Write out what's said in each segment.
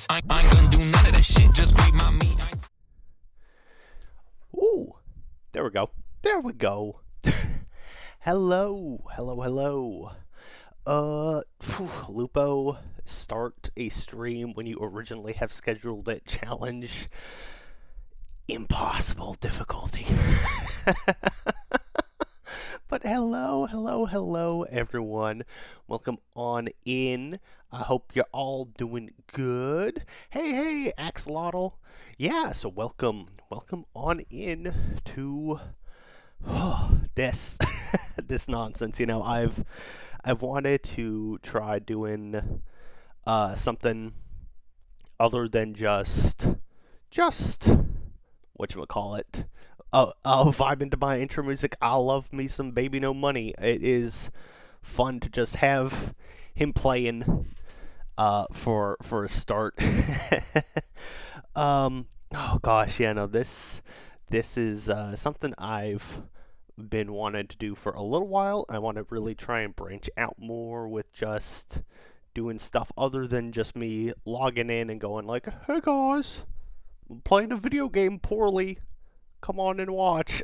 Cause I ain't gonna do none of that shit. Just grate my meat. Ooh, there we go. There we go. Hello. Lupo, start a stream when you originally have scheduled it. Challenge. Impossible difficulty. But hello, everyone. Welcome on in. I hope you're all doing good. Hey, Axolotl. Yeah, so welcome on in to this this nonsense. You know, I've wanted to try doing something other than just whatchamacallit, vibe into my intro music. I love me some Baby No Money. It is fun to just have him playing for a start. Oh gosh, yeah, no, this is something I've been wanting to do for a little while. I want to really try and branch out more with just doing stuff other than just me logging in and going like, hey guys, I'm playing a video game poorly, come on and watch.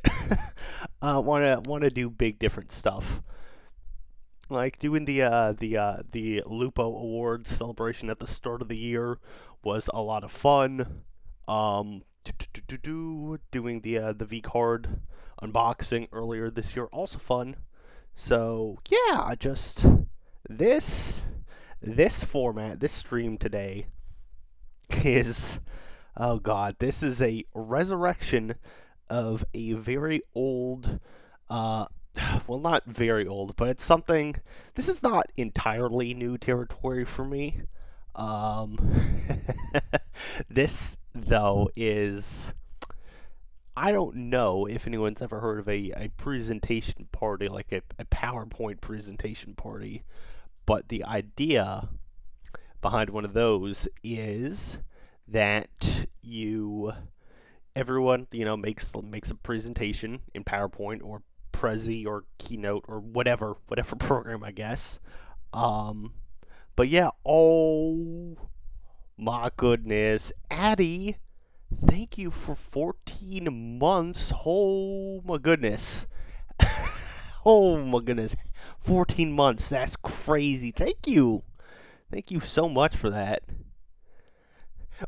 Want to do big different stuff, like doing the Lupo Awards celebration at the start of the year was a lot of fun. Doing the V card unboxing earlier this year, also fun. So yeah, just this format, this stream today is, oh god, this is a resurrection of a very old, well, not very old, but it's something. This is not entirely new territory for me. This, though, is, I don't know if anyone's ever heard of a presentation party, like a PowerPoint presentation party, but the idea behind one of those is that everyone, makes a presentation in PowerPoint or Prezi or Keynote or whatever program, I guess. But yeah, oh my goodness, Addie, thank you for 14 months. Oh my goodness. Oh my goodness. 14 months, that's crazy. Thank you so much for that.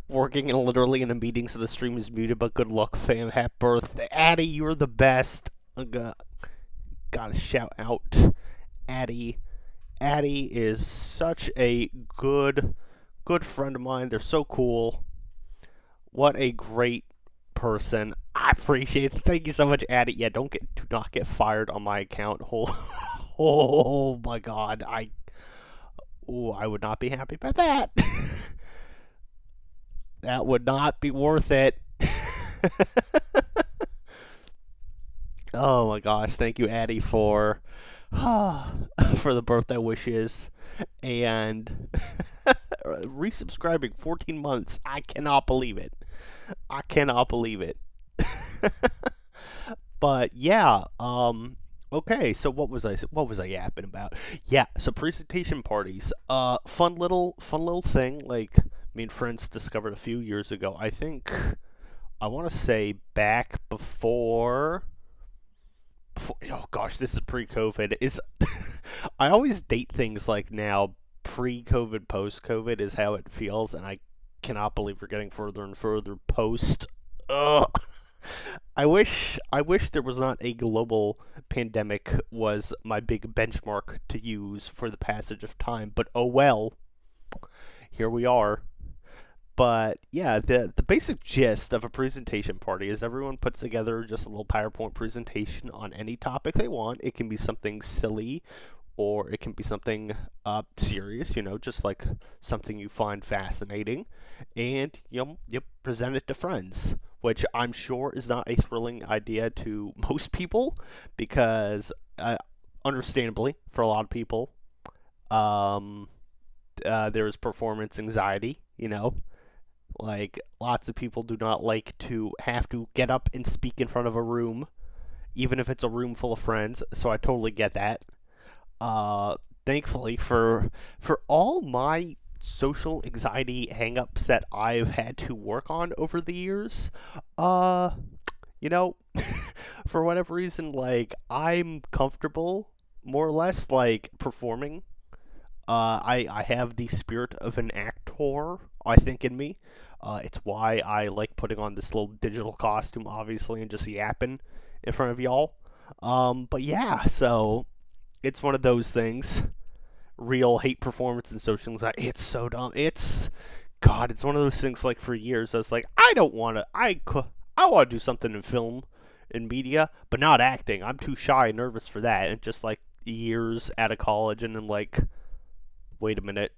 Working literally in a meeting, so the stream is muted, but good luck, fam. Happy birthday. Addie, you're the best. Gotta shout out Addie. Addie is such a good friend of mine. They're so cool. What a great person. I appreciate it. Thank you so much, Addie. Yeah, do not get fired on my account. Oh my god. I would not be happy about that. That would not be worth it. Oh my gosh, thank you, Addie, for the birthday wishes and resubscribing 14 months. I cannot believe it. But yeah, okay, so what was I yapping about? Yeah, so presentation parties. Fun little thing, like me and friends discovered a few years ago. I think I want to say back before, oh gosh, this is pre-COVID. I always date things like now, pre-COVID, post-COVID is how it feels, and I cannot believe we're getting further and further post. Ugh. I wish there was not a global pandemic was my big benchmark to use for the passage of time, but oh well. Here we are. But yeah, the basic gist of a presentation party is everyone puts together just a little PowerPoint presentation on any topic they want. It can be something silly, or it can be something serious, just like something you find fascinating, and you present it to friends, which I'm sure is not a thrilling idea to most people, because understandably, for a lot of people, there is performance anxiety, like lots of people do not like to have to get up and speak in front of a room, even if it's a room full of friends, so I totally get that. Thankfully, for all my social anxiety hangups that I've had to work on over the years. Uh, you know, for whatever reason, like I'm comfortable more or less like performing. I have the spirit of an actor, I think, in me. It's why I like putting on this little digital costume, obviously, and just yapping in front of y'all. But yeah, so it's one of those things. Real hate performance and social anxiety. It's so dumb. God, it's one of those things. Like for years, I was like, I don't want to. I want to do something in film, in media, but not acting. I'm too shy and nervous for that. And just like years out of college, and then like, wait a minute.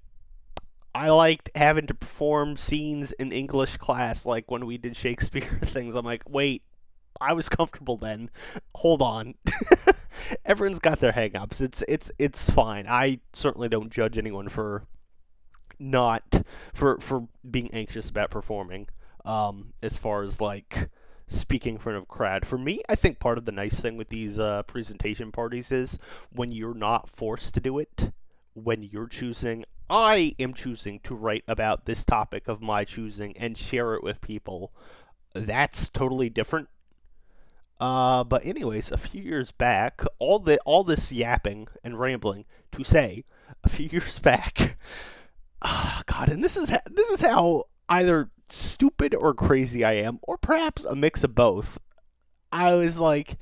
I liked having to perform scenes in English class, like when we did Shakespeare things. I'm like, wait, I was comfortable then. Hold on. Everyone's got their hangups. It's fine. I certainly don't judge anyone for not for being anxious about performing. As far as like speaking in front of a crowd. For me, I think part of the nice thing with these presentation parties is when you're not forced to do it, when you're choosing. I am choosing to write about this topic of my choosing and share it with people. That's totally different. But anyways, a few years back, all this yapping and rambling to say, a few years back, God, and this is how either stupid or crazy I am, or perhaps a mix of both. I was like,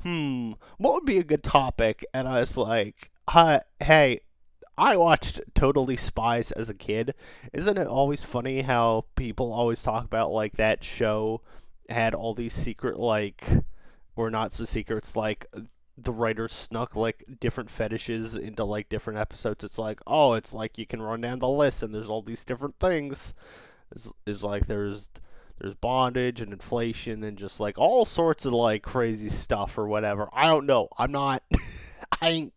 what would be a good topic? And I was like, hey, I watched Totally Spies as a kid. Isn't it always funny how people always talk about like that show had all these secret like or not so secrets like the writers snuck like different fetishes into like different episodes. It's like, oh, it's like you can run down the list and there's all these different things. Is like there's bondage and inflation and just like all sorts of like crazy stuff or whatever. I don't know. I'm not I ain't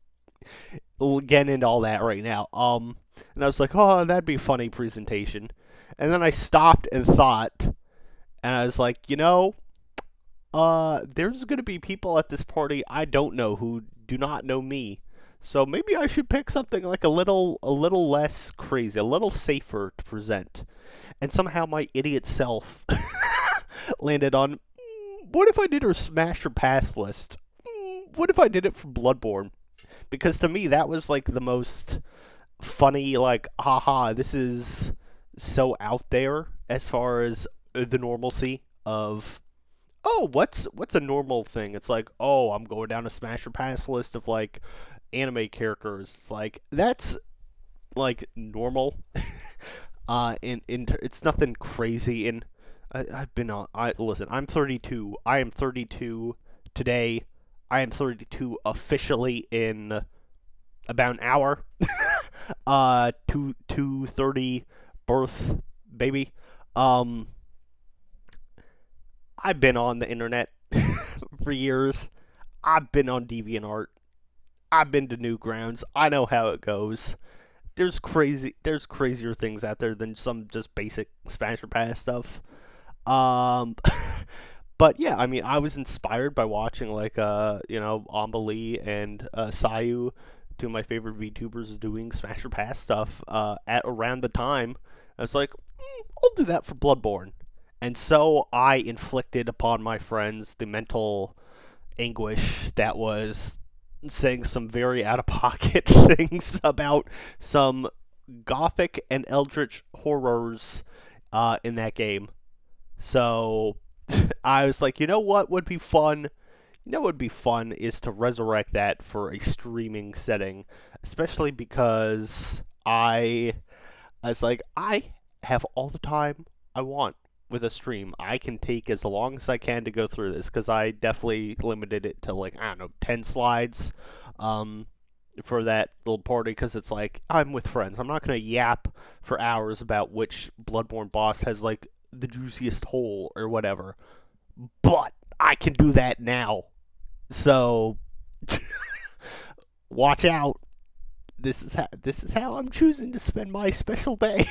getting into all that right now. And I was like, oh, that'd be a funny presentation. And then I stopped and thought, and I was like, there's gonna be people at this party I don't know who do not know me. So maybe I should pick something like a little less crazy, a little safer to present. And somehow my idiot self landed on, what if I did a smash or pass list? What if I did it for Bloodborne? Because to me that was like the most funny, like, haha, this is so out there as far as the normalcy of, oh, what's a normal thing? It's like, oh, I'm going down a smash or pass list of like anime characters. It's like that's like normal. It's nothing crazy. And I've been on. I listen. I'm 32. I am 32 today. I am 32 officially in about an hour. 2:30 birth baby. I've been on the internet for years. I've been on DeviantArt. I've been to Newgrounds. I know how it goes. There's crazier things out there than some just basic Spanish or Pass stuff. Um but yeah, I mean I was inspired by watching like Ambali and Sayu, two of my favorite VTubers doing Smash or Pass stuff at around the time. I was like, I'll do that for Bloodborne. And so I inflicted upon my friends the mental anguish that was saying some very out of pocket things about some gothic and eldritch horrors in that game. So I was like, you know what would be fun? You know what would be fun is to resurrect that for a streaming setting, especially because I was like, I have all the time I want with a stream. I can take as long as I can to go through this because I definitely limited it to like, I don't know, 10 slides for that little party because it's like I'm with friends. I'm not going to yap for hours about which Bloodborne boss has like the juiciest hole or whatever. But I can do that now. So watch out. This is how I'm choosing to spend my special day.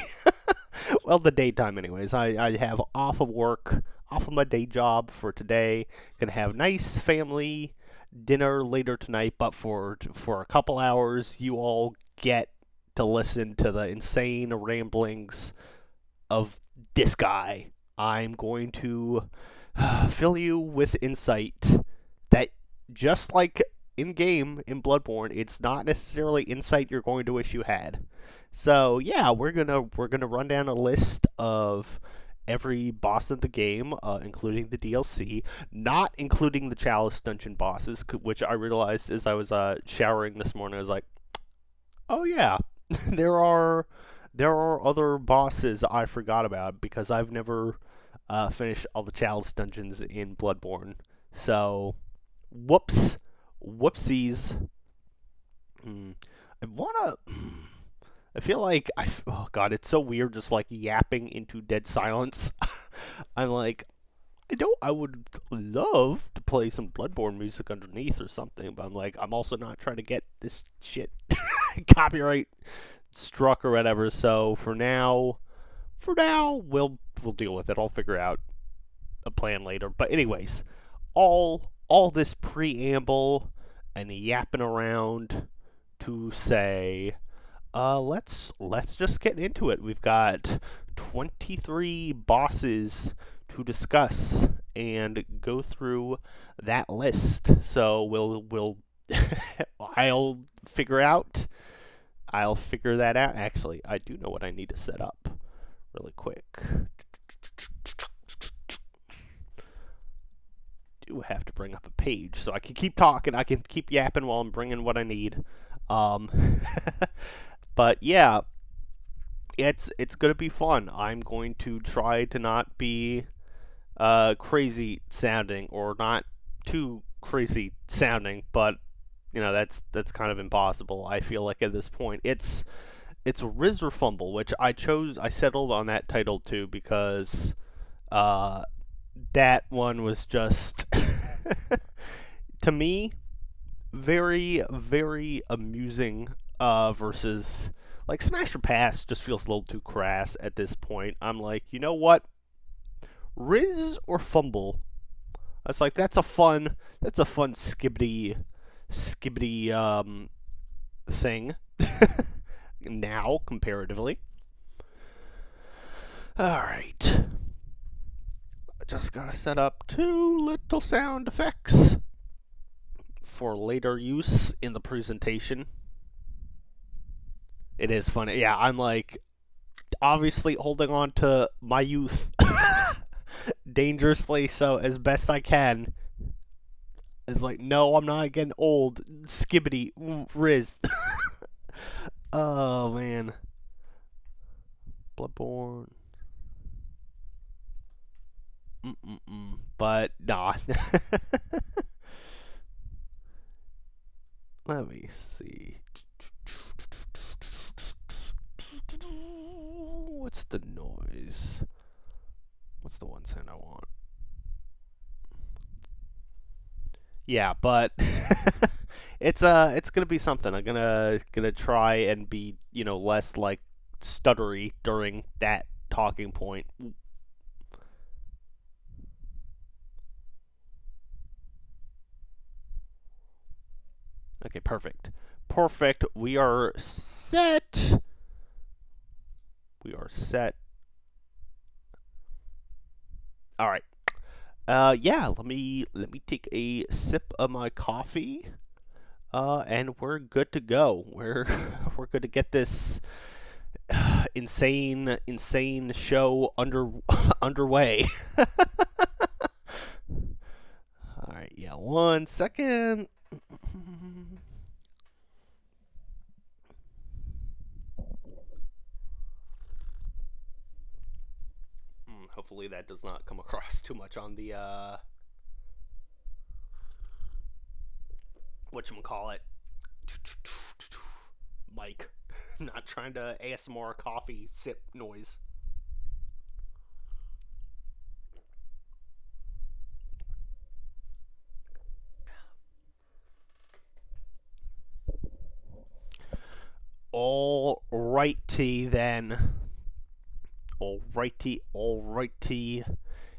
Well, the daytime, anyways. I have off of work, off of my day job for today. Gonna have nice family dinner later tonight, but for a couple hours, you all get to listen to the insane ramblings of this guy. I'm going to fill you with insight that, just like in game in Bloodborne, it's not necessarily insight you're going to wish you had. So yeah, we're gonna run down a list of every boss of the game, including the DLC, not including the Chalice dungeon bosses, which I realized as I was showering this morning. I was like, oh yeah, there are other bosses I forgot about because I've never finished all the Chalice dungeons in Bloodborne. So, whoopsies. I wanna. I feel like oh god, it's so weird just like yapping into dead silence. I'm like, I would love to play some Bloodborne music underneath or something, but I'm like, I'm also not trying to get this shit copyright struck or whatever. So for now, we'll deal with it. I'll figure out a plan later. But anyways, all this preamble and yapping around to say, let's just get into it. We've got 23 bosses to discuss and go through that list. So we'll I'll figure that out. Actually, I do know what I need to set up really quick. Do have to bring up a page so I can keep talking. I can keep yapping while I'm bringing what I need. But yeah, it's gonna be fun. I'm going to try to not be crazy sounding, or not too crazy sounding, but that's kind of impossible. I feel like at this point it's Rizz or Fumble, which I settled on that title too because that one was just to me very, very amusing versus like Smash or Pass just feels a little too crass at this point. I'm like, you know what? Rizz or Fumble? That's like that's a fun skibbity thing now comparatively. All right. I just gotta set up 2 little sound effects for later use in the presentation. It is funny. Yeah, I'm like obviously holding on to my youth dangerously, so as best I can. It's like, no, I'm not getting old. Skibbity Rizz. Oh man. Bloodborne. But nah. Let me see. What's the noise? What's the one sound I want? Yeah, but it's gonna be something. I'm gonna try and be less like stuttery during that talking point. Okay, perfect. We are set. All right. Yeah. Let me take a sip of my coffee. And we're good to go. We're good to get this insane show underway. All right. Yeah. 1 second. Hopefully that does not come across too much on the whatchamacallit mic. Not trying to ASMR coffee sip noise. Alrighty then. Alrighty.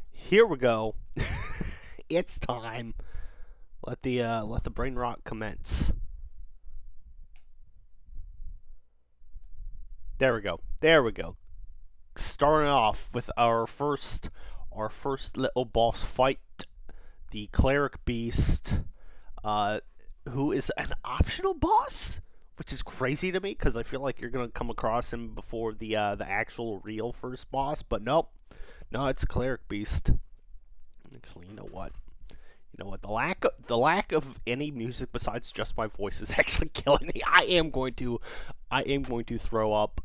Here we go. It's time. Let the brain rot commence. There we go. There we go. Starting off with our first little boss fight, the cleric beast, uh, who is an optional boss, which is crazy to me because I feel like you're gonna come across him before the actual real first boss. But nope, no, it's cleric beast. Actually, you know what? You know what? The lack of any music besides just my voice is actually killing me. I am going to throw up.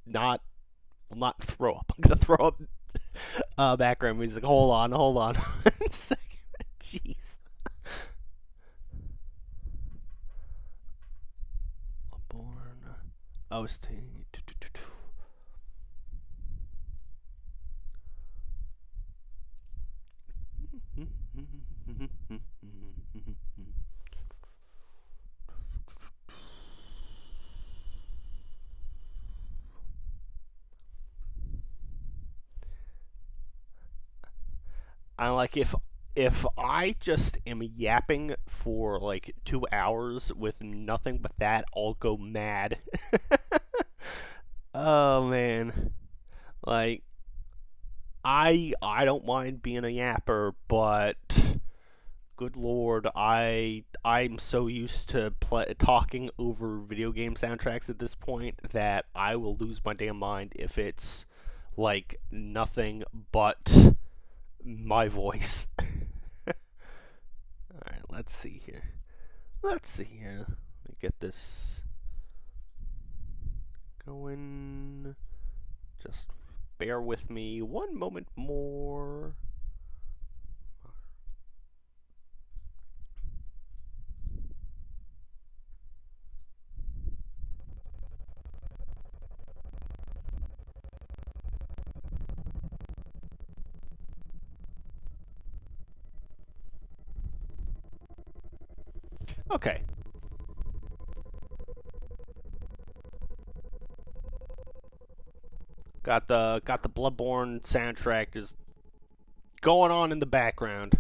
Not Well, not throw up. I'm gonna throw up background music. Hold on. 1 second. Jeez. Bloodborne. OST. I like if I just am yapping for like 2 hours with nothing but that, I'll go mad. Oh man, like I don't mind being a yapper, but good lord, I'm so used to talking over video game soundtracks at this point that I will lose my damn mind if it's like nothing but my voice. Alright, let's see here. Let me get this going. Just bear with me 1 moment more. Okay. Got the Bloodborne soundtrack just going on in the background.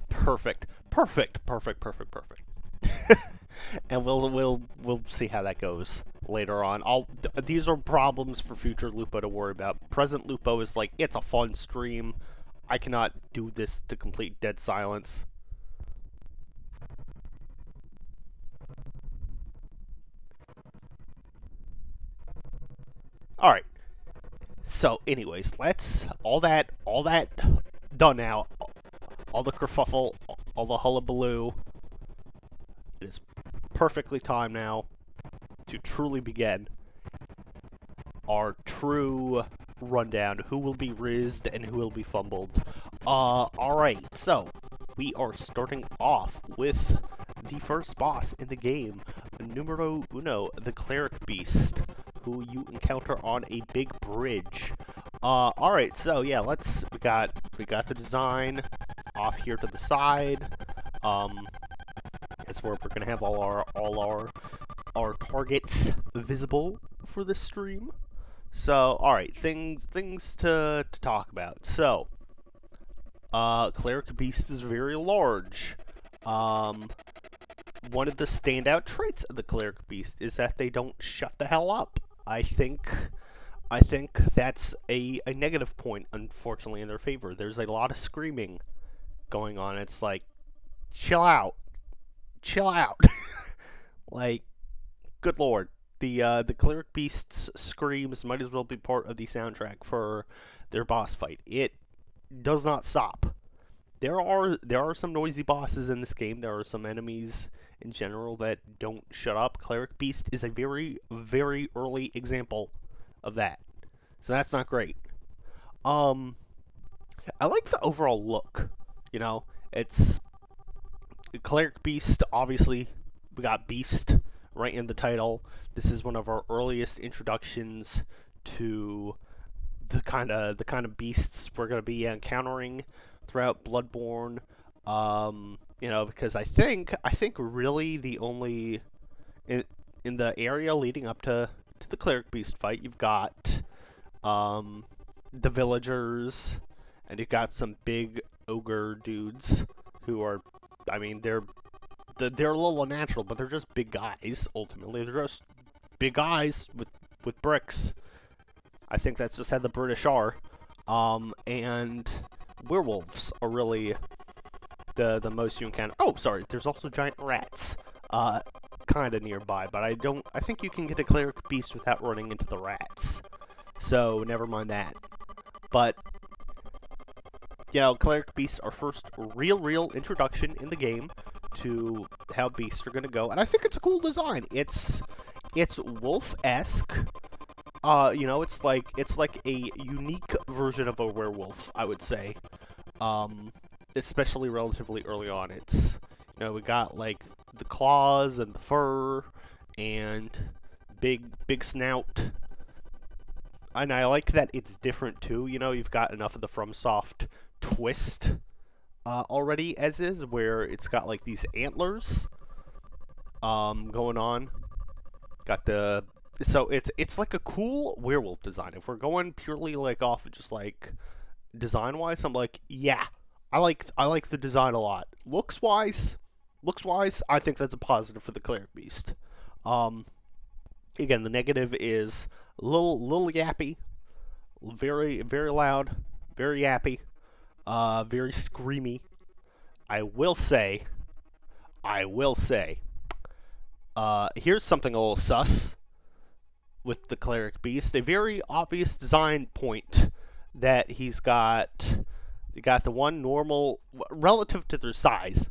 Perfect. Perfect. And we'll see how that goes later on. These are problems for future Lupo to worry about. Present Lupo is like, it's a fun stream. I cannot do this to complete dead silence. All right. So, anyways, let's all that done now. All the kerfuffle, all the hullabaloo. It is perfectly timed now to truly begin our true rundown. Who will be rizzed and who will be fumbled. Alright, so we are starting off with the first boss in the game, numero uno, the cleric beast, who you encounter on a big bridge. Alright, so yeah, we got the design off here to the side. That's where we're gonna have all our targets visible for this stream. So, alright, things to talk about. So, Cleric Beast is very large. One of the standout traits of the Cleric Beast is that they don't shut the hell up. I think that's a negative point, unfortunately, in their favor. There's a lot of screaming going on. It's like, chill out. Like, good lord. The Cleric Beast's screams might as well be part of the soundtrack for their boss fight. It does not stop. There are some noisy bosses in this game. There are some enemies in general that don't shut up. Cleric Beast is a very, very early example of that. So that's not great. I like the overall look. You know, it's Cleric Beast. Obviously, we got Beast right in the title. This is one of our earliest introductions to the kind of beasts we're gonna be encountering throughout Bloodborne. Because I think really the only in the area leading up to the cleric beast fight, you've got the villagers, and you've got some big ogre dudes who are, I mean, they're they're a little unnatural, but they're just big guys. Ultimately, they're just big guys with bricks. I think that's just how the British are. And werewolves are really the most you encounter. Oh, sorry. There's also giant rats. Kind of nearby, but I think you can get a cleric beast without running into the rats. So never mind that. But you know, cleric beasts are first real introduction in the game to how beasts are gonna go, and I think it's a cool design. It's wolf-esque. You know, it's like a unique version of a werewolf, I would say. Especially relatively early on. It's, you know, we got like the claws and the fur and big snout. And I like that it's different too. You know, you've got enough of the FromSoft twist already as is, where it's got like these antlers going on. Got the so it's like a cool werewolf design. If we're going purely like off of just like design wise, I'm like, yeah, I like the design a lot. Looks wise, I think that's a positive for the cleric beast. Again, the negative is a little yappy, very loud, very yappy, very screamy. I will say, here's something a little sus with the cleric beast. A very obvious design point that he's got. You got the one normal, relative to their size,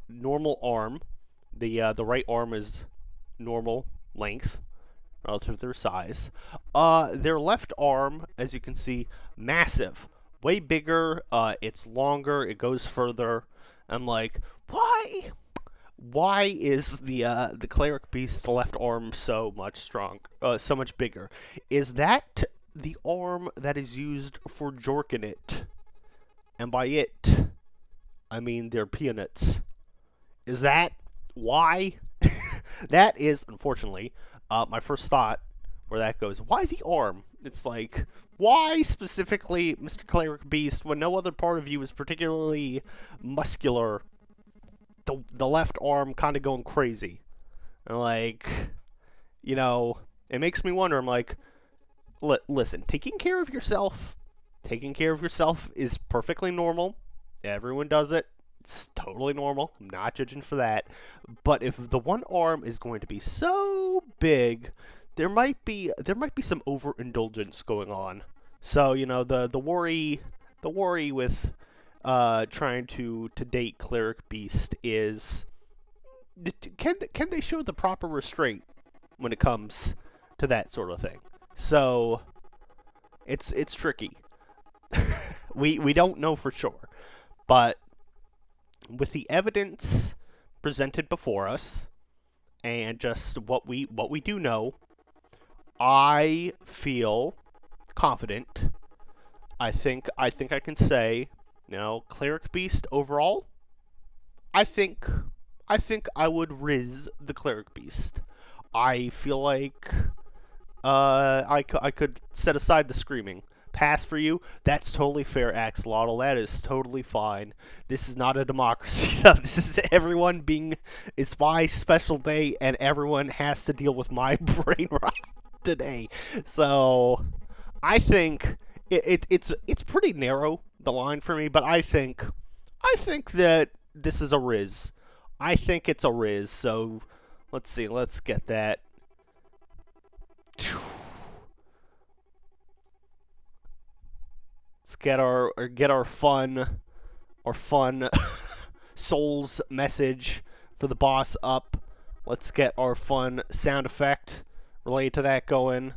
normal arm. The right arm is normal length relative to their size. Their left arm, as you can see, massive, way bigger. It's longer. It goes further. I'm like, why? Why is the cleric beast's left arm so much so much bigger? Is that the arm that is used for jorking it? And by it, I mean their peanuts. Is that why? That is, unfortunately, my first thought where that goes. Why the arm? It's like, why specifically Mr. Cleric Beast when no other part of you is particularly muscular? The left arm kind of going crazy. And like, you know, it makes me wonder. I'm like, listen, taking care of yourself is perfectly normal. Everyone does it. It's totally normal. I'm not judging for that. But if the one arm is going to be so big, there might be some overindulgence going on. So, you know, the worry with trying to date Cleric Beast is, can they show the proper restraint when it comes to that sort of thing? So it's tricky. we don't know for sure, but with the evidence presented before us and just what we do know, I feel confident. I think I can say, you know, Cleric Beast overall, I think I would Rizz the Cleric Beast. I feel like I could set aside the screaming. Pass for you. That's totally fair, Axolotl. That is totally fine. This is not a democracy. This is everyone it's my special day, and everyone has to deal with my brain rot today. So I think it's pretty narrow, the line for me, but I think that this is a Rizz. I think it's a Rizz. So let's see. Let's get that. Let's get our fun Souls message for the boss up. Let's get our fun sound effect related to that going.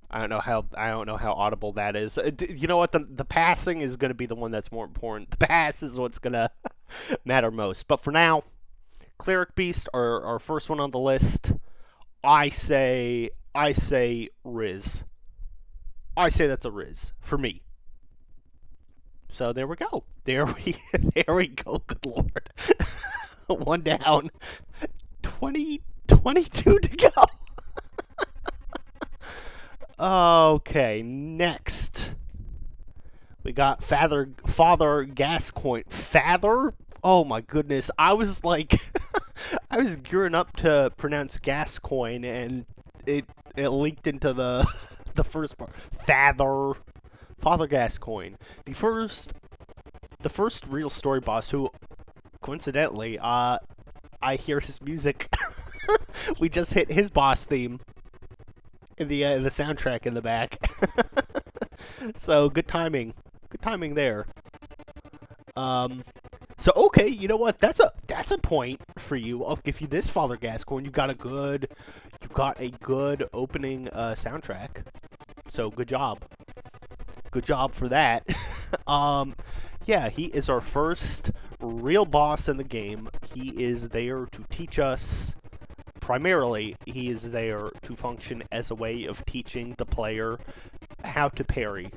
I don't know how audible that is. You know what? The passing is going to be the one that's more important. The pass is what's going to matter most. But for now, Cleric Beast, our first one on the list. I say Rizz. I say that's a Rizz for me. So there we go. There we go. Good lord. One down. 22 to go. Okay, next We got Father Gascoigne. Father? Oh my goodness. I was like, I was gearing up to pronounce Gascoigne, and it leaked into the the first part. Father Gascoigne, the first real story boss who, coincidentally, I hear his music. We just hit his boss theme in the soundtrack in the back. So good timing. Good timing there. So okay, you know what? That's a point for you. I'll give you this, Father Gascoigne. You got a good opening soundtrack. So good job. Good job for that. Yeah, he is our first real boss in the game. He is there to teach us. Primarily, he is there to function as a way of teaching the player how to parry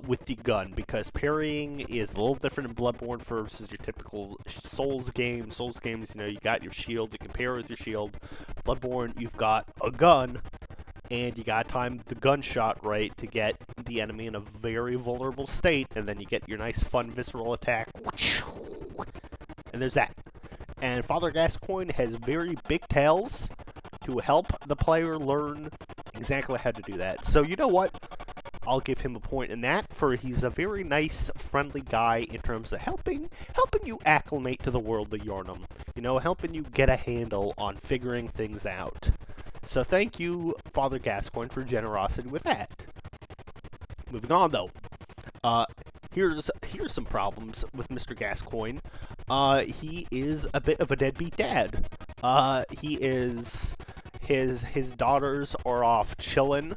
with the gun, because parrying is a little different in Bloodborne versus your typical Souls game. Souls games, you got your shield, you can parry with your shield. Bloodborne, you've got a gun, and you gotta time the gunshot right to get the enemy in a very vulnerable state, and then you get your nice, fun, visceral attack. And there's that. And Father Gascoigne has very big tails to help the player learn exactly how to do that. So you know what? I'll give him a point in that, for he's a very nice, friendly guy in terms of helping you acclimate to the world of Yharnam. Helping you get a handle on figuring things out. So thank you, Father Gascoigne, for generosity with that. Moving on, though. Here's some problems with Mr. Gascoigne. He is a bit of a deadbeat dad. He is his daughters are off chilling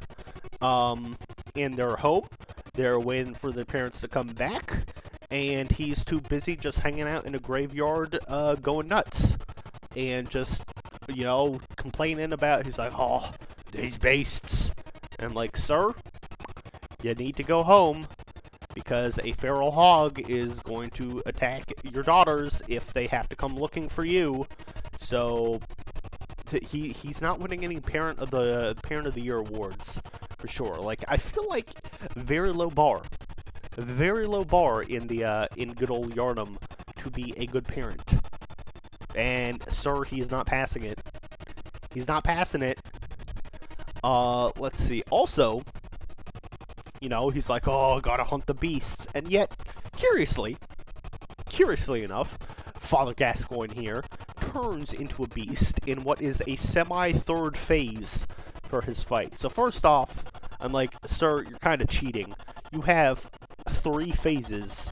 in their home. They're waiting for their parents to come back, and he's too busy just hanging out in a graveyard, going nuts, and just complaining about. He's like, oh, these beasts. And I'm like, sir, you need to go home, because a feral hog is going to attack your daughters if they have to come looking for you. So he's not winning any Parent of the Year awards for sure. Like, I feel like very low bar in the in good old Yharnam to be a good parent. And sir, he's not passing it. He's not passing it. Let's see. Also, he's like, oh, gotta hunt the beasts. And yet, curiously enough, Father Gascoigne here turns into a beast in what is a semi-third phase for his fight. So first off, I'm like, sir, you're kind of cheating. You have 3 phases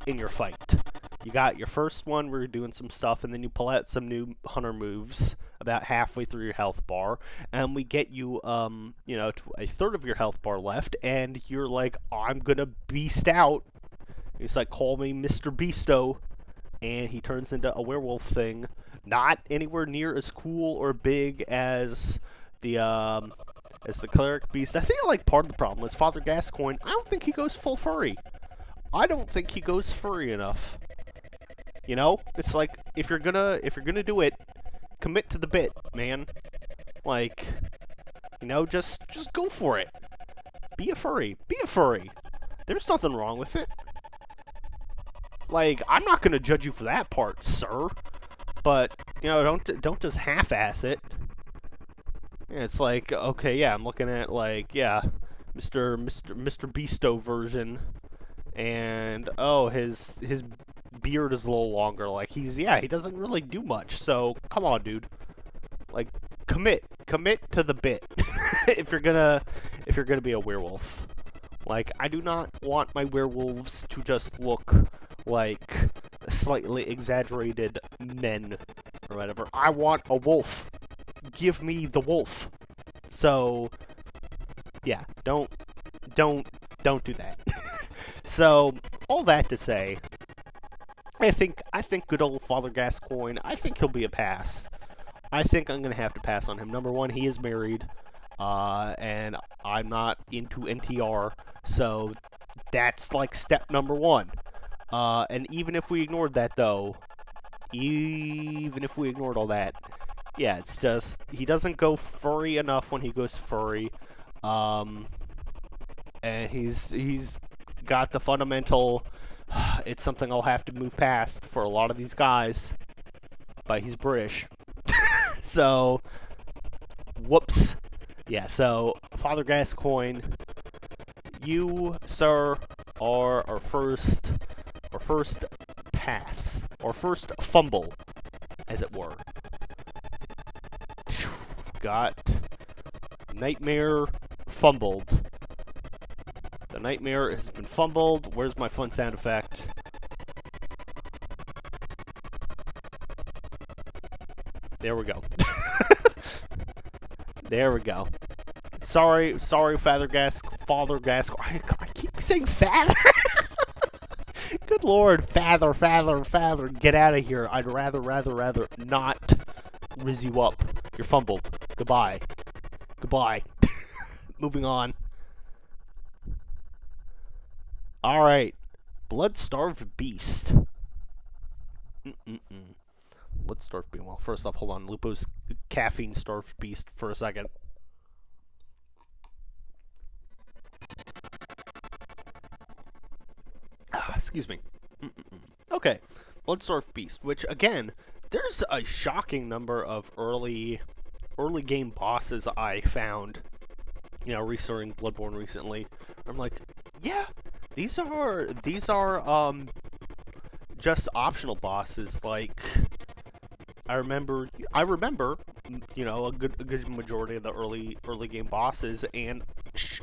in your fight. You got your first one where you're doing some stuff, and then you pull out some new hunter moves about halfway through your health bar, and we get you, to a third of your health bar left, and you're like, I'm gonna beast out. He's like, call me Mr. Beasto, and he turns into a werewolf thing. Not anywhere near as cool or big as the cleric beast. I think like part of the problem is Father Gascoigne. I don't think he goes full furry. I don't think he goes furry enough. It's like, if you're gonna do it, commit to the bit, man. Like, just go for it. Be a furry. Be a furry. There's nothing wrong with it. Like, I'm not gonna judge you for that part, sir. But, don't just half-ass it. Yeah, it's like, okay, yeah, I'm looking at, like, yeah, Mr. Beasto version. And, oh, his beard is a little longer. Like, he doesn't really do much. So, come on, dude. Like, commit to the bit. if you're gonna be a werewolf. Like, I do not want my werewolves to just look like slightly exaggerated men or whatever. I want a wolf. Give me the wolf. So, yeah, don't do that. So, all that to say, I think good old Father Gascoigne, I think he'll be a pass. I think I'm going to have to pass on him. Number one, he is married, and I'm not into NTR, so that's like step number one. And even if we ignored that, though, even if we ignored all that, yeah, it's just, he doesn't go furry enough when he goes furry, and he's got the fundamental. It's something I'll have to move past for a lot of these guys, but he's British. So, whoops. Yeah, so, Father Gascoigne, you, sir, are our first pass, or first fumble, as it were. Got Nightmare fumbled. The Nightmare has been fumbled. Where's my fun sound effect? There we go. There we go. Sorry, Father Gask. I keep saying father. Good Lord, father. Get out of here. I'd rather not rizz you up. You're fumbled. Goodbye. Moving on. Alright. Blood-starved beast. Blood-starved beast. Well, first off, hold on. Lupo's caffeine-starved beast for a second. Excuse me. Okay. Blood-starved beast, which, again, there's a shocking number of early game bosses I found, restarting Bloodborne recently. I'm like, yeah, these are just optional bosses. Like, I remember, a good majority of the early game bosses, and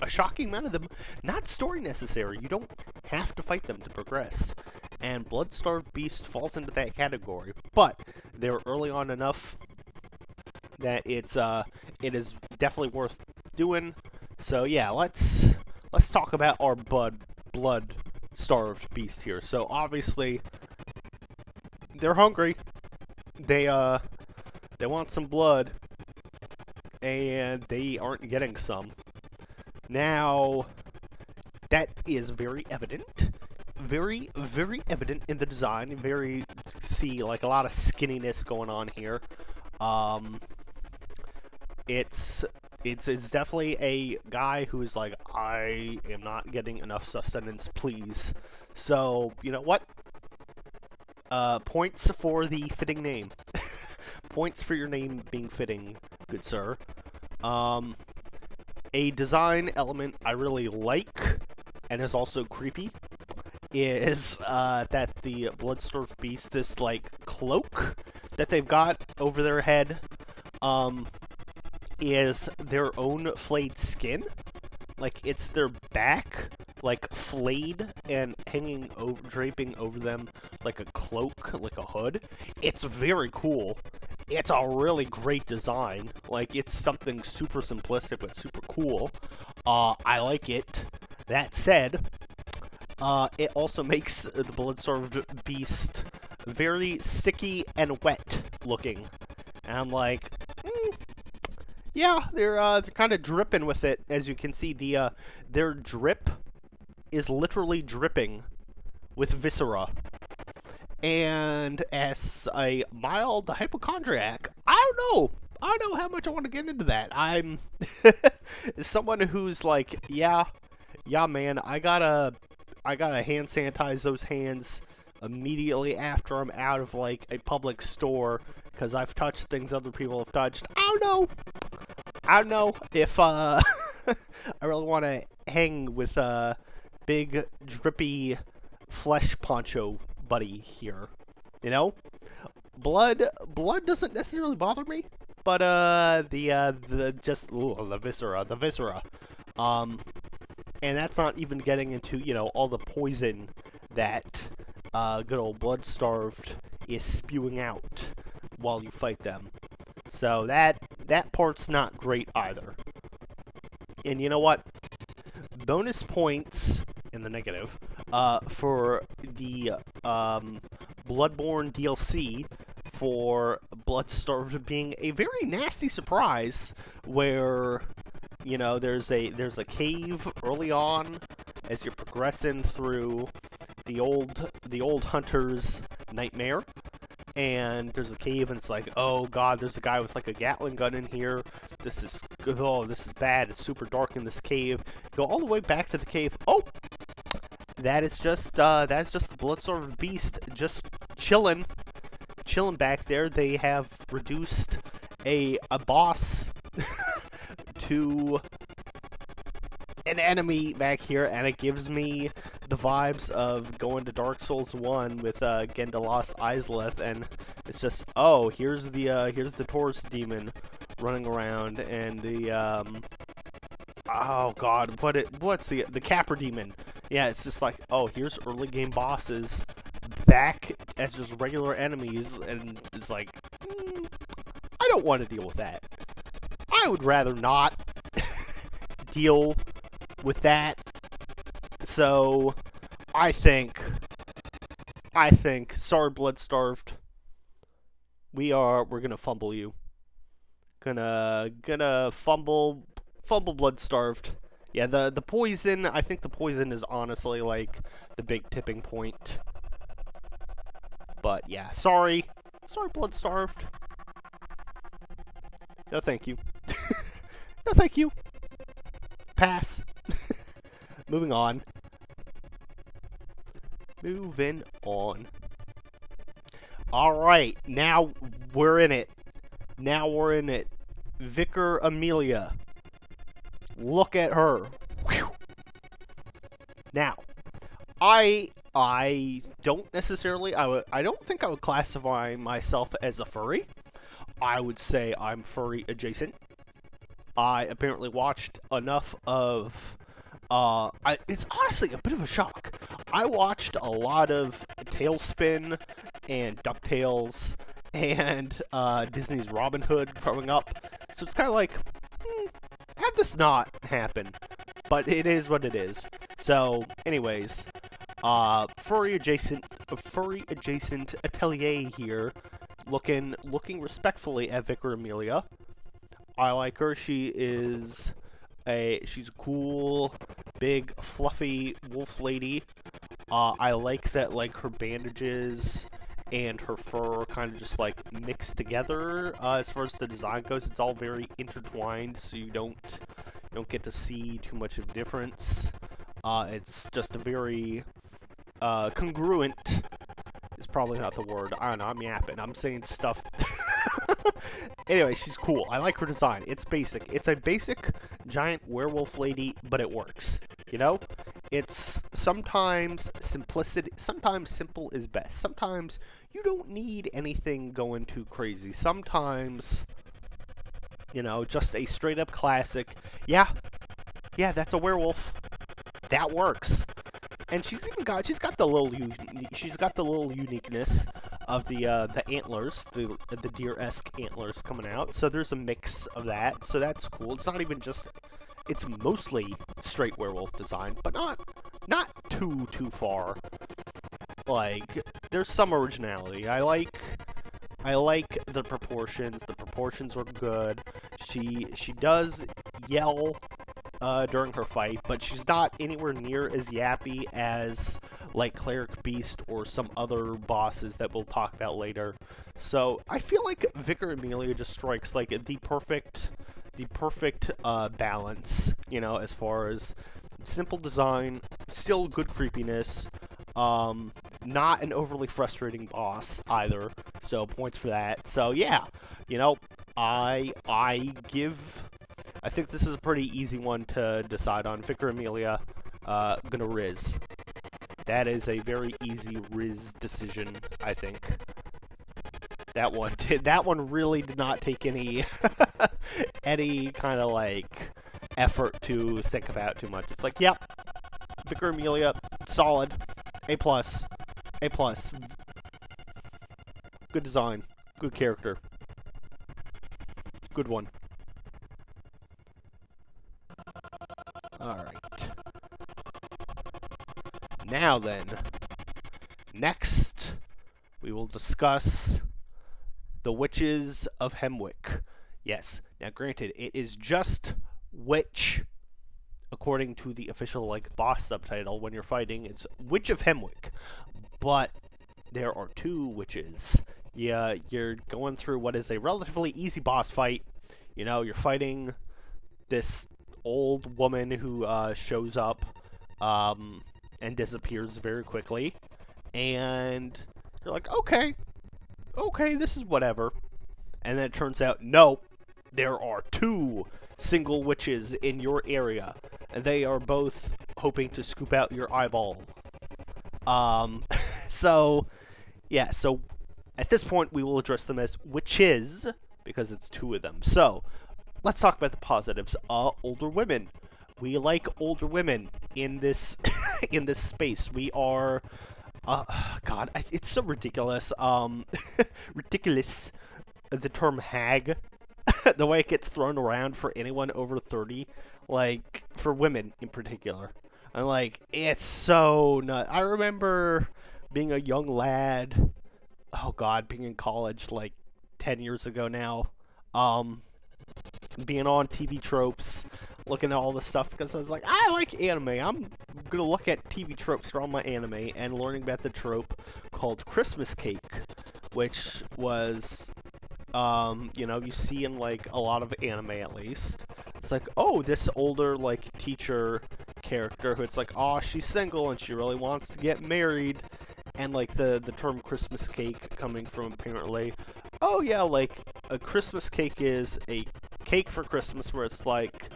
a shocking amount of them not story necessary. You don't have to fight them to progress. And Blood-starved Beast falls into that category, but they're early on enough that it is definitely worth doing. So yeah, let's talk about our blood-starved beast here. So obviously, they're hungry. They want some blood, and they aren't getting some. Now, that is very evident. Very, very evident in the design. See like a lot of skinniness going on here. It's definitely a guy who's like, I am not getting enough sustenance, please. So, you know what? Points for the fitting name. Points for your name being fitting, good sir. A design element I really like, and is also creepy, is that the Blood-starved Beast, this like cloak that they've got over their head, is their own flayed skin. Like, it's their back, like, flayed and hanging over, draping over them like a cloak, like a hood. It's very cool. It's a really great design. Like, it's something super simplistic but super cool. I like it. That said, it also makes the Blood-starved Beast very sticky and wet looking. And I'm like, yeah, they're kind of dripping with it. As you can see, their drip is literally dripping with viscera. And as a mild hypochondriac, I don't know how much I want to get into that. I'm someone who's like, yeah, man, I gotta hand sanitize those hands immediately after I'm out of like a public store, because I've touched things other people have touched. I don't know if I really want to hang with a big drippy flesh poncho buddy here. Blood doesn't necessarily bother me, but the viscera, and that's not even getting into all the poison that good old Blood-starved is spewing out while you fight them. So that part's not great either. And you know what? Bonus points in the negative for the Bloodborne DLC for Blood-starved being a very nasty surprise, where there's a cave early on as you're progressing through the old hunter's nightmare. And there's a cave, and it's like, oh god, there's a guy with like a Gatling gun in here. This is bad. It's super dark in this cave. Go all the way back to the cave. Oh, that's just the Bloodstorm Beast just chilling back there. They have reduced a boss to an enemy back here, and it gives me the vibes of going to Dark Souls 1 with Gendalas Izalith, and it's just, oh, here's the Taurus demon running around, and the oh god, what's the Capra demon? Yeah, it's just like, oh, here's early game bosses back as just regular enemies, and it's like, I don't want to deal with that. I would rather not deal with that. So I think, sorry, Bloodstarved, we're gonna fumble you. Gonna fumble Bloodstarved. Yeah, the poison, I think the poison is honestly like the big tipping point. But yeah, sorry Bloodstarved. No thank you. No thank you. Pass. Moving on. Alright, now we're in it. Vicar Amelia. Look at her. Whew. Now, I don't necessarily, I don't think I would classify myself as a furry. I would say I'm furry adjacent. I apparently watched enough of, it's honestly a bit of a shock. I watched a lot of Tailspin and DuckTales and Disney's Robin Hood growing up. So it's kind of like, have this not happen. But it is what it is. So, anyways, furry adjacent atelier here, looking respectfully at Vicar Amelia. I like her. She's a cool, big, fluffy wolf lady. I like that, like, her bandages and her fur kind of just, like, mixed together. As far as the design goes, it's all very intertwined, so you don't get to see too much of a difference. It's just a very congruent is probably not the word. I don't know, I'm yapping. I'm saying stuff. Anyway, she's cool. I like her design. It's basic. It's a basic giant werewolf lady, but it works. You know? It's sometimes simplicity. Sometimes simple is best. Sometimes you don't need anything going too crazy. Sometimes, you know, just a straight up classic. Yeah, that's a werewolf. That works. And she's got the little uniqueness of the antlers, the deer-esque antlers coming out. So there's a mix of that. So that's cool. It's not even just, it's mostly straight werewolf design, but not too far. Like, there's some originality. I like the proportions. The proportions are good. She does yell during her fight, but she's not anywhere near as yappy as, like, Cleric Beast or some other bosses that we'll talk about later. So I feel like Vicar Amelia just strikes, like, the perfect balance, you know, as far as simple design, still good creepiness, not an overly frustrating boss either, so points for that. So yeah, you know, I think this is a pretty easy one to decide on. Vicar Amelia, gonna Rizz. That is a very easy Rizz decision, I think. That one really did not take any any kind of, like, effort to think about too much. It's like, yep, Vicar Amelia, solid, A+, A+. Good design, good character, good one. Alright. Now then, next we will discuss the Witches of Hemwick. Yes, now granted, it is just Witch, according to the official, like, boss subtitle when you're fighting. It's Witch of Hemwick, but there are two witches. Yeah, you're going through what is a relatively easy boss fight. You know, you're fighting this old woman who shows up and disappears very quickly. And you're like, okay, this is whatever. And then it turns out, no, there are two single witches in your area, and they are both hoping to scoop out your eyeball. So, yeah, so at this point we will address them as witches, because it's two of them. So, let's talk about the positives. Older women. We like older women in this in this space. We are God, it's so ridiculous. Ridiculous. The term hag, the way it gets thrown around for anyone over 30, like for women in particular. I'm like, it's so nut. I remember being a young lad. Oh God, being in college like 10 years ago now. Being on TV tropes, looking at all this stuff because I was like, I like anime. I'm gonna look at TV tropes for all my anime, and learning about the trope called Christmas cake, which was, you see in like a lot of anime at least. It's like, oh, this older like teacher character who it's like, oh, she's single and she really wants to get married, and like the term Christmas cake coming from apparently, oh yeah, like a Christmas cake is a cake for Christmas where it's like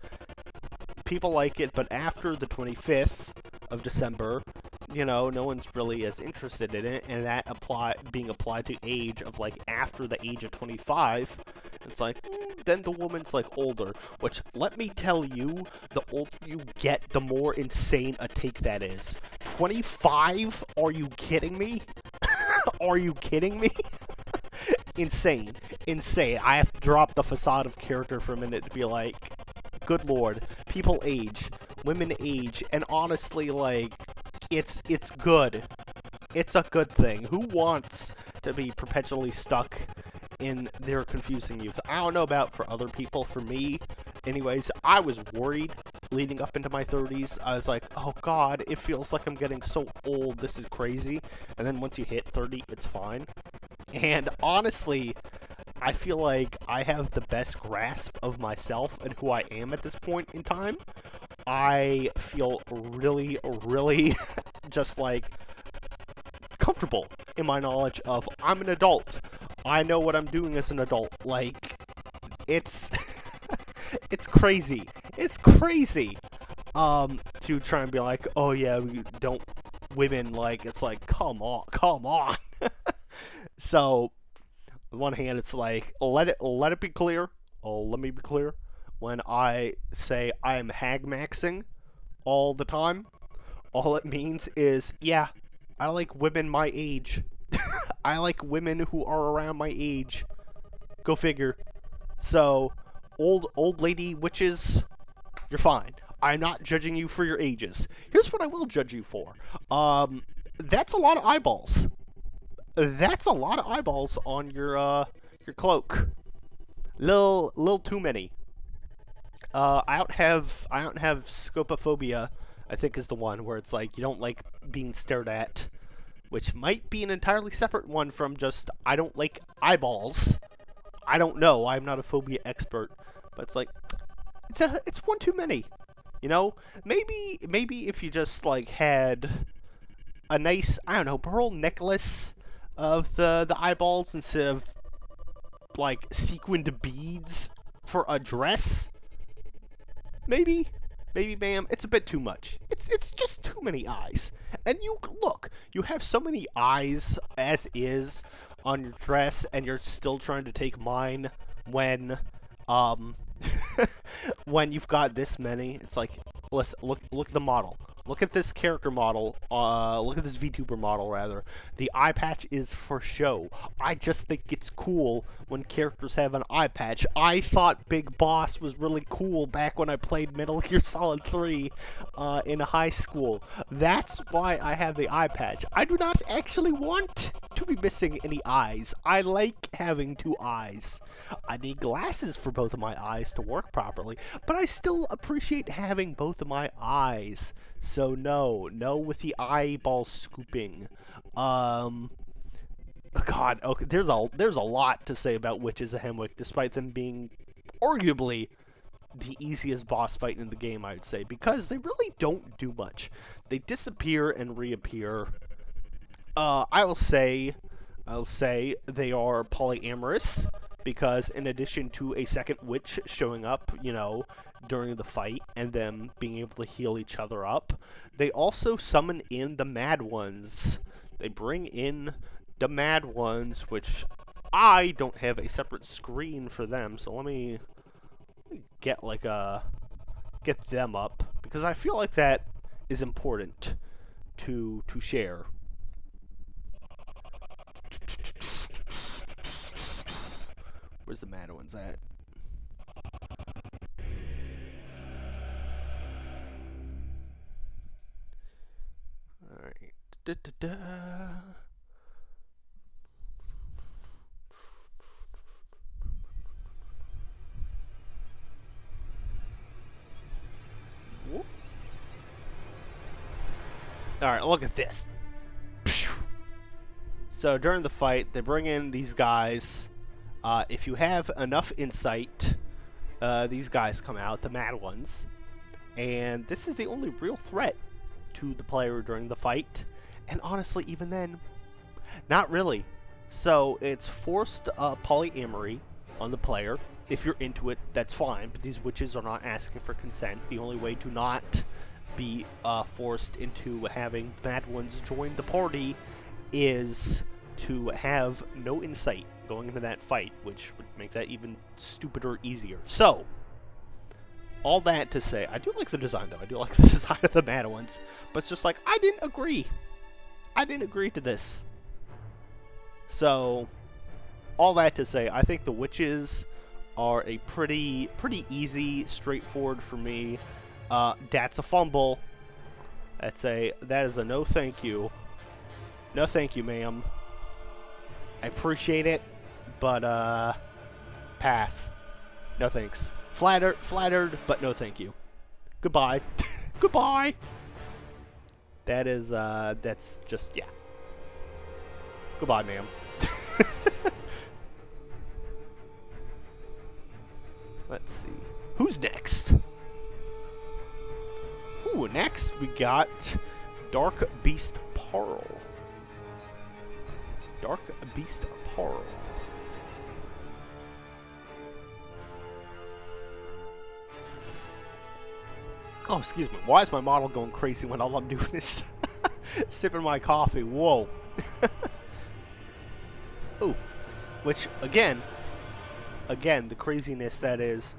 people like it, but after the 25th of December, no one's really as interested in it, and that being applied to age of like after the age of 25, it's like, then the woman's like older, which let me tell you, the older you get, the more insane a take that is. 25? Are you kidding me? Are you kidding me? Insane. I have to drop the facade of character for a minute to be like, good lord, people age, women age, and honestly, like, it's good. It's a good thing. Who wants to be perpetually stuck in their confusing youth? I don't know about for other people. For me, anyways, I was worried leading up into my 30s. I was like, oh god, it feels like I'm getting so old. This is crazy. And then once you hit 30, it's fine. And honestly, I feel like I have the best grasp of myself and who I am at this point in time. I feel really, really just like comfortable in my knowledge of I'm an adult. I know what I'm doing as an adult. Like, it's it's crazy. It's crazy. To try and be like, oh yeah, we don't women, like, it's like, come on. So, on one hand, it's like, let it be clear. Oh, let me be clear. When I say I am hag maxing all the time, all it means is, yeah, I like women my age. I like women who are around my age. Go figure. So, old lady witches, you're fine. I'm not judging you for your ages. Here's what I will judge you for. That's a lot of eyeballs. That's a lot of eyeballs on your cloak. Little too many. I don't have scopophobia, I think is the one where it's like you don't like being stared at, which might be an entirely separate one from just I don't like eyeballs. I don't know. I'm not a phobia expert, but it's like it's one too many. Maybe if you just like had a nice, I don't know, pearl necklace of the eyeballs instead of like sequined beads for a dress. Maybe, ma'am, it's a bit too much. It's just too many eyes. And you have so many eyes as is on your dress, and you're still trying to take mine when when you've got this many. It's like, listen, look at the model. Look at this character model. Look at this VTuber model, rather. The eye patch is for show. I just think it's cool when characters have an eye patch. I thought Big Boss was really cool back when I played Metal Gear Solid 3 in high school. That's why I have the eye patch. I do not actually want to be missing any eyes. I like having two eyes. I need glasses for both of my eyes to work properly, but I still appreciate having both of my eyes. So no with the eyeball scooping. God, okay, there's a lot to say about Witches of Hemwick, despite them being arguably the easiest boss fight in the game, I would say, because they really don't do much. They disappear and reappear. I'll say they are polyamorous because in addition to a second witch showing up, during the fight and them being able to heal each other up, they also summon in the Mad Ones. They bring in the Mad Ones, which I don't have a separate screen for them, so let me get get them up because I feel like that is important to share. Where's the Mad Ones at? Alright. Da-da-da. Alright, look at this. So during the fight, they bring in these guys. If you have enough insight, these guys come out, the Mad Ones. And this is the only real threat to the player during the fight. And honestly, even then, not really. So it's forced polyamory on the player. If you're into it, that's fine. But these witches are not asking for consent. The only way to not be forced into having Mad Ones join the party is to have no insight going into that fight, which would make that even stupider easier. So, all that to say, I do like the design, though. I do like the design of the Mad Ones. But it's just like, I didn't agree. I didn't agree to this. So, all that to say, I think the witches are a pretty easy, straightforward for me. That's a fumble. That is a no thank you. No thank you, ma'am. I appreciate it, but pass. No thanks. Flattered, but no thank you. Goodbye. Goodbye. That's just, yeah. Goodbye, ma'am. Let's see. Who's next? Ooh, next we got Dark Beast Pearl. Dark Beast Pearl. Oh, excuse me. Why is my model going crazy when all I'm doing is sipping my coffee? Whoa. Ooh. Which, again, the craziness that is,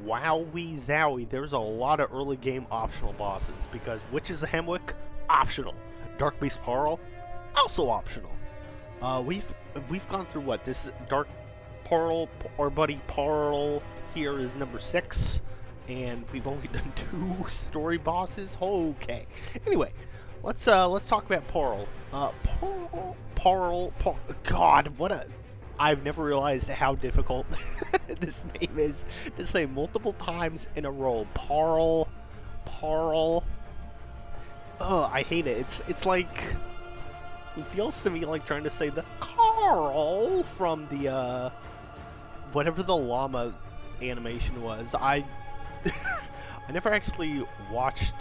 wowie zowie, there's a lot of early game optional bosses, because Witches of Hemwick, optional. Dark Beast Pearl, also optional. We've gone through what? This Dark Pearl, our buddy Pearl here is number 6, and we've only done 2 story bosses. Okay. Anyway, let's talk about Pearl. Pearl. God, I've never realized how difficult this name is to say multiple times in a row. Pearl. Oh, I hate it. It's like, it feels to me like trying to say the Carl from the whatever the llama animation was. I never actually watched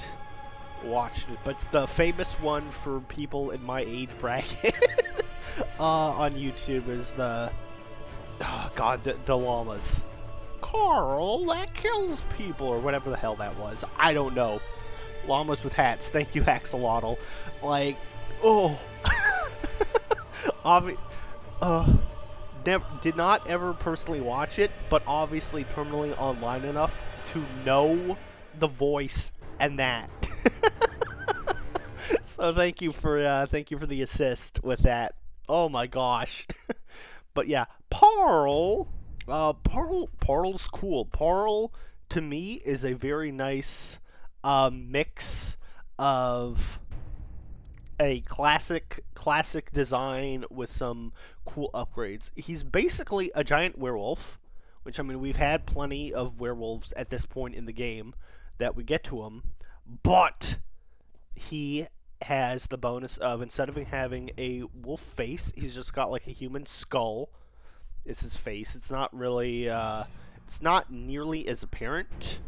it, but it's the famous one for people in my age bracket. On YouTube is the llamas. Carl, that kills people, or whatever the hell that was. I don't know. Llamas with hats. Thank you, Axolotl. Like, oh. Did not ever personally watch it, but obviously terminally online enough to know the voice and that. So thank you for the assist with that. Oh my gosh. But yeah, Pearl's cool. Pearl, to me, is a very nice mix of a classic design with some cool upgrades. He's basically a giant werewolf, which, I mean, we've had plenty of werewolves at this point in the game that we get to him, but he has the bonus of, instead of having a wolf face, he's just got like a human skull. It's his face. It's not really It's not nearly as apparent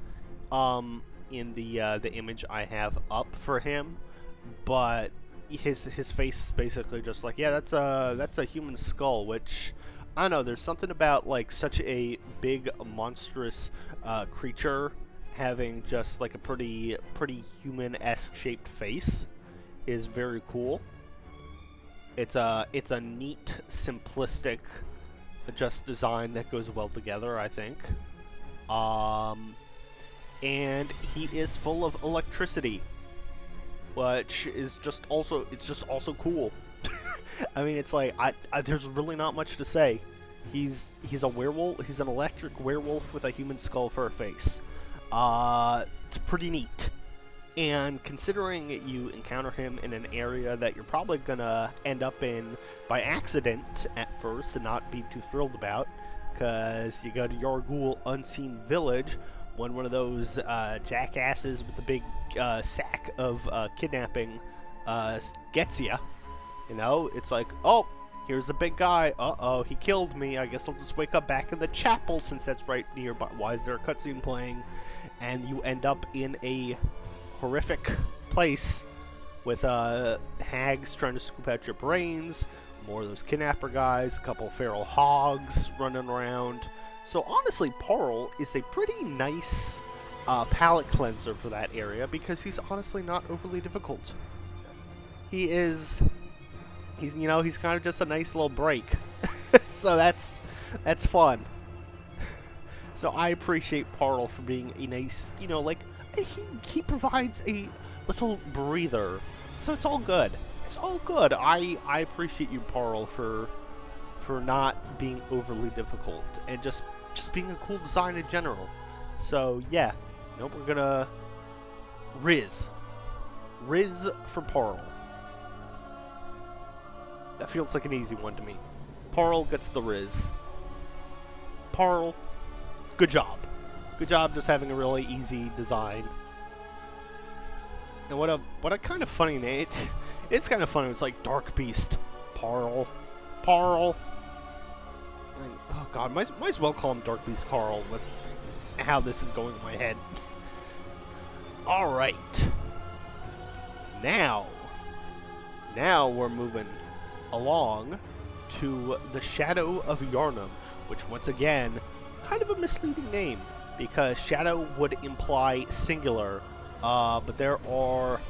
in the image I have up for him, but his face is basically just like, yeah, that's a human skull, which I don't know. There's something about like such a big monstrous creature having just like a pretty human-esque shaped face is very cool. It's a neat, simplistic, just design that goes well together, I think. And he is full of electricity, which is just also cool. I mean, it's like there's really not much to say. He's a werewolf. He's an electric werewolf with a human skull for a face. It's pretty neat. And considering you encounter him in an area that you're probably gonna end up in by accident at first and not be too thrilled about, because you go to Yargul Unseen Village when one of those jackasses with the big sack of kidnapping gets you. You know, it's like, oh, here's a big guy. Uh-oh, he killed me. I guess I'll just wake up back in the chapel since that's right nearby. Why is there a cutscene playing? And you end up in a horrific place with hags trying to scoop out your brains, more of those kidnapper guys, a couple feral hogs running around. So honestly, Pearl is a pretty nice palate cleanser for that area because he's honestly not overly difficult. He's kind of just a nice little break. So that's fun. So I appreciate Pearl for being a nice, like, he provides a little breather. So it's all good. It's all good. I appreciate you, Pearl, for not being overly difficult and just being a cool design in general. So yeah, we're gonna Rizz for Pearl. That feels like an easy one to me. Pearl gets the Rizz. Pearl, good job. Good job just having a really easy design. And what a kind of funny name. It's kind of funny. It's like Dark Beast. Pearl. Oh god, might as well call him Dark Beast Carl with how this is going in my head. Alright. Now we're moving along to the Shadow of Yharnam, which once again, kind of a misleading name, because shadow would imply singular, but there are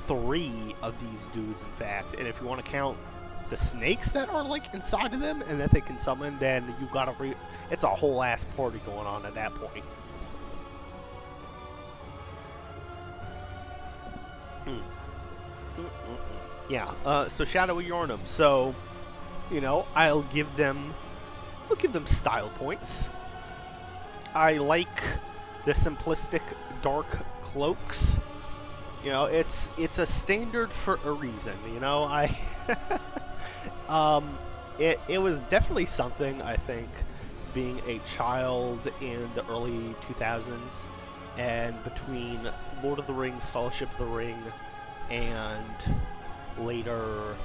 3 of these dudes, in fact, and if you want to count the snakes that are like inside of them and that they can summon, then you gotta it's a whole ass party going on at that point. Yeah, so Shadow of Yharnam. So, I'll give them style points. I like the simplistic dark cloaks. It's a standard for a reason. It was definitely something, I think, being a child in the early 2000s and between Lord of the Rings, Fellowship of the Ring, and later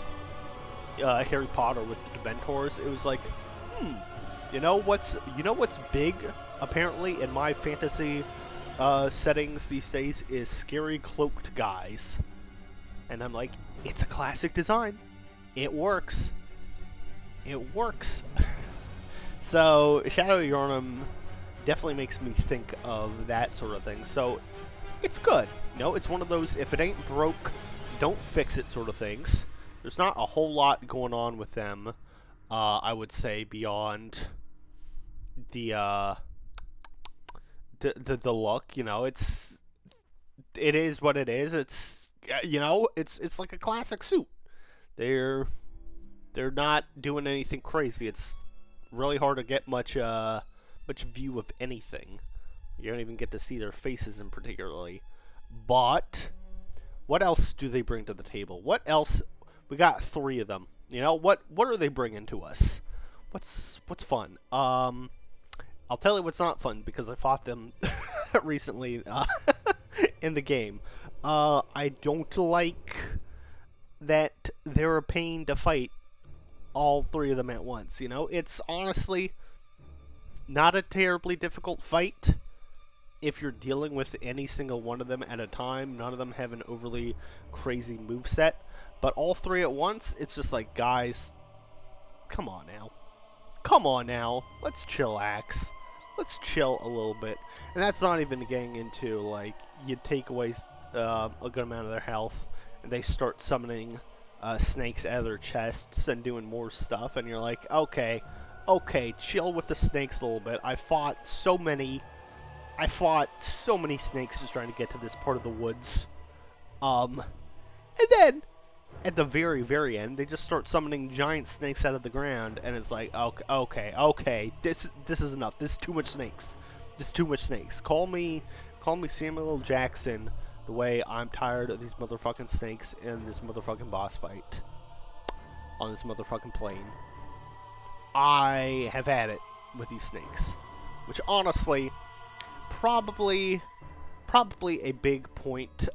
Harry Potter with the Dementors. It was like, what's big apparently in my fantasy settings these days is scary cloaked guys. And I'm like, it's a classic design. It works. So Shadow of Yharnam definitely makes me think of that sort of thing. So it's good. It's one of those, if it ain't broke, don't fix it sort of things. There's not a whole lot going on with them, I would say, beyond the look. It is what it is. It's it's like a classic suit. They're not doing anything crazy. It's really hard to get much view of anything. You don't even get to see their faces in particularly. But what else do they bring to the table? What else? We got 3 of them. What are they bringing to us? What's fun? I'll tell you what's not fun because I fought them recently in the game. I don't like that they're a pain to fight all 3 of them at once. It's honestly, Not a terribly difficult fight if you're dealing with any single one of them at a time. None of them have an overly crazy moveset, but all three at once, it's just like, guys, come on now. Come on now. Let's chillax. Let's chill a little bit. And that's not even getting into, like, you take away a good amount of their health, and they start summoning snakes out of their chests and doing more stuff, and you're like, okay, chill with the snakes a little bit. I fought so many snakes just trying to get to this part of the woods. And then, at the very, very end, they just start summoning giant snakes out of the ground, and it's like, okay, this is enough. This is too much snakes. Call me Samuel L. Jackson, the way I'm tired of these motherfucking snakes in this motherfucking boss fight on this motherfucking plane. I have had it with these snakes, which honestly, probably a big point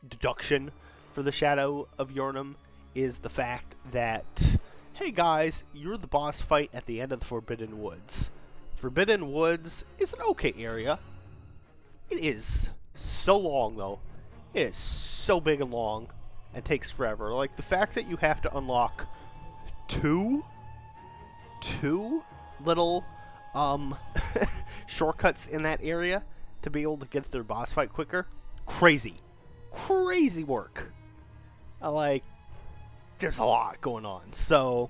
deduction for the Shadow of Yharnam is the fact that, hey guys, you're the boss fight at the end of the Forbidden Woods. Forbidden Woods is an okay area. It is so long, though. It is so big and long and takes forever. Like, the fact that you have to unlock two little shortcuts in that area to be able to get their boss fight quicker, crazy work. Like, there's a lot going on. So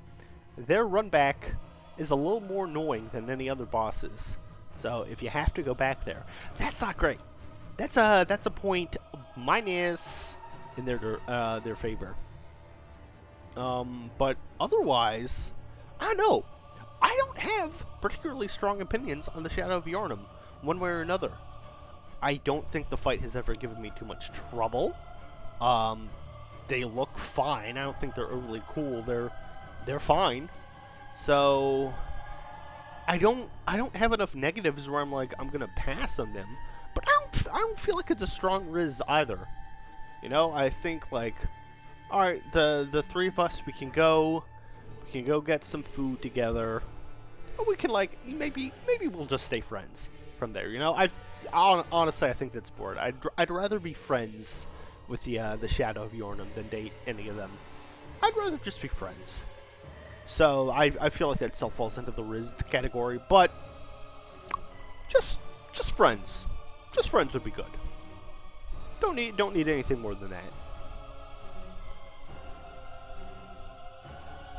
their run back is a little more annoying than any other bosses. So if you have to go back there, that's not great. That's a point minus in their favor. But otherwise, I don't know. I don't have particularly strong opinions on the Shadow of Yharnam, one way or another. I don't think the fight has ever given me too much trouble. They look fine. I don't think they're overly cool. They're fine. So I don't have enough negatives where I'm like, I'm gonna pass on them. But I don't feel like it's a strong Rizz either. You know, I think like, all right, the three of us, we can go get some food together. Or we can, like, maybe we'll just stay friends from there. You know, honestly, I think that's bored. I'd rather be friends with the Shadow of Yharnam than date any of them. I'd rather just be friends. So I feel like that still falls into the Rizz category, but just friends. Just friends would be good. Don't need anything more than that.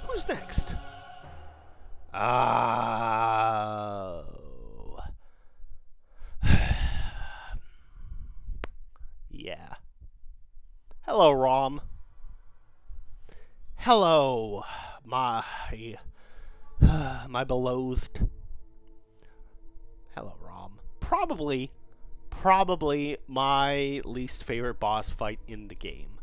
Who's next? Yeah. Hello, Rom. Hello, my beloved. Hello, Rom. Probably my least favorite boss fight in the game.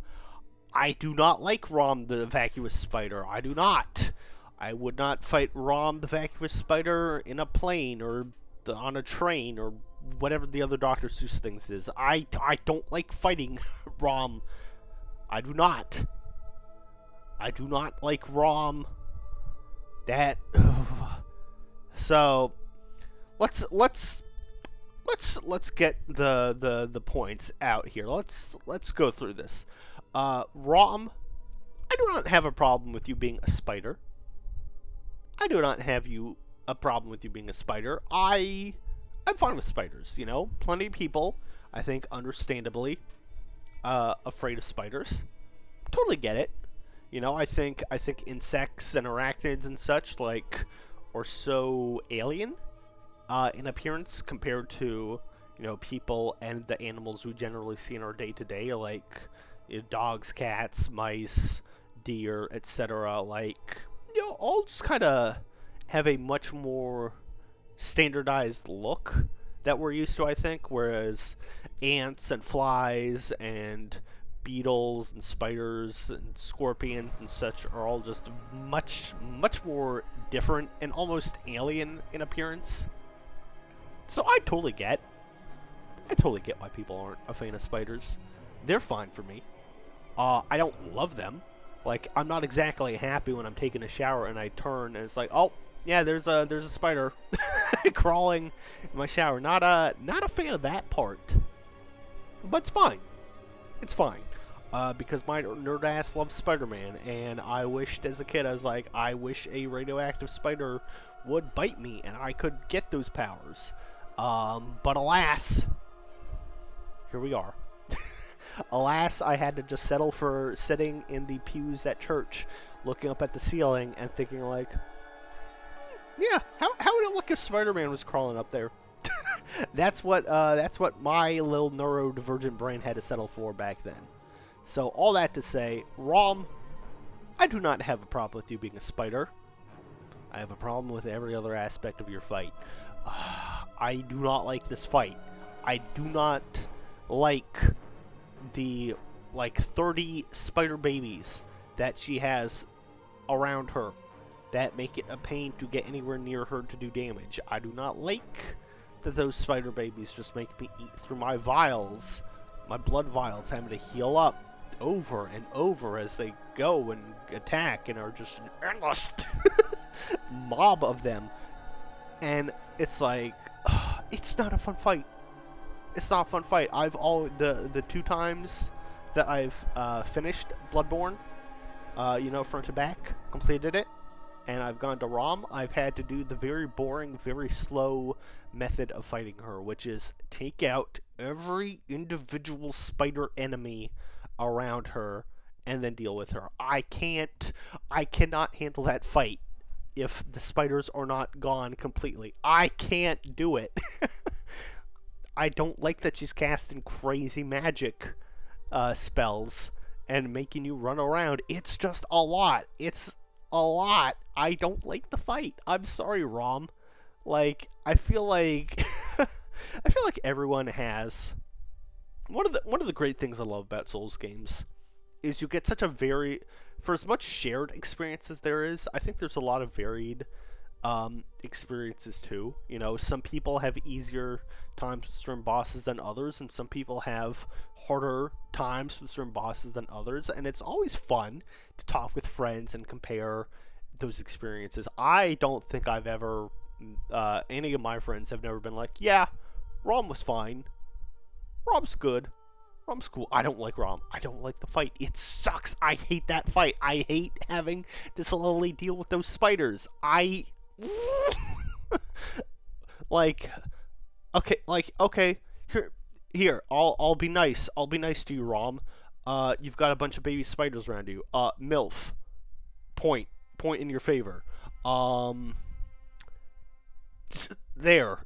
I do not like Rom the Vacuous Spider. I do not. I would not fight Rom the Vacuous Spider in a plane or on a train or whatever the other Dr. Seuss things is. I don't like fighting Rom. I do not. I do not like Rom. That. So let's get the points out here. Let's go through this. Rom, I do not have a problem with you being a spider. I do not have a problem with you being a spider. I'm fine with spiders, you know? Plenty of people, I think, understandably, afraid of spiders. Totally get it. You know, I think insects and arachnids and such, like, are so alien in appearance compared to, you know, people and the animals we generally see in our day-to-day, like, you know, dogs, cats, mice, deer, etc. Like, you know, all just kind of have a much more standardized look that we're used to, I think, whereas ants and flies and beetles and spiders and scorpions and such are all just much more different and almost alien in appearance. So I totally get why people aren't a fan of spiders. They're fine for me. I don't love them. Like, I'm not exactly happy when I'm taking a shower and I turn and it's like, oh, Yeah, there's a spider crawling in my shower. Not a fan of that part, but it's fine. It's fine. Because my nerd ass loves Spider-Man, and I wished as a kid, I was like, I wish a radioactive spider would bite me, and I could get those powers. But alas, here we are. Alas, I had to just settle for sitting in the pews at church, looking up at the ceiling and thinking like, yeah, how would it look if Spider-Man was crawling up there? That's what my little neurodivergent brain had to settle for back then. So all that to say, Rom, I do not have a problem with you being a spider. I have a problem with every other aspect of your fight. I do not like this fight. I do not like the 30 spider babies that she has around her that make it a pain to get anywhere near her to do damage. I do not like that those spider babies just make me eat through my vials, my blood vials, having to heal up over and over as they go and attack, and are just an endless mob of them. And it's like, it's not a fun fight. It's not a fun fight. The 2 times that I've finished Bloodborne, front to back, completed it, and I've gone to Rom, I've had to do the very boring, very slow method of fighting her, which is take out every individual spider enemy around her and then deal with her. I cannot handle that fight if the spiders are not gone completely. I can't do it. I don't like that she's casting crazy magic spells and making you run around. It's just a lot. It's a lot. I don't like the fight. I'm sorry, Rom. I feel like everyone has one of the great things I love about Souls games is you get such a for as much shared experience as there is, I think there's a lot of varied experiences too. Some people have easier times with certain bosses than others, and some people have harder times with certain bosses than others, and it's always fun to talk with friends and compare those experiences. I don't think I've ever any of my friends have never been like, yeah, Rom was fine, Rom's good, Rom's cool. I don't like Rom. I don't like the fight. It sucks. I hate that fight. I hate having to slowly deal with those spiders. Okay, here, I'll be nice. I'll be nice to you, Rom. You've got a bunch of baby spiders around you. MILF. Point in your favor. There.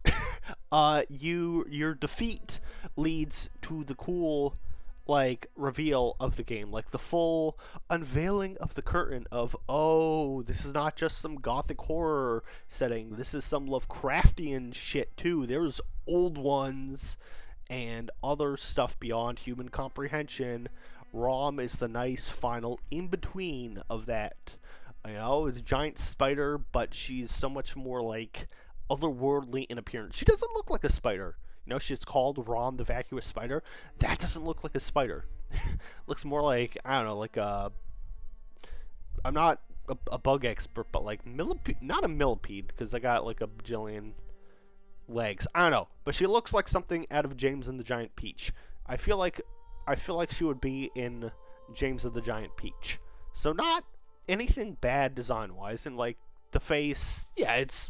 Your defeat leads to the cool reveal of the game, the full unveiling of the curtain of, oh, this is not just some gothic horror setting, this is some Lovecraftian shit too. There's old ones and other stuff beyond human comprehension. Rom is the nice final in between of that. It's a giant spider, but she's so much more otherworldly in appearance. She doesn't look like a spider. She's called Rom the Vacuous Spider. That doesn't look like a spider. Looks more like, I don't know, I'm not a bug expert, but millipede, not a millipede, because I got a bajillion legs. I don't know, but she looks like something out of James and the Giant Peach. I feel like she would be in James and the Giant Peach. So not anything bad design-wise, and the face, yeah, it's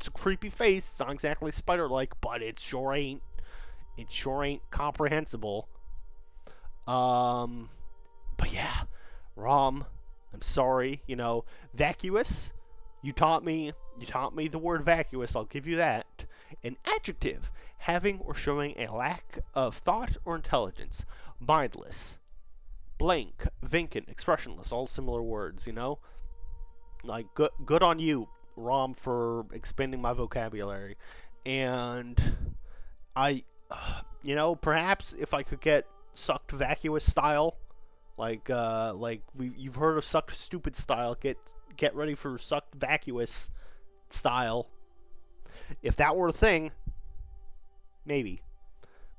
a creepy face. It's not exactly spider-like, but it sure ain't comprehensible. But yeah, Rom, I'm sorry. Vacuous. You taught me the word vacuous. I'll give you that. An adjective having or showing a lack of thought or intelligence. Mindless, blank, vacant, expressionless. All similar words. Good on you, Rom, for expanding my vocabulary. And perhaps if I could get sucked vacuous style, you've heard of sucked stupid style, get ready for sucked vacuous style. If that were a thing, maybe,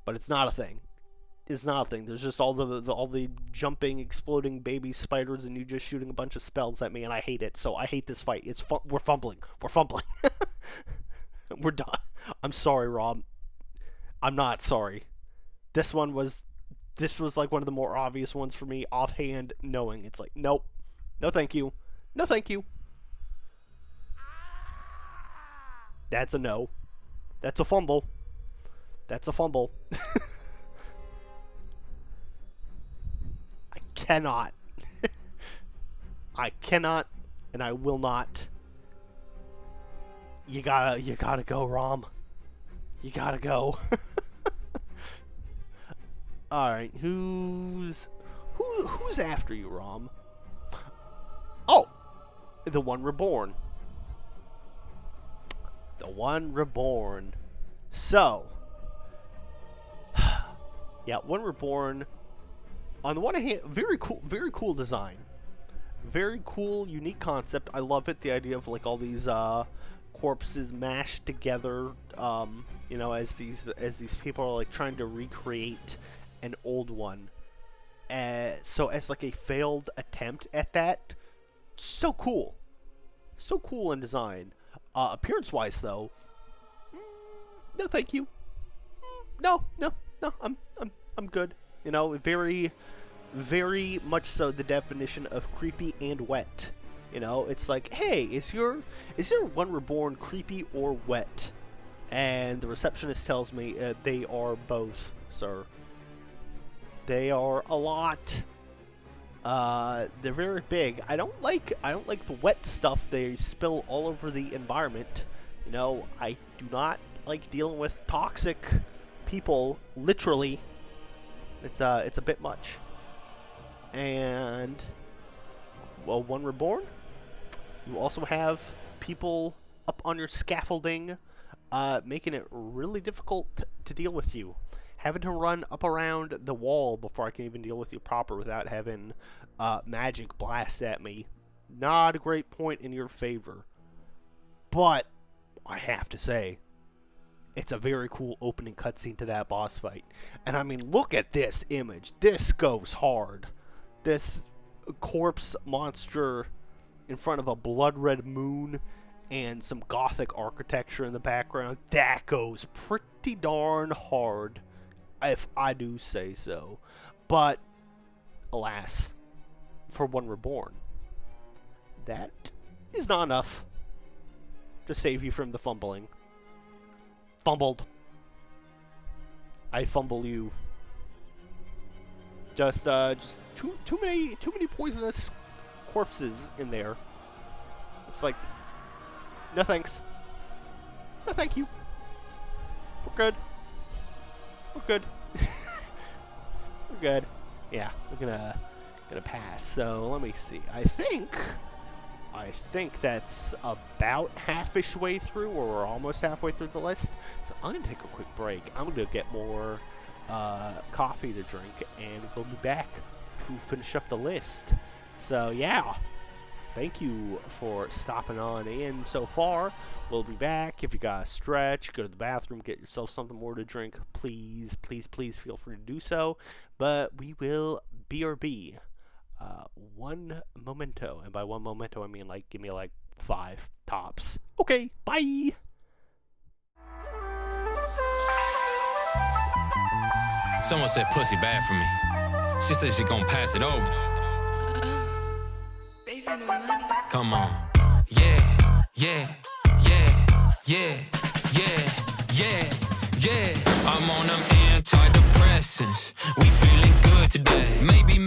but it's not a thing. is nothing. There's just all the jumping, exploding baby spiders, and you just shooting a bunch of spells at me, and I hate it. So I hate this fight. We're fumbling. We're fumbling. We're done. I'm sorry, Rob. I'm not sorry. This was like one of the more obvious ones for me, offhand, knowing. It's like, nope. No thank you. No thank you. That's a no. That's a fumble. That's a fumble. I cannot. I cannot, and I will not. You gotta go, Rom. You gotta go. Alright, who's after you, Rom? Oh! The One Reborn. The One Reborn. So, yeah, One Reborn. On the one hand, very cool design. Very cool, unique concept. I love it. The idea of like all these corpses mashed together. You know, as these people are like trying to recreate an old one. So as like a failed attempt at that, so cool. So cool in design. Appearance-wise, though, no, thank you. No, I'm good. You know, very, very much so the definition of creepy and wet. You know, it's like, hey, is your One Reborn creepy or wet? And the receptionist tells me they are both, sir. They are a lot. They're very big. I don't like the wet stuff they spill all over the environment. You know, I do not like dealing with toxic people, literally. It's a bit much. And, well, One Reborn, you also have people up on your scaffolding, making it really difficult to deal with you. Having to run up around the wall before I can even deal with you proper without having magic blast at me. Not a great point in your favor. But I have to say, it's a very cool opening cutscene to that boss fight. And I mean, look at this image. This goes hard. This corpse monster in front of a blood red moon and some gothic architecture in the background. That goes pretty darn hard, if I do say so. But, alas, for One Reborn, that is not enough to save you from the fumbling. Fumbled. I fumble you. Just too many poisonous corpses in there. It's like, no thanks. No thank you. We're good. We're good. We're good. Yeah, we're gonna pass. So let me see. I think that's about half-ish way through, or we're almost halfway through the list. So I'm gonna take a quick break. I'm gonna get more coffee to drink, and we'll be back to finish up the list. So yeah. Thank you for stopping on in so far. We'll be back. If you got to stretch, go to the bathroom, get yourself something more to drink, please, please, please feel free to do so. But we will BRB. One memento. And by one memento, I mean, like, give me, like, 5 tops. Okay, bye! Someone said pussy bad for me. She said she gon' pass it over. Come on. Yeah, yeah, yeah, yeah, yeah, yeah, yeah. I'm on them antidepressants. We feeling good today. Maybe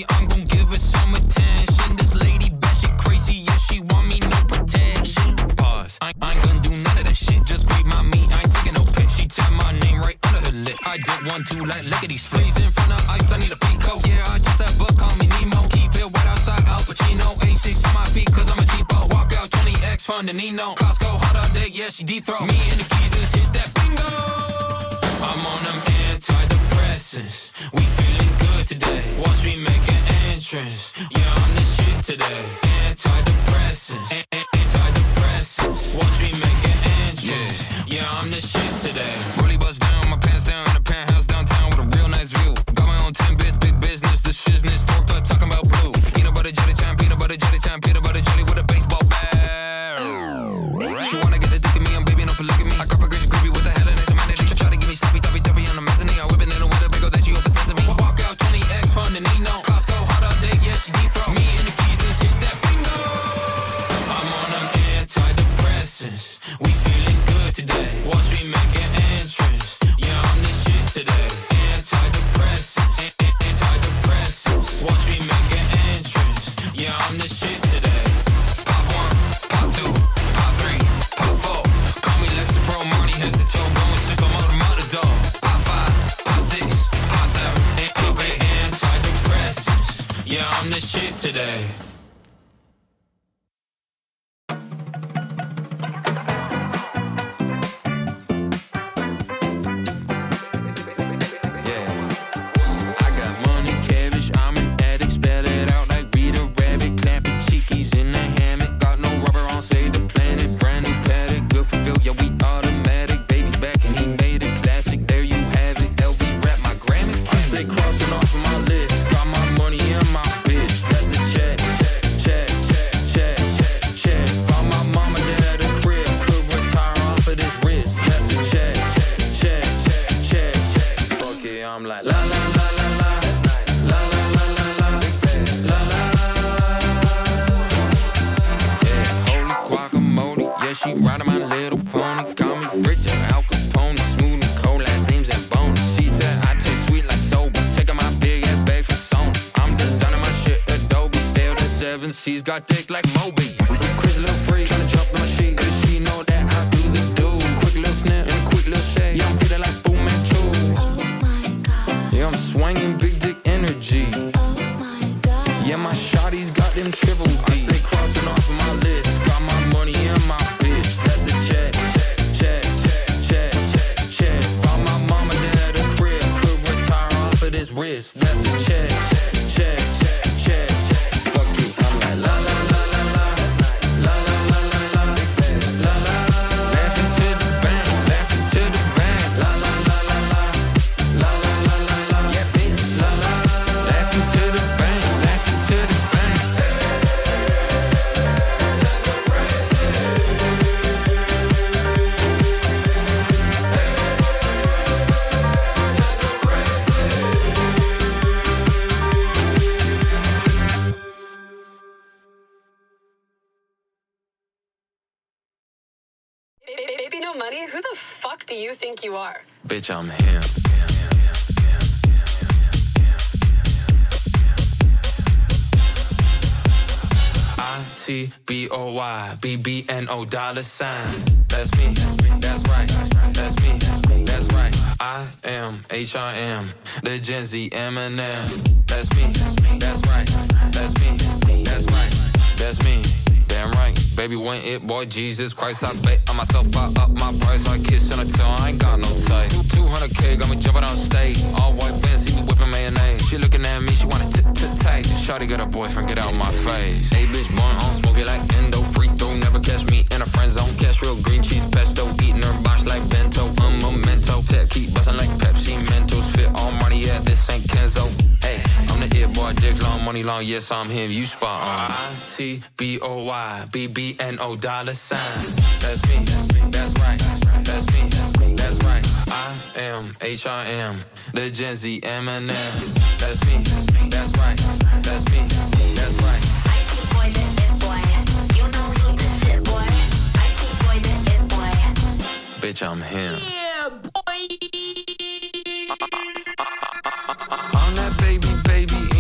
I'm gon' give her some attention. This lady batshit crazy, yeah, she want me no protection. Pause. I ain't gonna do none of that shit. Just grate my meat, I ain't taking no pic. She tap my name right under her lip. I did 1, 2, like lickety splits. In front of ice, I need a peacoat. Yeah, I just have book, call me Nemo. Keep it wet outside, Al Pacino. A6 on my feet, cause I'm a cheapo. Walk out 20X, fun to Nino. Costco, hot all day, yeah, she dethrone. Me and the keys, let's hit that bingo. I'm on them antidepressants. We feeling good today. Wall Street making entrance. Yeah, I'm the shit today. Antidepressants. Antidepressants. Wall Street making entrance. Yeah, I'm the shit today. Really bust down, my pants down in the penthouse downtown with a real nice view. today. She riding my little pony, call me Richard Al Capone, smooth and cold, last names and bones. She said I taste sweet like soba, taking my big ass bag from Sony. I'm designing my shit Adobe, sailed the seven seas, got dick like Moby. Crazy little freak, tryna jump in my sheet, cause she know that I do the do. Quick little snip and a quick little shake, yeah I'm feeling like Fu Manchu. Oh my god, yeah I'm swinging big dick energy. oh my god, yeah my shawty's got them triple D. I stay crossing off of my list, got my money in my wrist, that's a check, check, check. Fuck you, I'm like la la la la la, la la la la la, la la. Laughing to the bank, laughing to the bank, la la la la la, la la la la la, yeah bitch, la la. Laughing to the bank, laughing to the bank. Let's go crazy. Baby, no money? Who the fuck do you think you are? Bitch, I'm him. ITBOY, BBNO $sign. That's me, that's right, that's me, that's right. I am HRM, the Gen Z Eminem. That's me, that's right, that's me, that's right, that's me. Damn right, baby, when it, boy, Jesus Christ, I bet on myself, I up my price, I kiss on her tongue, I ain't got no type. 200K, got me jumping on stage, all white Benz, see me whipping mayonnaise. She looking at me, she wanna tight. Shawty got a boyfriend, get out my face. Hey, bitch, born on smoke it like endo, free throw, never catch me in a friend zone. Catch real green cheese pesto, eating her box like bento, memento. Tap keep bustin' like Pepsi, Mentos, fit all money, yeah, this ain't Kenzo. Hey, I'm the it boy, dick long, money long, yes, I'm him, you spot on. ITBOY, BBNO $sign. That's me, that's right, that's me, that's right. I am HRM, the Gen Z Eminem. That's me, that's right, that's me, that's right. IT boy, the it boy, you know he the shit boy. IT boy, the it boy. Bitch, I'm him. Yeah, boy. I'm that baby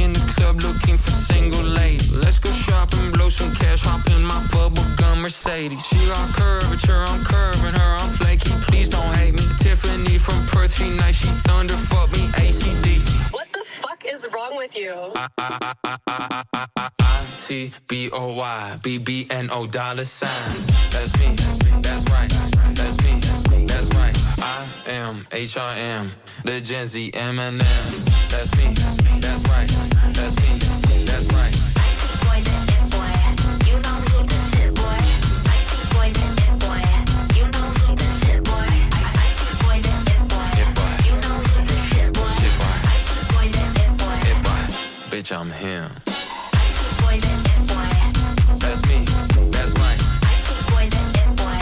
in the club looking for single lady. Let's go shopping, blow some cash, hop in my bubble gum Mercedes. She got curvature, I'm curving her, I'm flaky. Please don't hate me. Tiffany from Perth, she nice, she thunder, fuck me, AC/DC. What the fuck is wrong with you? ITBOY, BBNO $sign. That's me, that's right, that's me, that's right. I am HRM, the Gen Z Eminem. That's me, that's right, that's me, that's right. IT boy, the it boy, you know he the shit boy. IT boy, the it boy, you know he the shit boy. IT boy, the it boy, Yeah, boy. you know he the shit boy. Shit, boy. IT boy, the it boy, Yeah, boy. Bitch, I'm him. IT boy, the it boy, That's me, that's right. IT boy, the it boy,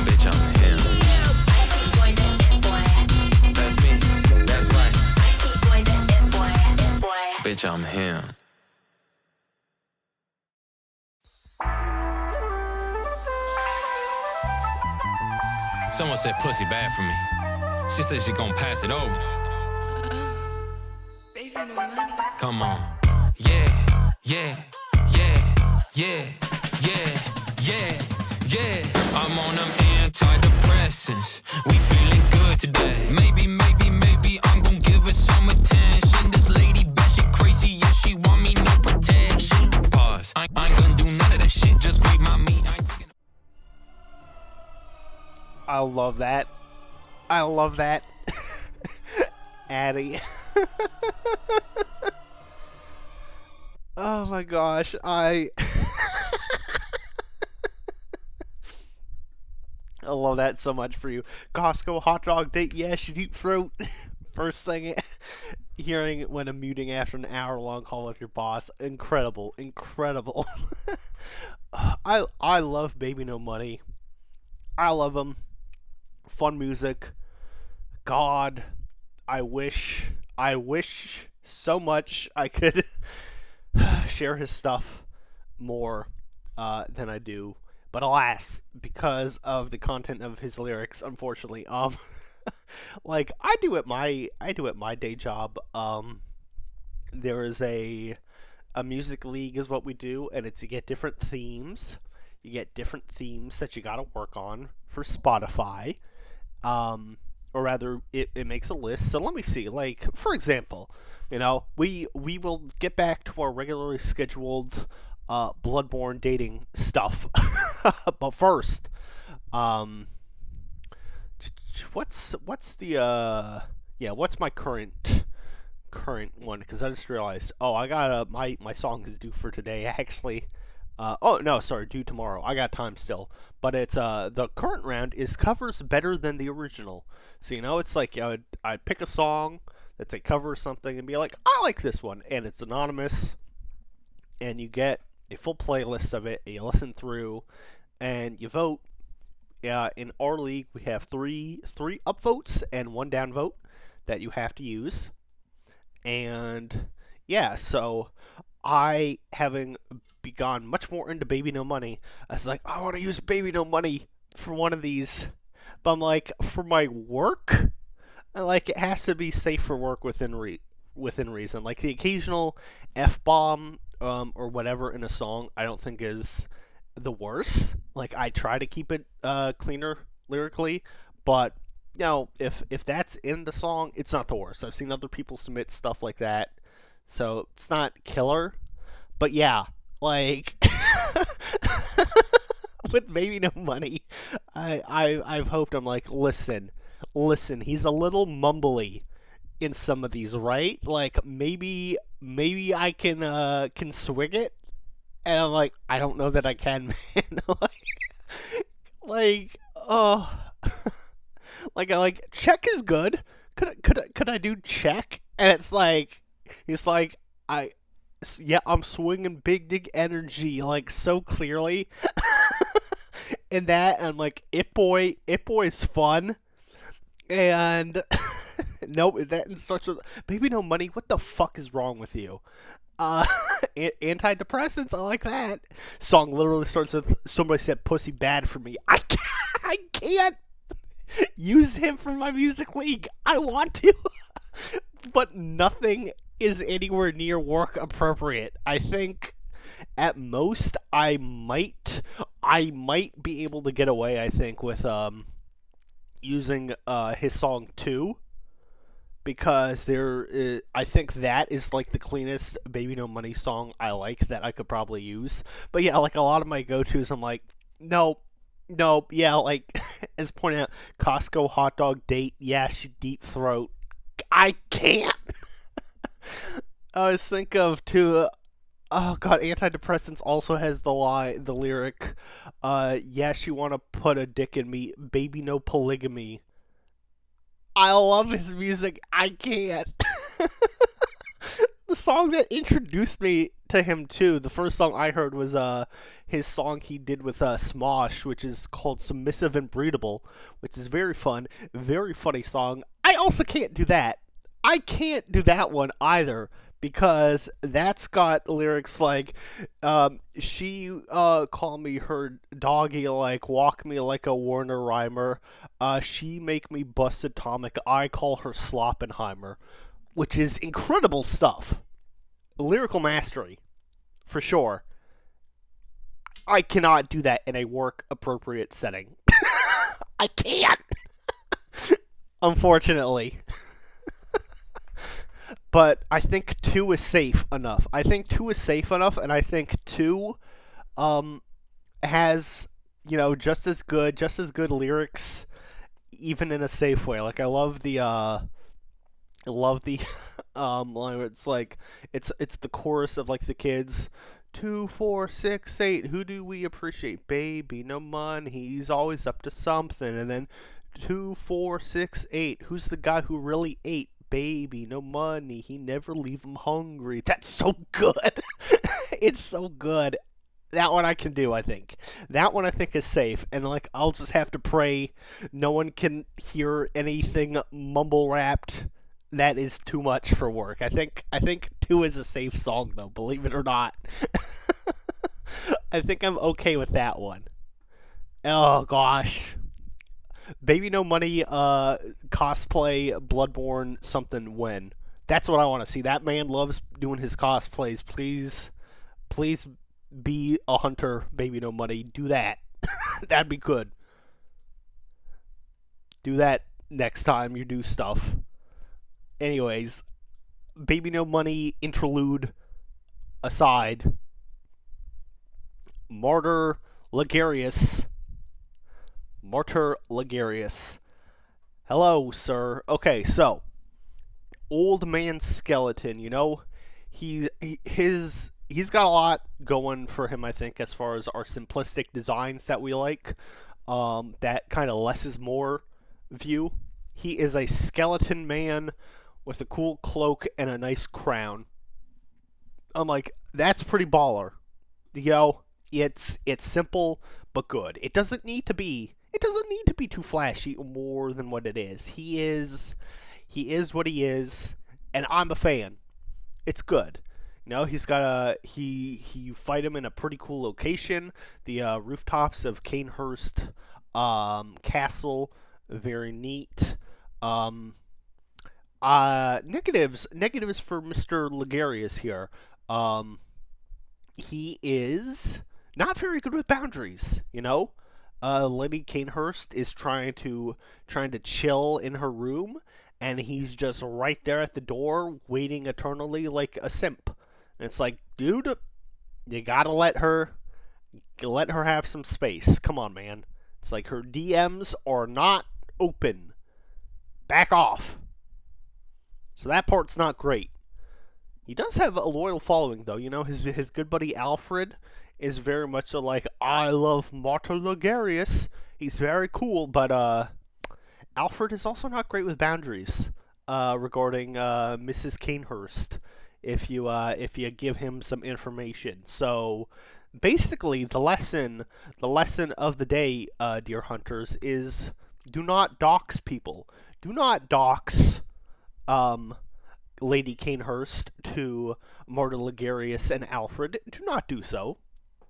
Bitch, I'm him. IT boy, the it boy, That's me, that's right. IT boy, the it boy. Bitch, I'm him. Someone said pussy bad for me. She said she gon' pass it over. Baby, no money. Come on. Yeah, yeah, yeah, yeah, yeah, yeah, yeah. I'm on them antidepressants. We feeling good today. Maybe I'm gon' give her some attention. This lady bad, she crazy, yeah, she want me no protection. I love that. I love that. Addie. Oh my gosh, I love that so much for you. Costco hot dog date, yes, you deep throat. First thing hearing when I'm muting after an hour-long call with your boss. Incredible, incredible. I love Baby No Money. I love him. Fun music. God, I wish so much I could share his stuff more than I do. But alas, because of the content of his lyrics, unfortunately, like I do at my day job. There is a music league is what we do, and it's you get different themes. You get different themes that you got to work on for Spotify. Or rather, it makes a list. So let me see. Like, for example, we will get back to our regularly scheduled Bloodborne dating stuff. But first, what's my current one? Because I just realized, I got my song is due for today actually. Due tomorrow. I got time still. But it's the current round is covers better than the original. So it's like I'd pick a song that's a cover of something and be like, I like this one, and it's anonymous, and you get a full playlist of it, and you listen through, and you vote. In our league, we have three upvotes and one downvote that you have to use. And yeah, so I, having gone much more into Baby No Money, I was like, I want to use Baby No Money for one of these. But I'm like, for my work, it has to be safe for work within reason. Like the occasional F-bomb or whatever in a song, I don't think is the worst. Like I try to keep it cleaner lyrically, but if that's in the song, it's not the worst. I've seen other people submit stuff like that, so it's not killer. But yeah, like with Baby No Money, I've hoped, I'm like, listen, he's a little mumbly in some of these, right? Like maybe I can swing it, and I'm like, I don't know that I can, man. like check is good. Could I do check? And it's like he's like I'm swinging big dick energy like so clearly. And that, and like It Boy's fun. And nope, that starts with Baby No Money. What the fuck is wrong with you? Antidepressants, I like that. Song literally starts with somebody said pussy bad for me. I can't use him for my music league. I want to, but nothing is anywhere near work appropriate. I think at most I might be able to get away, I think, with using his song 2, because I think that is like the cleanest Baby No Money song I like that I could probably use. But yeah, like a lot of my go-tos, I'm like, nope, yeah, like as pointed out, Costco hot dog date, yeah, she deep throat. I can't. I always think of too. Oh god, Antidepressants also has the lyric, yeah, she wanna put a dick in me, baby no polygamy. I love his music. I can't. The song that introduced me to him too, the first song I heard was his song he did with Smosh, which is called Submissive and Breedable, which is very fun, very funny song. I also can't do that. I can't do that one either, because that's got lyrics like, she call me her doggy, like walk me like a Warner rhymer, she make me bust atomic, I call her Sloppenheimer, which is incredible stuff. Lyrical mastery, for sure. I cannot do that in a work appropriate setting. I can't. Unfortunately. But I think 2 is safe enough. And I think 2 has, just as good lyrics even in a safe way. Like I love the line where it's like it's the chorus of like the kids. 2, 4, 6, 8. Who do we appreciate? Baby, no money. He's always up to something. And then 2, 4, 6, 8. Who's the guy who really ate? Baby, no money. He never leave him hungry. That's so good. It's so good. That one I can do, I think. That one I think is safe. And like I'll just have to pray no one can hear anything mumble rapped. That is too much for work. I think 2 is a safe song though, believe it or not. I think I'm okay with that one. Oh gosh. Baby No Money cosplay Bloodborne something when. That's what I want to see. That man loves doing his cosplays. Please be a hunter, Baby No Money. Do that. That'd be good. Do that next time you do stuff. Anyways, Baby No Money interlude aside, Martyr Ligarius. Hello, sir. Okay, so old man skeleton. You know, he's got a lot going for him. I think as far as our simplistic designs that we like, that kind of less is more view. He is a skeleton man with a cool cloak and a nice crown. I'm like, that's pretty baller. You know, it's simple but good. It doesn't need to be too flashy or more than what it is. He is what he is, and I'm a fan. It's good. You know, you fight him in a pretty cool location. The rooftops of Canehurst Castle, very neat. Negatives for Mr. Ligarius here. He is not very good with boundaries, you know? Lady Canehurst is trying to chill in her room, and he's just right there at the door waiting eternally like a simp. And it's like, dude, you gotta let her have some space. Come on, man. It's like her DMs are not open. Back off. So that part's not great. He does have a loyal following, though. You know, his good buddy Alfred is very much so like, I love Martyr Ligarius. He's very cool, but Alfred is also not great with boundaries regarding Mrs. Canehurst. If you give him some information. So basically, the lesson of the day, dear hunters, is do not dox people. Do not dox Lady Canehurst to Martyr Ligarius and Alfred. Do not do so,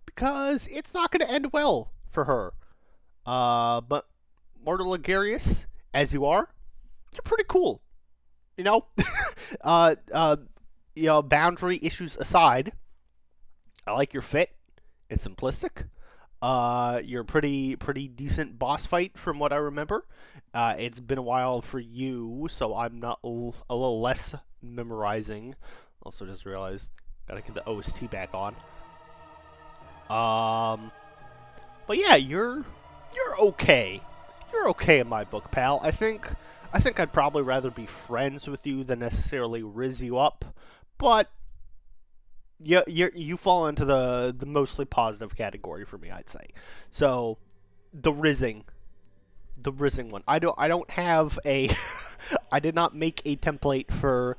because it's not going to end well for her. But Martyr Ligarius, as you are, you're pretty cool. You know, boundary issues aside, I like your fit. It's simplistic. You're a pretty decent boss fight from what I remember. It's been a while for you, so I'm not a little less memorizing. Also, just realized gotta get the OST back on. But yeah, you're okay. You're okay in my book, pal. I think I'd probably rather be friends with you than necessarily rizz you up, but you fall into the mostly positive category for me, I'd say. So the rizzing one. I don't have a I did not make a template for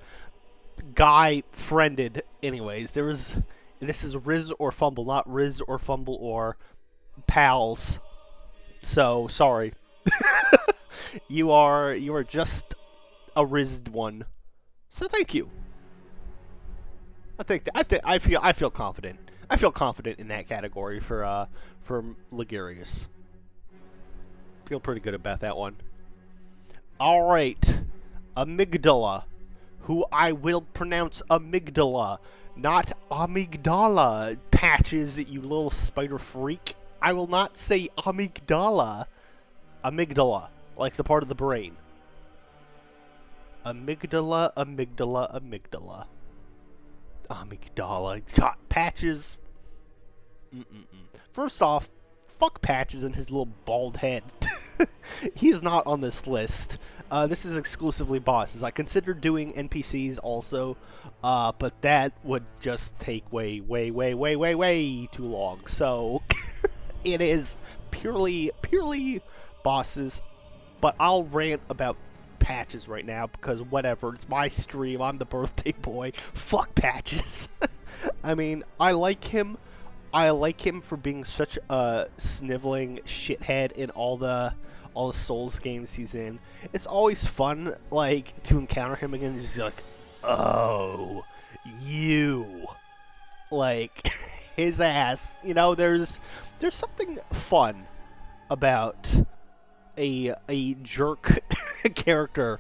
guy friended. Anyways, this is Rizz or Fumble, not Rizz or Fumble or pals. So sorry. You are just a rizzed one. So thank you. I feel confident. I feel confident in that category for Ligarius. Feel pretty good about that one. All right, Amygdala, who I will pronounce Amygdala, not amygdala. Patches, you little spider freak. I will not say amygdala. Amygdala, like the part of the brain. Amygdala. Amygdala. God, Patches. First off, fuck Patches and his little bald head. He's not on this list. This is exclusively bosses. I considered doing NPCs also, but that would just take way too long. So it is purely bosses. But I'll rant about Patches right now because whatever. It's my stream. I'm the birthday boy. Fuck Patches. I mean, I like him. I like him for being such a sniveling shithead in all the Souls games he's in. It's always fun, like, to encounter him again and just be like, oh, you. Like, his ass. You know, there's something fun about a jerk character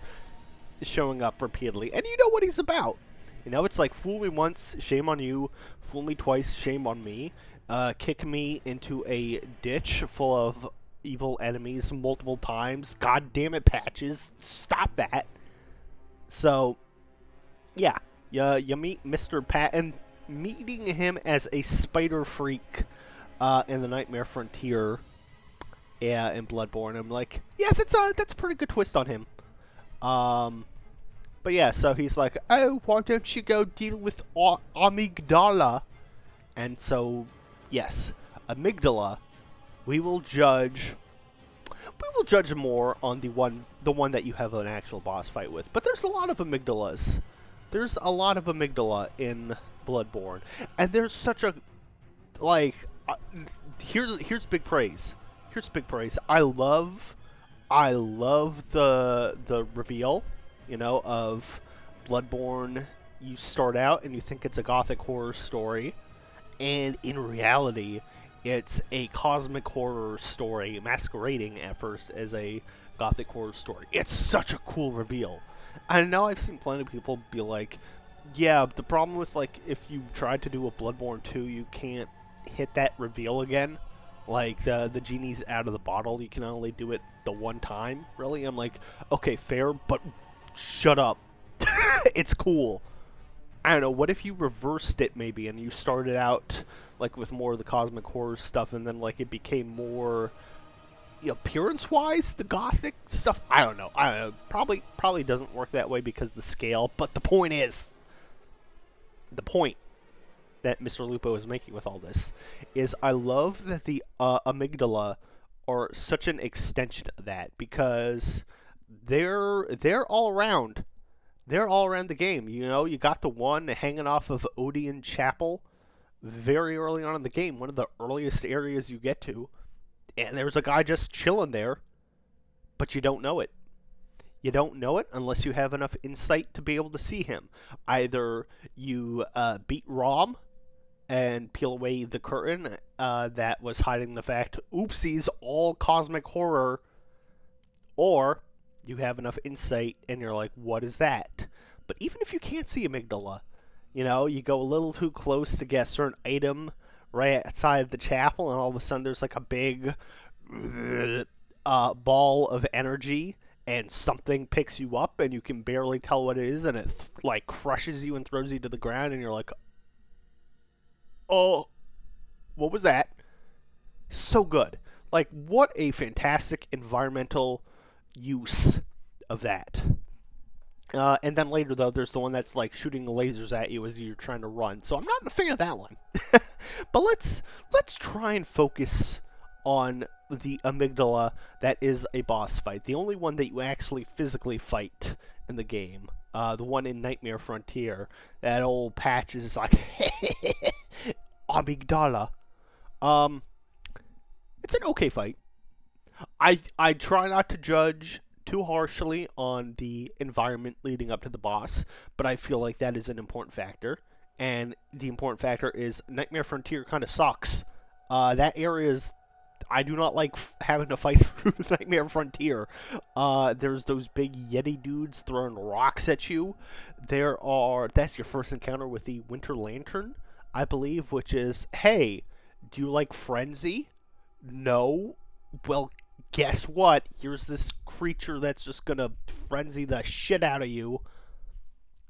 showing up repeatedly. And you know what he's about. You know, it's like, fool me once, shame on you. Fool me twice, shame on me. Kick me into a ditch full of evil enemies multiple times. God damn it, Patches. Stop that. So, yeah. You meet Mr. Pat, and meeting him as a spider freak in the Nightmare Frontier in Bloodborne, I'm like, yeah, that's a pretty good twist on him. But yeah, so he's like, oh, why don't you go deal with Amygdala? And so, yes, Amygdala, we will judge more on the one that you have an actual boss fight with. But there's a lot of Amygdalas. There's a lot of Amygdala in Bloodborne. And there's such a, like, here's big praise. Here's big praise. I love the reveal, you know, of Bloodborne. You start out and you think it's a gothic horror story, and in reality, it's a cosmic horror story masquerading at first as a gothic horror story. It's such a cool reveal. I know I've seen plenty of people be like, yeah, the problem with, like, if you tried to do a Bloodborne 2, you can't hit that reveal again. Like, the genie's out of the bottle. You can only do it the one time, really. I'm like, okay, fair, but shut up. It's cool. I don't know, what if you reversed it, maybe, and you started out, like, with more of the cosmic horror stuff, and then, like, it became more, appearance-wise, the gothic stuff? I don't know. Probably doesn't work that way because of the scale, but the point that Mr. Lupo is making with all this is I love that the Amygdala are such an extension of that, because they're all around. They're all around the game. You know, you got the one hanging off of Odeon Chapel very early on in the game, one of the earliest areas you get to, and there's a guy just chilling there, but you don't know it. You don't know it unless you have enough insight to be able to see him. Either you beat Rom and peel away the curtain that was hiding the fact, oopsies, all cosmic horror, or you have enough insight and you're like, what is that? But even if you can't see Amygdala, you know, you go a little too close to get a certain item right outside the chapel, and all of a sudden there's like a big ball of energy, and something picks you up, and you can barely tell what it is, and it like crushes you and throws you to the ground, and you're like, oh, what was that? So good. Like, what a fantastic environmental use of that. And then later, though, there's the one that's like shooting the lasers at you as you're trying to run. So I'm not a fan of that one. But let's try and focus on the Amygdala that is a boss fight. The only one that you actually physically fight in the game. The one in Nightmare Frontier. That old Patch is like, Amygdala. It's an okay fight. I try not to judge too harshly on the environment leading up to the boss, but I feel like that is an important factor. And the important factor is Nightmare Frontier kind of sucks. That area is... I do not like having to fight through Nightmare Frontier. There's those big Yeti dudes throwing rocks at you. That's your first encounter with the Winter Lantern, I believe, which is, hey, do you like Frenzy? No? Well, guess what? Here's this creature that's just gonna frenzy the shit out of you.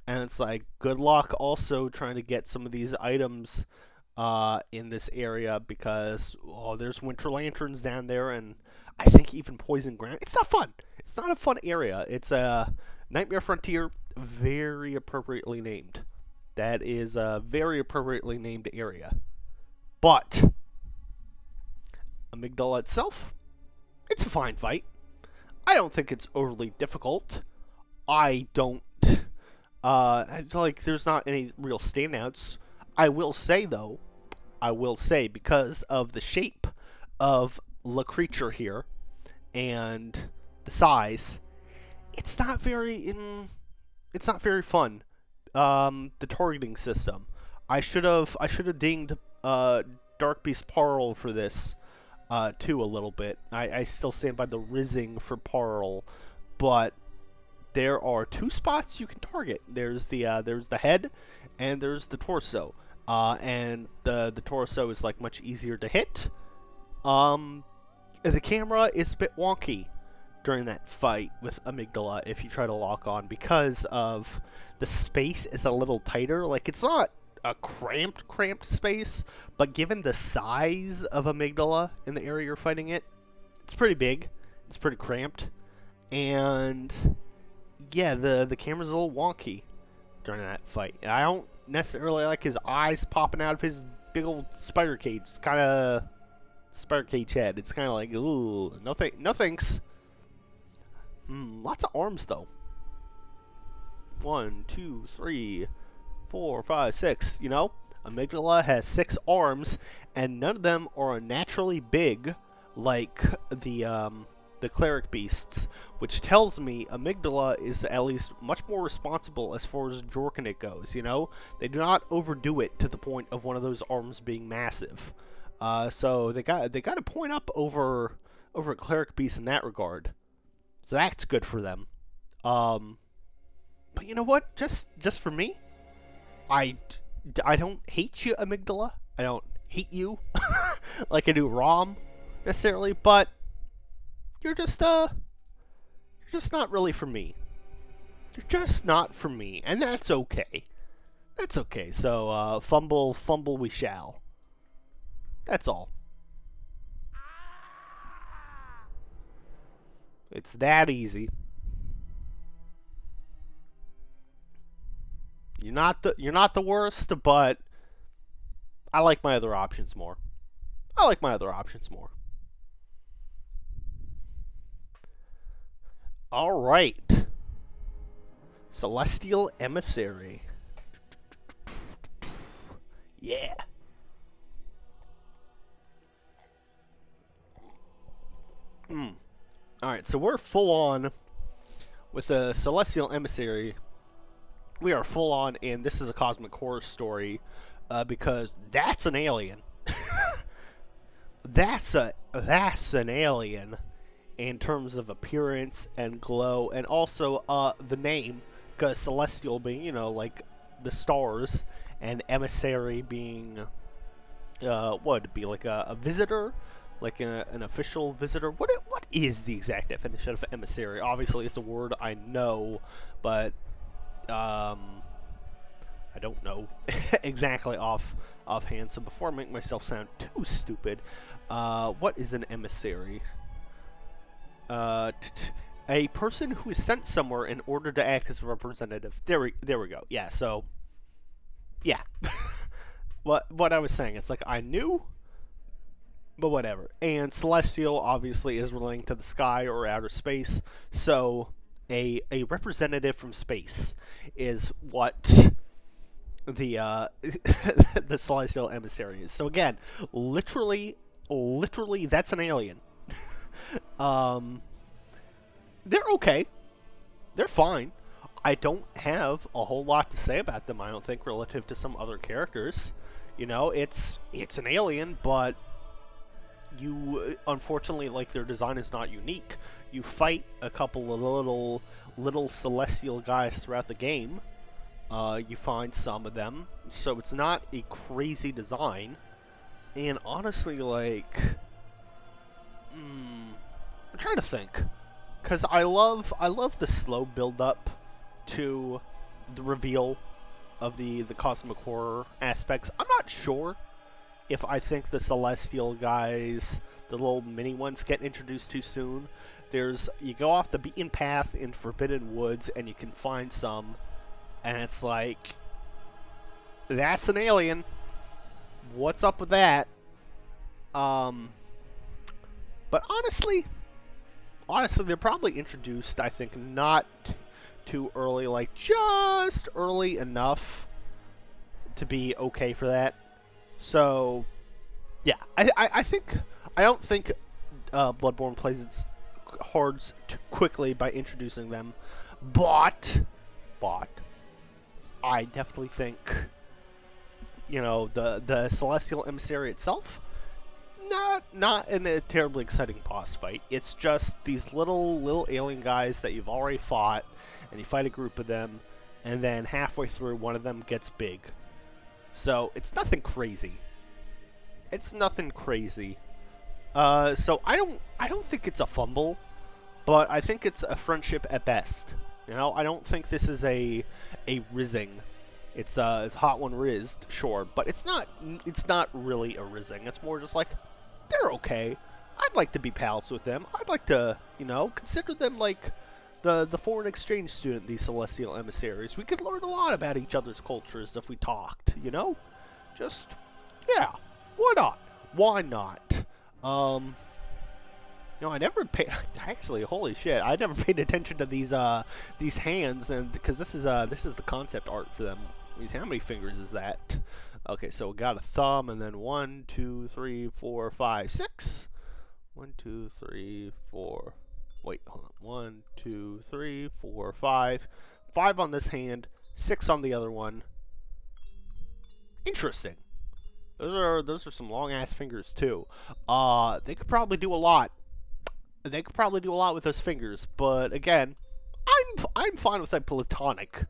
And it's like, good luck also trying to get some of these items in this area, because there's Winter Lanterns down there, and I think even Poison Ground. It's not fun. It's not a fun area. It's a Nightmare Frontier, very appropriately named. That is a very appropriately named area. But Amygdala itself, it's a fine fight. I don't think it's overly difficult. I don't, it's like there's not any real standouts. I will say, because of the shape of the creature here and the size, it's not very fun. The targeting system. I should have dinged Dark Beast Parl for this too a little bit. I still stand by the Rizzing for Parl, but there are two spots you can target. There's the head and there's the torso. And the torso is like much easier to hit. The camera is a bit wonky during that fight with Amygdala if you try to lock on, because of the space is a little tighter. Like, it's not a cramped space, but given the size of Amygdala in the area you're fighting it, it's pretty big. It's pretty cramped. And yeah, the camera's a little wonky during that fight. And I don't necessarily like his eyes popping out of his big old spider cage. It's kind of spider cage head. It's kind of like, ooh, no thanks. Lots of arms though. 1, 2, 3, 4, 5, 6. You know, Amygdala has 6 arms, and none of them are unnaturally big like the cleric beasts, which tells me Amygdala is at least much more responsible as far as Jorkin it goes. You know, they do not overdo it to the point of one of those arms being massive. So they got to point up over cleric beasts in that regard. So that's good for them. But you know what? Just for me, I don't hate you, Amygdala. I don't hate you like I do Rom necessarily, but you're just not really for me. You're just not for me, and that's okay. That's okay. So fumble we shall. That's all. It's that easy. You're not the worst, but I like my other options more. All right. Celestial Emissary. Yeah. Alright, so we're full on with a Celestial Emissary. We are full on, and this is a cosmic horror story, because that's an alien. That's an alien in terms of appearance and glow, and also the name, because Celestial being, you know, like the stars, and Emissary being what would it be, like a visitor? Like an official visitor? What is the exact definition of emissary? Obviously, it's a word I know, but I don't know exactly offhand. So before I make myself sound too stupid, what is an emissary? A person who is sent somewhere in order to act as a representative. There we go. Yeah. So yeah, what I was saying. It's like I knew. But whatever. And Celestial obviously is relating to the sky or outer space. So a representative from space is what the the Celestial Emissary is. So again, literally that's an alien. They're okay. They're fine. I don't have a whole lot to say about them, I don't think, relative to some other characters. You know, it's an alien, but you, unfortunately, like, their design is not unique. You fight a couple of little celestial guys throughout the game. You find some of them, so it's not a crazy design. And honestly, like, I'm trying to think, because I love the slow build up to the reveal of the cosmic horror aspects. I'm not sure if I think the celestial guys the little mini ones get introduced too soon. You go off the beaten path in Forbidden Woods, and you can find some, and it's like, that's an alien. What's up with that? But honestly, they're probably introduced, I think, not too early, like just early enough to be okay for that. So, yeah, I don't think Bloodborne plays its cards too quickly by introducing them, but I definitely think, the Celestial Emissary itself, not in a terribly exciting boss fight. It's just these little alien guys that you've already fought, and you fight a group of them, and then halfway through, one of them gets big. So it's nothing crazy. So I don't think it's a fumble, but I think it's a friendship at best. I don't think this is a rizzing. It's hot one rizzed, sure, but it's not really a rizzing. It's more just like, they're okay. I'd like to be pals with them. I'd like to, consider them like the foreign exchange student, these Celestial Emissaries. We could learn a lot about each other's cultures if we talked, Just, yeah, why not? Why not? I never paid. Actually, holy shit! I never paid attention to these hands, and because this is the concept art for them. How many fingers is that? Okay, so we got a thumb, and then 1, 2, 3, 4, 5, 6. 1, 2, 3, 4. Wait, hold on. 1, 2, 3, 4, 5. 5 on this hand, 6 on the other one. Interesting. Those are some long ass fingers too. They could probably do a lot. They could probably do a lot with those fingers, but again, I'm fine with a platonic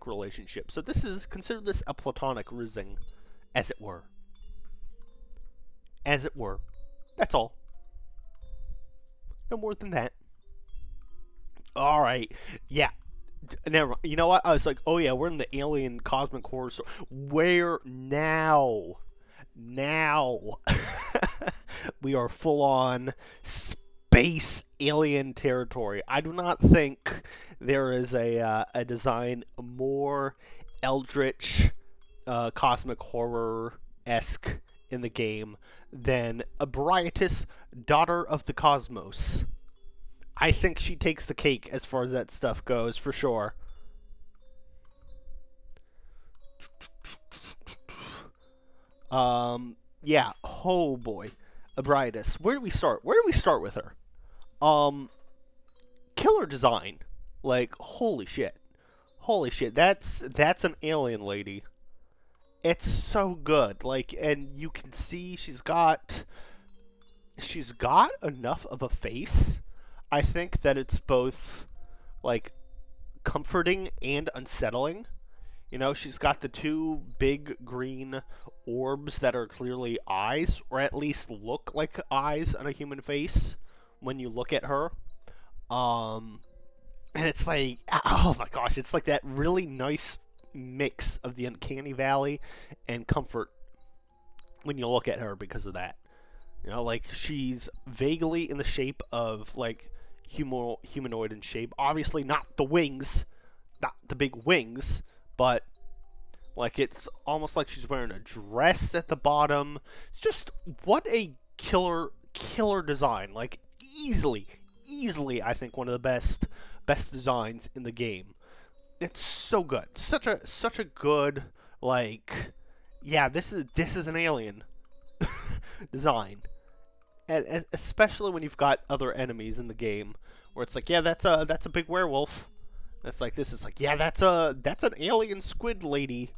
relationship. So consider this a platonic rizzing, as it were. As it were. That's all. No more than that. All right. Yeah. Never. You know what? I was like, oh yeah, we're in the alien cosmic horror story. Where now? Now. We are full on space alien territory. I do not think there is a design more eldritch, cosmic horror-esque in the game than Abriatus, Daughter of the Cosmos. I think she takes the cake as far as that stuff goes, for sure. Yeah. Oh boy, Abriatus. Where do we start? Where do we start with her? Killer design. Like, holy shit. Holy shit. That's an alien lady. It's so good. Like, and you can see she's got enough of a face. I think that it's both, like, comforting and unsettling. She's got the two big green orbs that are clearly eyes, or at least look like eyes on a human face when you look at her. And it's like, oh my gosh, it's like that really nice mix of the uncanny valley and comfort when you look at her because of that. Like, she's vaguely in the shape of, like, humanoid in shape. Obviously not the wings, not the big wings, but, like, it's almost like she's wearing a dress at the bottom. It's just, what a killer design. Like, easily, I think one of the best designs in the game. It's so good. Such a good, like, yeah, this is an alien design. And especially when you've got other enemies in the game, where it's like, yeah, that's a big werewolf. It's like, this is like, yeah, that's an alien squid lady.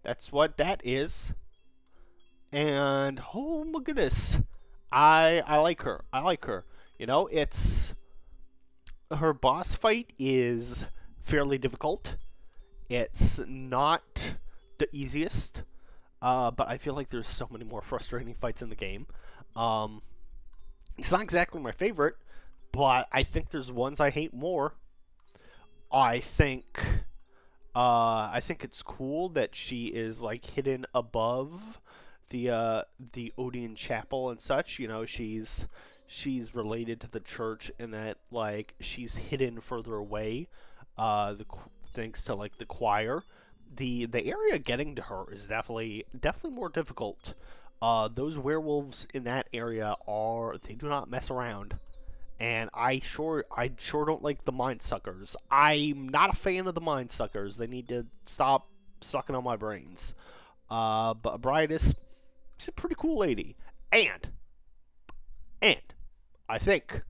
That's what that is. And oh my goodness, I like her. It's, her boss fight is fairly difficult. It's not the easiest, but I feel like there's so many more frustrating fights in the game. It's not exactly my favorite, but I think there's ones I hate more. I think it's cool that she is, like, hidden above the Odeon Chapel and such. You know, she's related to the church in that like she's hidden further away, thanks to like the choir. The area getting to her is definitely more difficult. Those werewolves in that area they do not mess around. And I sure don't like the mind suckers. I'm not a fan of the mind suckers. They need to stop sucking on my brains. But Ebriatis, she's a pretty cool lady. And I think,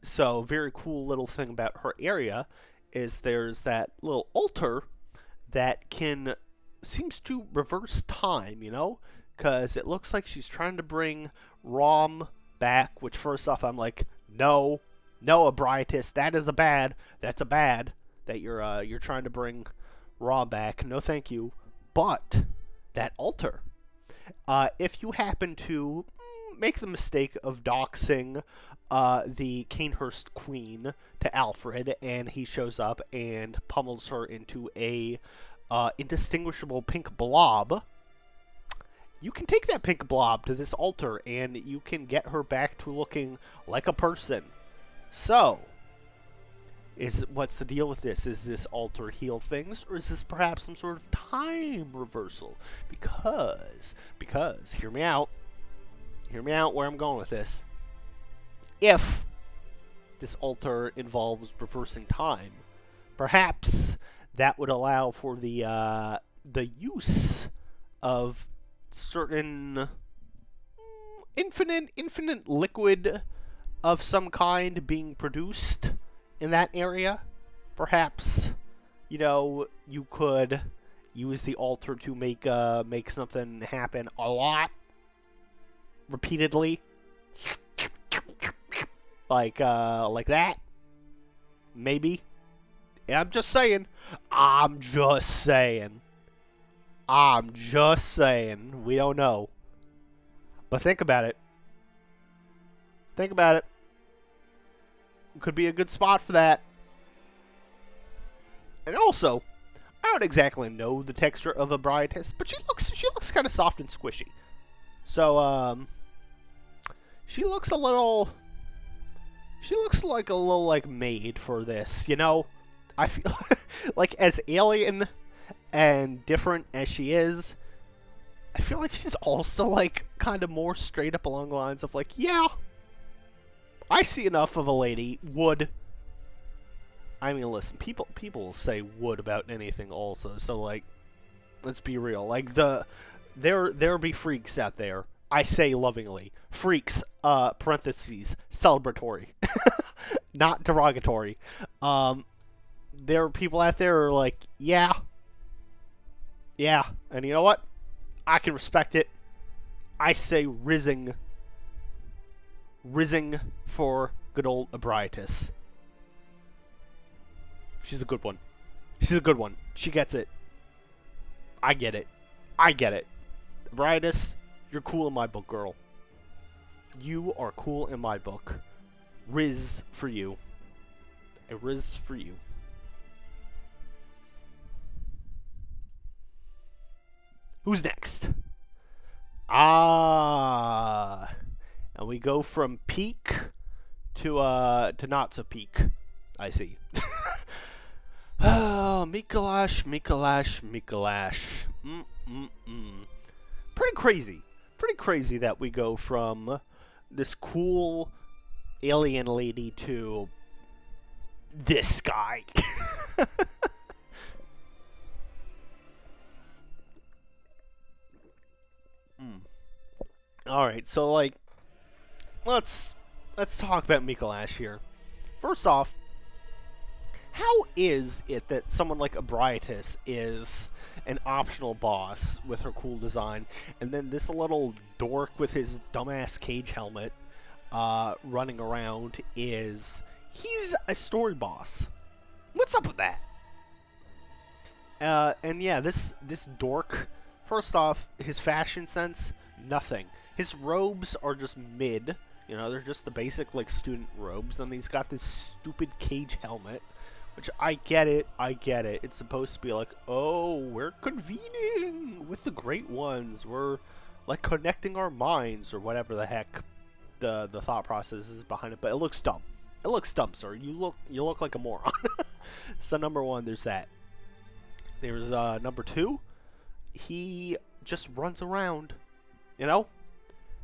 so very cool little thing about her area is there's that little altar that seems to reverse time, you know? Because it looks like she's trying to bring Rom back, which first off, I'm like, no, Ebriatis, that's a bad, that you're trying to bring Rom back. No, thank you. But that altar, if you happen to make the mistake of doxing the Canehurst Queen to Alfred, and he shows up and pummels her into a indistinguishable pink blob, you can take that pink blob to this altar, and you can get her back to looking like a person. So, what's the deal with this? Is this altar heal things, or is this perhaps some sort of time reversal? Because, hear me out where I'm going with this. If this altar involves reversing time, perhaps that would allow for the use of certain infinite liquid of some kind being produced in that area. Perhaps, you know, you could use the altar to make something happen a lot, repeatedly, like that. Maybe. I'm just saying. We don't know. But think about it. Could be a good spot for that. And also, I don't exactly know the texture of Ebriatis, but she looks kind of soft and squishy. So, she looks like a little like made for this, you know? I feel like as alien and different as she is, I feel like she's also like kind of more straight up along the lines of like, yeah, I see enough of a lady would. I mean, listen, people say would about anything also, so like, let's be real. Like there be freaks out there. I say lovingly, freaks. Parentheses celebratory, not derogatory. There are people out there who are like, yeah, and you know what? I can respect it. I say rizzing for good old Ebriatis. She's a good one. She gets it. I get it. Ebriatis, you're cool in my book, girl. You are cool in my book. Rizz for you. A Rizz for you. Who's next? And we go from peak to not so peak. I see. Oh, Mikolash. Pretty crazy that we go from this cool alien lady to this guy. Alright, so like let's talk about Mikolash here. First off, how is it that someone like Ebriatis is an optional boss with her cool design, and then this little dork with his dumbass cage helmet running around he's a story boss? What's up with that? And yeah, this dork, first off, his fashion sense, nothing. His robes are just they're just the basic like student robes. Then he's got this stupid cage helmet, Which I get it. It's supposed to be like, oh, we're convening with the great ones. We're like connecting our minds or whatever the heck the thought process is behind it. But it looks dumb. It looks dumb, sir. You look like a moron. So number one, there's that. There's number two. He just runs around. You know,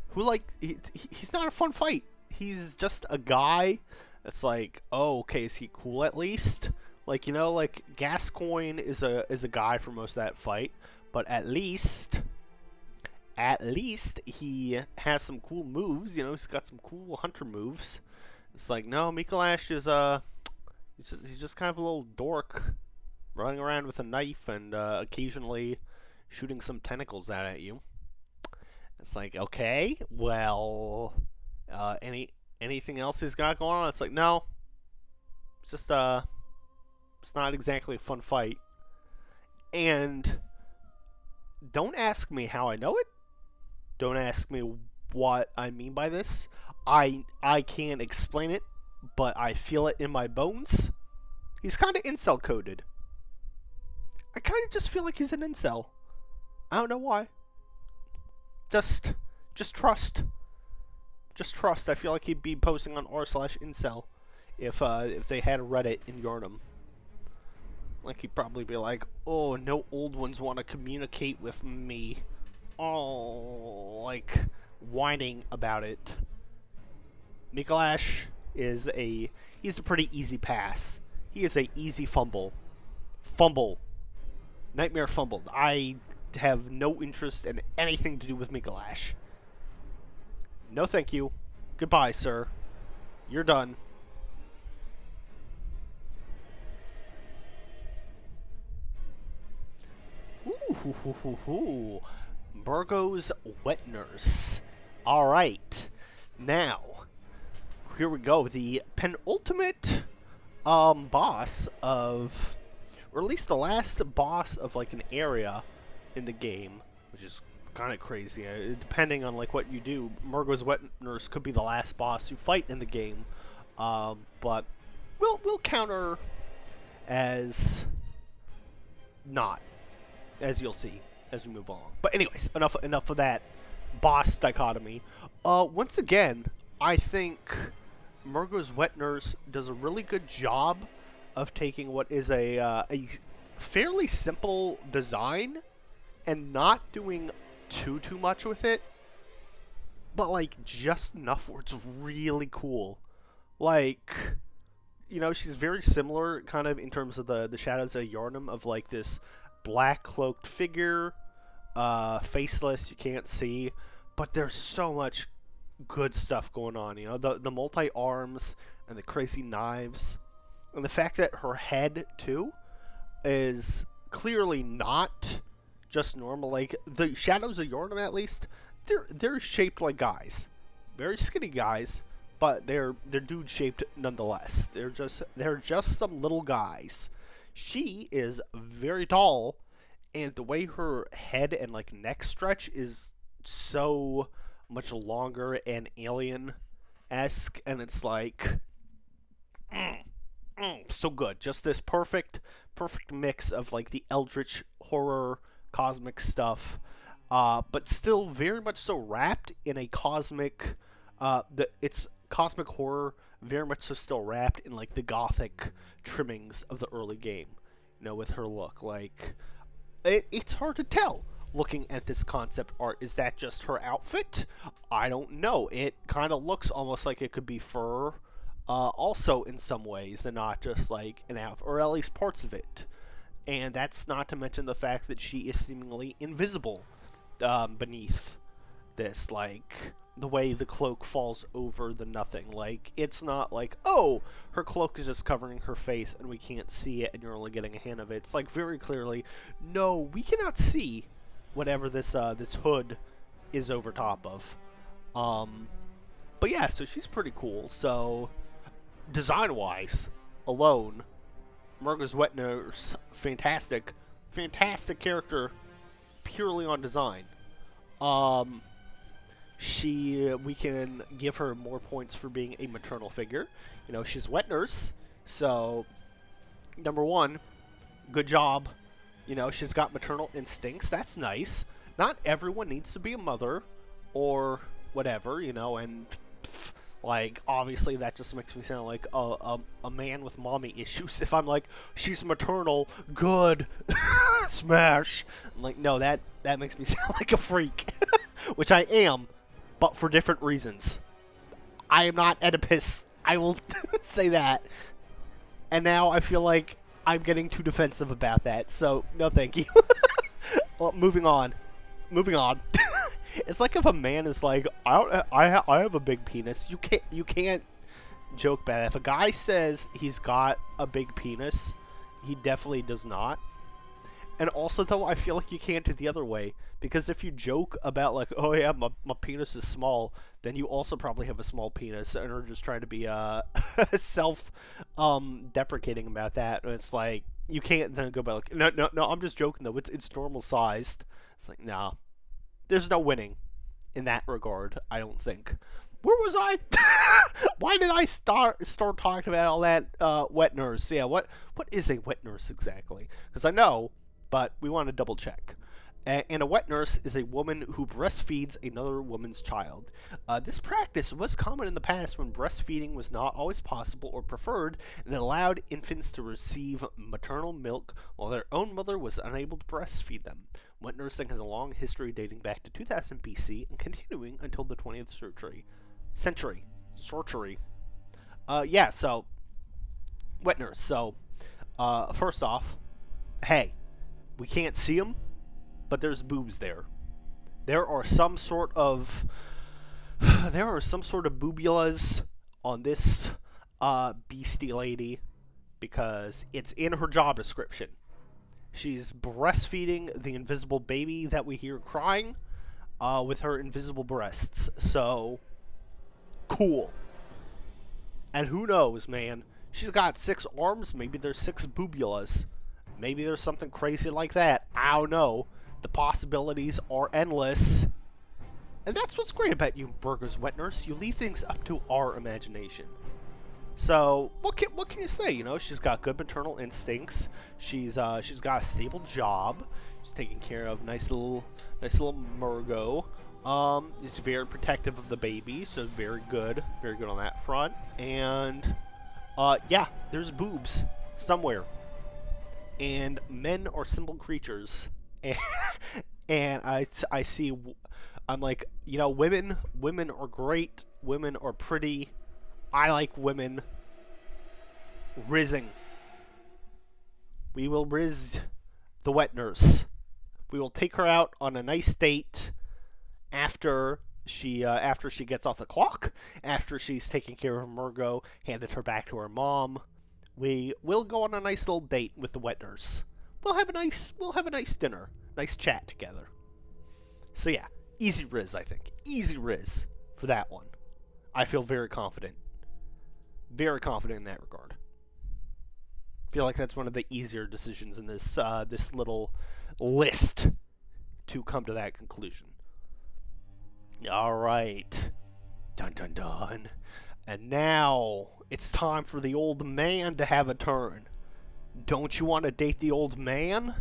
who like he's not a fun fight. He's just a guy. It's like, oh, okay, is he cool at least? Like, you know, like Gascoigne is a guy for most of that fight, but at least he has some cool moves. You know, he's got some cool hunter moves. It's like, no, Mikolash is he's just kind of a little dork, running around with a knife and occasionally shooting some tentacles out at you. It's like, okay, well, anything else he's got going on? It's like, no, it's just it's not exactly a fun fight. And don't ask me how I know it. Don't ask me what I mean by this. I can't explain it, but I feel it in my bones. He's kind of incel coded. I kind of just feel like he's an incel. I don't know why. Just trust. Just trust. I feel like he'd be posting on r/incel if they had a Reddit in Yarnum. Like, he'd probably be like, oh, no old ones want to communicate with me. Oh, like, whining about it. Mikolash is he's a pretty easy pass. He is a easy fumble. Nightmare fumble. I have no interest in anything to do with Mikolash. No thank you. Goodbye, sir. You're done. Ooh, Murgo's Wet Nurse. Alright. Now, here we go. The penultimate boss of, or at least the last boss of like an area in the game, which is kind of crazy. Depending on like what you do, Murgo's Wet Nurse could be the last boss you fight in the game. But we'll counter as not, as you'll see as we move along. But anyways, enough of that boss dichotomy. Once again, I think Murgo's Wet Nurse does a really good job of taking what is a fairly simple design and not doing too much with it, but like just enough where it's really cool. Like, you know, she's very similar kind of in terms of the Shadows of Yharnam, of like this black cloaked figure, faceless, you can't see, but there's so much good stuff going on. You know, the multi arms and the crazy knives, and the fact that her head too is clearly not just normal. Like the Shadows of Yharnam, at least they're shaped like guys, very skinny guys, but they're dude shaped nonetheless. They're just some little guys. She is very tall, and the way her head and like neck stretch is so much longer and alien-esque, and it's like so good. Just this perfect mix of like the eldritch horror cosmic stuff, but still very much so wrapped in a cosmic it's cosmic horror, very much so still wrapped in like the gothic trimmings of the early game. You know, with her look, like it's hard to tell looking at this concept art. Is that just her outfit? I don't know. It kind of looks almost like it could be fur, also in some ways, and not just like an outfit, or at least parts of it. And that's not to mention the fact that she is seemingly invisible beneath this, like the way the cloak falls over the nothing. Like, it's not like, oh, her cloak is just covering her face and we can't see it and you're only getting a hint of it. It's like very clearly, no, we cannot see whatever this this hood is over top of. But yeah, so she's pretty cool. So design wise alone, Murgo's Wet Nurse, fantastic character purely on design. We can give her more points for being a maternal figure. You know, she's Wet Nurse, so number one, good job. You know, she's got maternal instincts. That's nice. Not everyone needs to be a mother or whatever, you know, and like, obviously that just makes me sound like a man with mommy issues. If I'm like, she's maternal, good, smash. I'm like, no, that makes me sound like a freak. Which I am, but for different reasons. I am not Oedipus. I will say that. And now I feel like I'm getting too defensive about that, so no thank you. Well, moving on. It's like if a man is like, I have a big penis. You can't joke about it. If a guy says he's got a big penis, he definitely does not. And also, though, I feel like you can't do the other way, because if you joke about like, oh yeah, my penis is small, then you also probably have a small penis and are just trying to be self deprecating about that. And it's like, you can't then go by like, no, I'm just joking though. It's normal sized. It's like, nah. There's no winning in that regard, I don't think. Where was I? Why did I start talking about all that wet nurse? Yeah, what is a wet nurse exactly? Because I know, but we want to double check. And a wet nurse is a woman who breastfeeds another woman's child. This practice was common in the past when breastfeeding was not always possible or preferred, and it allowed infants to receive maternal milk while their own mother was unable to breastfeed them. Wet nursing has a long history dating back to 2000 BC and continuing until the 20th century. Yeah, so, wet nurse. So, first off, hey, we can't see them, but there's boobs there. There are some sort of boobulas on this beastie lady, because it's in her job description. She's breastfeeding the invisible baby that we hear crying with her invisible breasts. So, cool. And who knows, man? She's got 6 arms. Maybe there's 6 boobulas. Maybe there's something crazy like that. I don't know. The possibilities are endless. And that's what's great about you, Burger's Wet Nurse. You leave things up to our imagination. So, what can you say? You know, she's got good maternal instincts. She's got a stable job. She's taking care of nice little Murgo. Is very protective of the baby, so very good on that front. And yeah, there's boobs somewhere. And men are simple creatures. And I see, I'm like, you know, women are great. Women are pretty. I like women. Rizzing. We will Rizz the wet nurse. We will take her out on a nice date after she gets off the clock, after she's taken care of Murgo, handed her back to her mom. We will go on a nice little date with the wet nurse. We'll have a nice dinner, nice chat together. So yeah, easy Rizz, I think. Easy Rizz for that one. I feel very confident. Very confident in that regard. Feel like that's one of the easier decisions in this this little list to come to that conclusion. All right. Dun dun dun. And now it's time for the old man to have a turn. Don't you want to date the old man?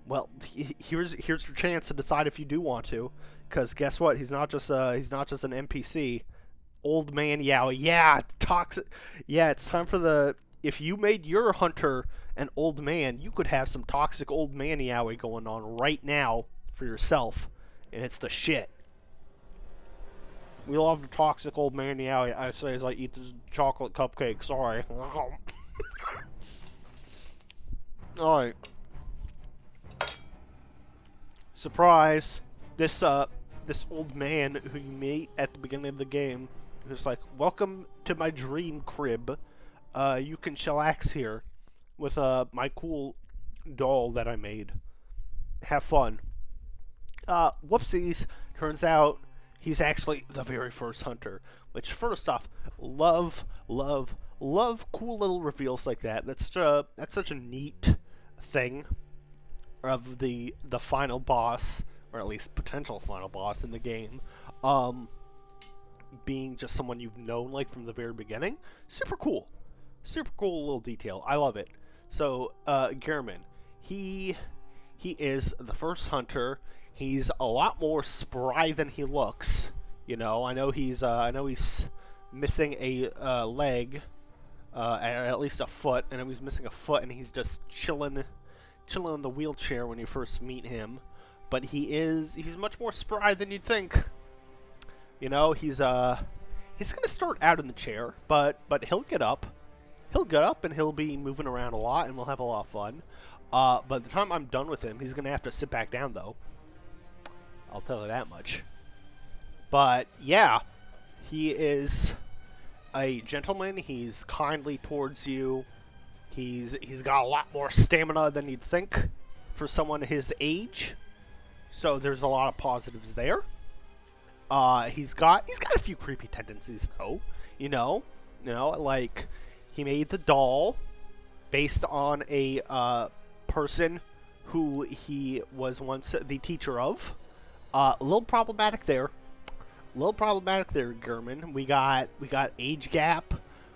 Well, here's your chance to decide if you do want to, because guess what? He's not just an NPC. Old man Yowie. Yeah, toxic. Yeah, it's time for the... If you made your hunter an old man, you could have some toxic old man Yowie going on right now for yourself. And it's the shit. We love the toxic old man Yowie. I say as I eat this chocolate cupcake. Sorry. Alright. Surprise. This old man who you meet at the beginning of the game, who's like, welcome to my dream crib. You can chillax here with my cool doll that I made. Have fun. Whoopsies. Turns out he's actually the very first hunter. Which, first off, love cool little reveals like that. That's such a neat thing of the final boss, or at least potential final boss in the game, being just someone you've known like from the very beginning. Super cool little detail. I love it. So, Gehrman, he is the first hunter. He's a lot more spry than he looks. You know, I know he's missing a leg, at least a foot. I know he's missing a foot, and he's just chilling in the wheelchair when you first meet him. But he's much more spry than you'd think. You know, he's gonna start out in the chair, but he'll get up. He'll get up and he'll be moving around a lot, and we'll have a lot of fun. By the time I'm done with him, he's gonna have to sit back down, though. I'll tell you that much. But yeah, he is a gentleman. He's kindly towards you. He's got a lot more stamina than you'd think for someone his age. So there's a lot of positives there. He's got a few creepy tendencies, though. You know, like he made the doll based on a person who he was once the teacher of. A little problematic there. Gehrman. We got age gap.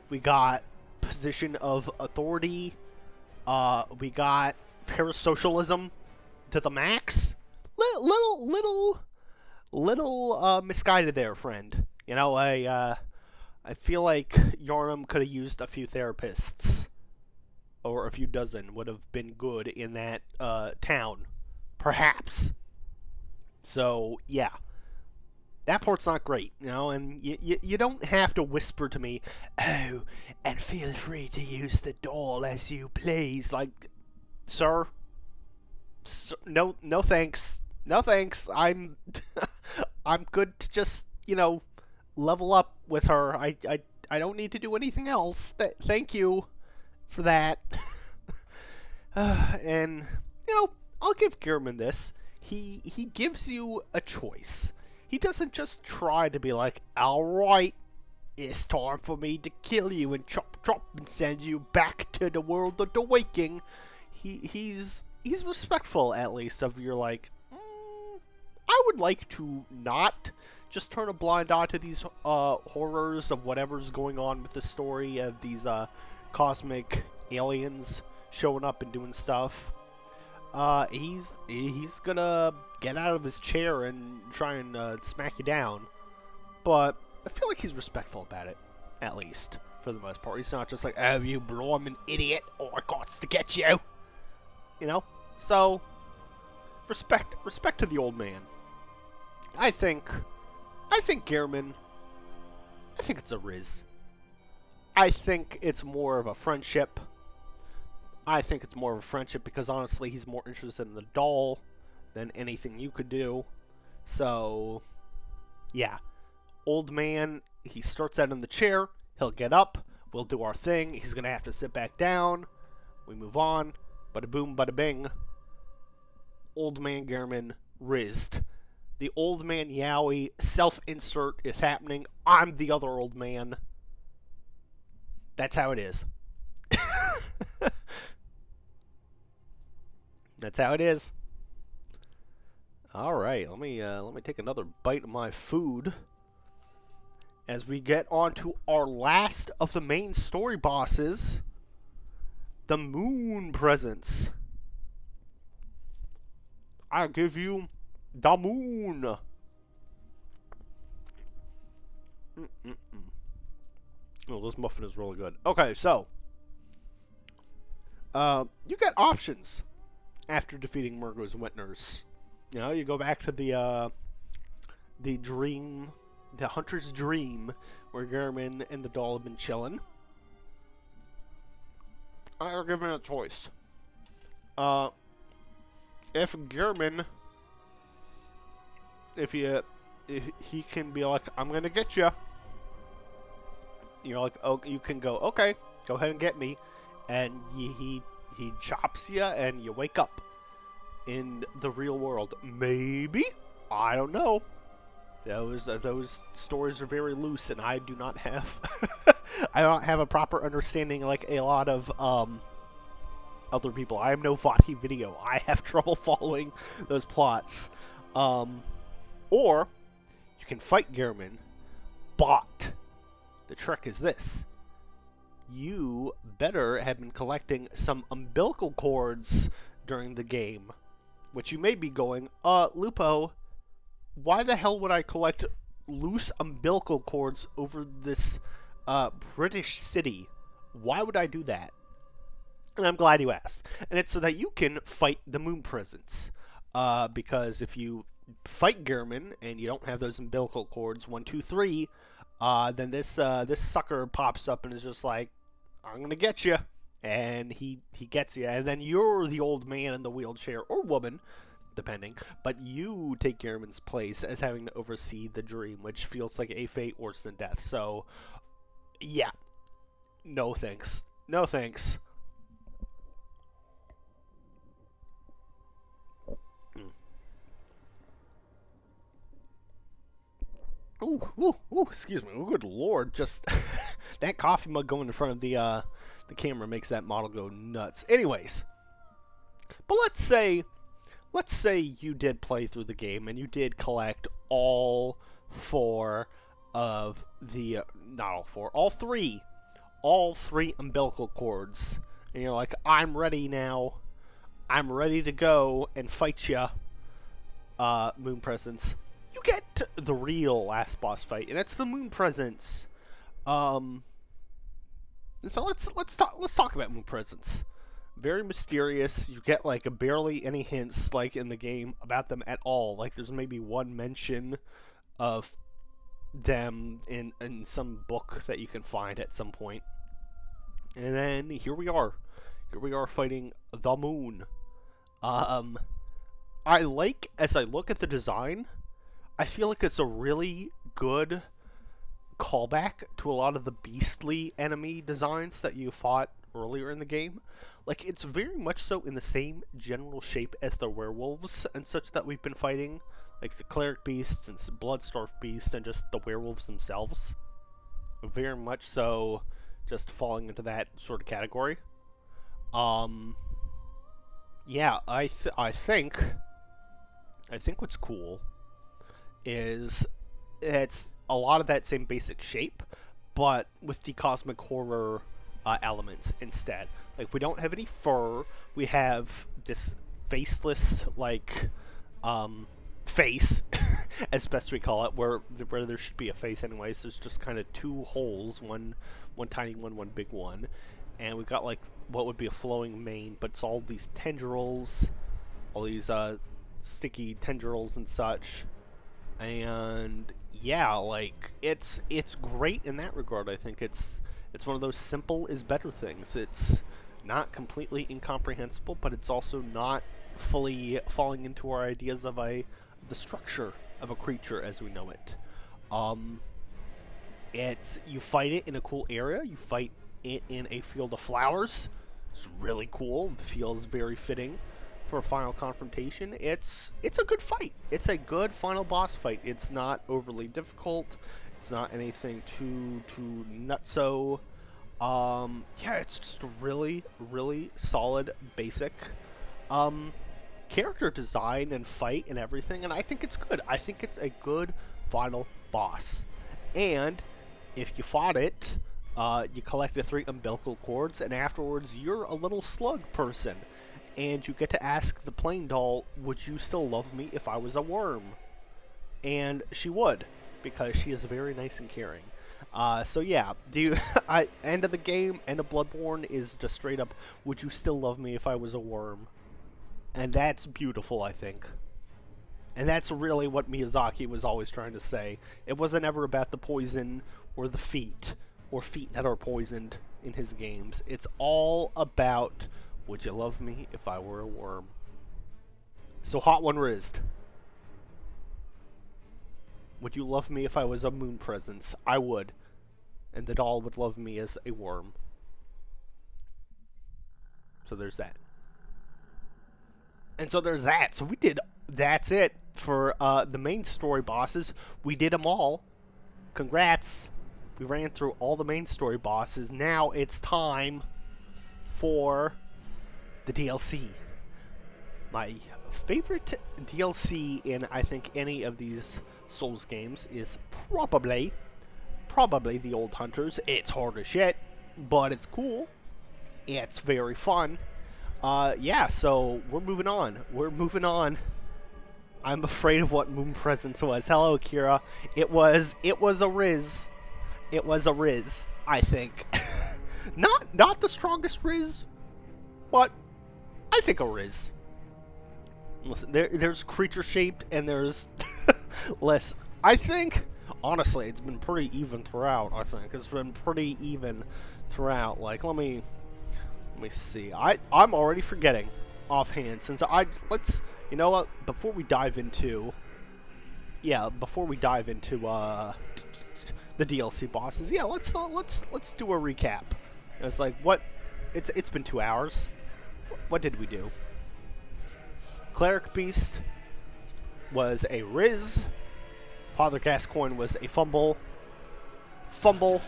We got position of authority. We got parasocialism to the max. Little misguided there, friend. You know, I feel like Yarnum could have used a few therapists, or a few dozen would have been good in that town, perhaps. So yeah, that part's not great, you know. And you don't have to whisper to me, "Oh, and feel free to use the doll as you please." Like, sir, no thanks. No thanks. I'm good to just, you know, level up with her. I don't need to do anything else. Thank you for that. And, you know, I'll give Gehrman this. He gives you a choice. He doesn't just try to be like, alright, it's time for me to kill you and chop and send you back to the world of the waking. He's respectful, at least, of your, like, I would like to not just turn a blind eye to these horrors of whatever's going on with the story of these cosmic aliens showing up and doing stuff. He's gonna get out of his chair and try and smack you down, but I feel like he's respectful about it, at least for the most part. He's not just like, "Oh, you blooming idiot! Oh, I got to get you," you know. So respect to the old man. I think Gehrman, I think it's a Rizz. I think it's more of a friendship. Because honestly, he's more interested in the doll than anything you could do. So, yeah. Old man, he starts out in the chair. He'll get up. We'll do our thing. He's going to have to sit back down. We move on. Bada boom, bada bing. Old man Gehrman, Rizzed. The old man Yowie self-insert is happening. I'm the other old man. That's how it is. That's how it is. All right, let me take another bite of my food as we get on to our last of the main story bosses, the Moon Presence. I give you the moon. Oh, this muffin is really good. Okay, so you get options after defeating Murgo's Witners. You know, you go back to the dream, the hunter's dream, where Gehrman and the doll have been chilling. I are given a choice. If Gehrman, if he can be like, "I'm gonna get you," you're like, "Oh, you can go. Okay, go ahead and get me," and he chops you, and you wake up in the real world. Maybe, I don't know. Those stories are very loose, and I do not have I don't have a proper understanding like a lot of other people. I am no Vati video. I have trouble following those plots. Or you can fight Gehrman, but the trick is this: you better have been collecting some umbilical cords during the game. Which you may be going, Lupo, why the hell would I collect loose umbilical cords over this British city? Why would I do that? And I'm glad you asked. And it's so that you can fight the moon presence. Because if you fight Gehrman and you don't have those umbilical cords, 1, 2, 3, then this sucker pops up and is just like, I'm gonna get you. And he gets you. And then you're the old man in the wheelchair, or woman, depending. But you take Gehrman's place as having to oversee the dream, which feels like a fate worse than death. So, yeah. No thanks. No thanks. Ooh, excuse me. Oh, good lord, just that coffee mug going in front of the camera makes that model go nuts. Anyways, but let's say you did play through the game and you did collect all three umbilical cords, and you're like, I'm ready now. I'm ready to go and fight ya, Moon Presence. You get the real last boss fight, and it's the Moon Presence. So let's talk about Moon Presence. Very mysterious. You get like barely any hints like in the game about them at all. Like there's maybe one mention of them in some book that you can find at some point. And then here we are. Here we are fighting the Moon. I like, as I look at the design, I feel like it's a really good callback to a lot of the beastly enemy designs that you fought earlier in the game. Like, it's very much so in the same general shape as the werewolves and such that we've been fighting, like the cleric beasts and bloodstarved beast and just the werewolves themselves. Very much so just falling into that sort of category. Yeah, I think what's cool is it's a lot of that same basic shape, but with the cosmic horror elements instead. Like, we don't have any fur. We have this faceless, like, face, as best we call it, where there should be a face anyways. There's just kind of two holes, one tiny one big one. And we've got, like, what would be a flowing mane, but it's all these tendrils, all these sticky tendrils and such. And yeah, like, it's great in that regard. I think it's one of those simple is better things. It's not completely incomprehensible, but it's also not fully falling into our ideas of the structure of a creature as we know it. You fight it in a cool area. You fight it in a field of flowers. It's really cool. It feels very fitting for a final confrontation. It's a good fight. It's a good final boss fight. It's not overly difficult. It's not anything too nutso. Yeah, it's just a really, really solid, basic character design and fight and everything, and I think it's good. I think it's a good final boss. And if you fought it, you collected 3 umbilical cords, and afterwards you're a little slug person. And you get to ask the plain doll, would you still love me if I was a worm? And she would, because she is very nice and caring. So yeah, end of the game, end of Bloodborne is just straight up, would you still love me if I was a worm? And that's beautiful, I think. And that's really what Miyazaki was always trying to say. It wasn't ever about the poison or the feet, or feet that are poisoned in his games. It's all about, would you love me if I were a worm? So hot one, Rizz. Would you love me if I was a moon presence? I would. And the doll would love me as a worm. So there's that. And so there's that. So that's it for the main story bosses. We did them all. Congrats. We ran through all the main story bosses. Now it's time for the DLC. My favorite DLC in, I think, any of these Souls games is probably the Old Hunters. It's hard as shit. but it's cool. It's very fun. Yeah, so we're moving on. I'm afraid of what Moon Presence was. Hello, Kira. It was a Rizz. It was a Rizz, I think. not the strongest Rizz, but I think a Rizz. Listen, there's creature shaped and there's less. I think, honestly, it's been pretty even throughout. I think it's been pretty even throughout. Like, let me see. I'm already forgetting offhand since you know what? Before we dive into the DLC bosses, yeah, let's do a recap. It's like what? It's been 2 hours. What did we do? Cleric Beast was a Rizz. Father Gascoigne was a Fumble. Fumble.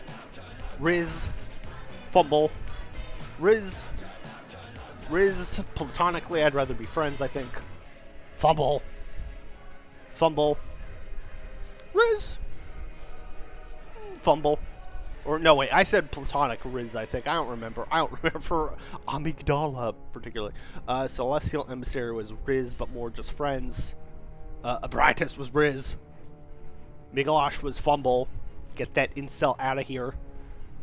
Rizz. Fumble. Rizz. Rizz. Platonically, I'd rather be friends, I think. Fumble. Fumble. Rizz. Fumble. Or, no, wait, I said Platonic Rizz, I think. I don't remember Amygdala, particularly. Celestial Emissary was Rizz, but more just friends. Abritus was Rizz. Migalosh was Fumble. Get that incel out of here.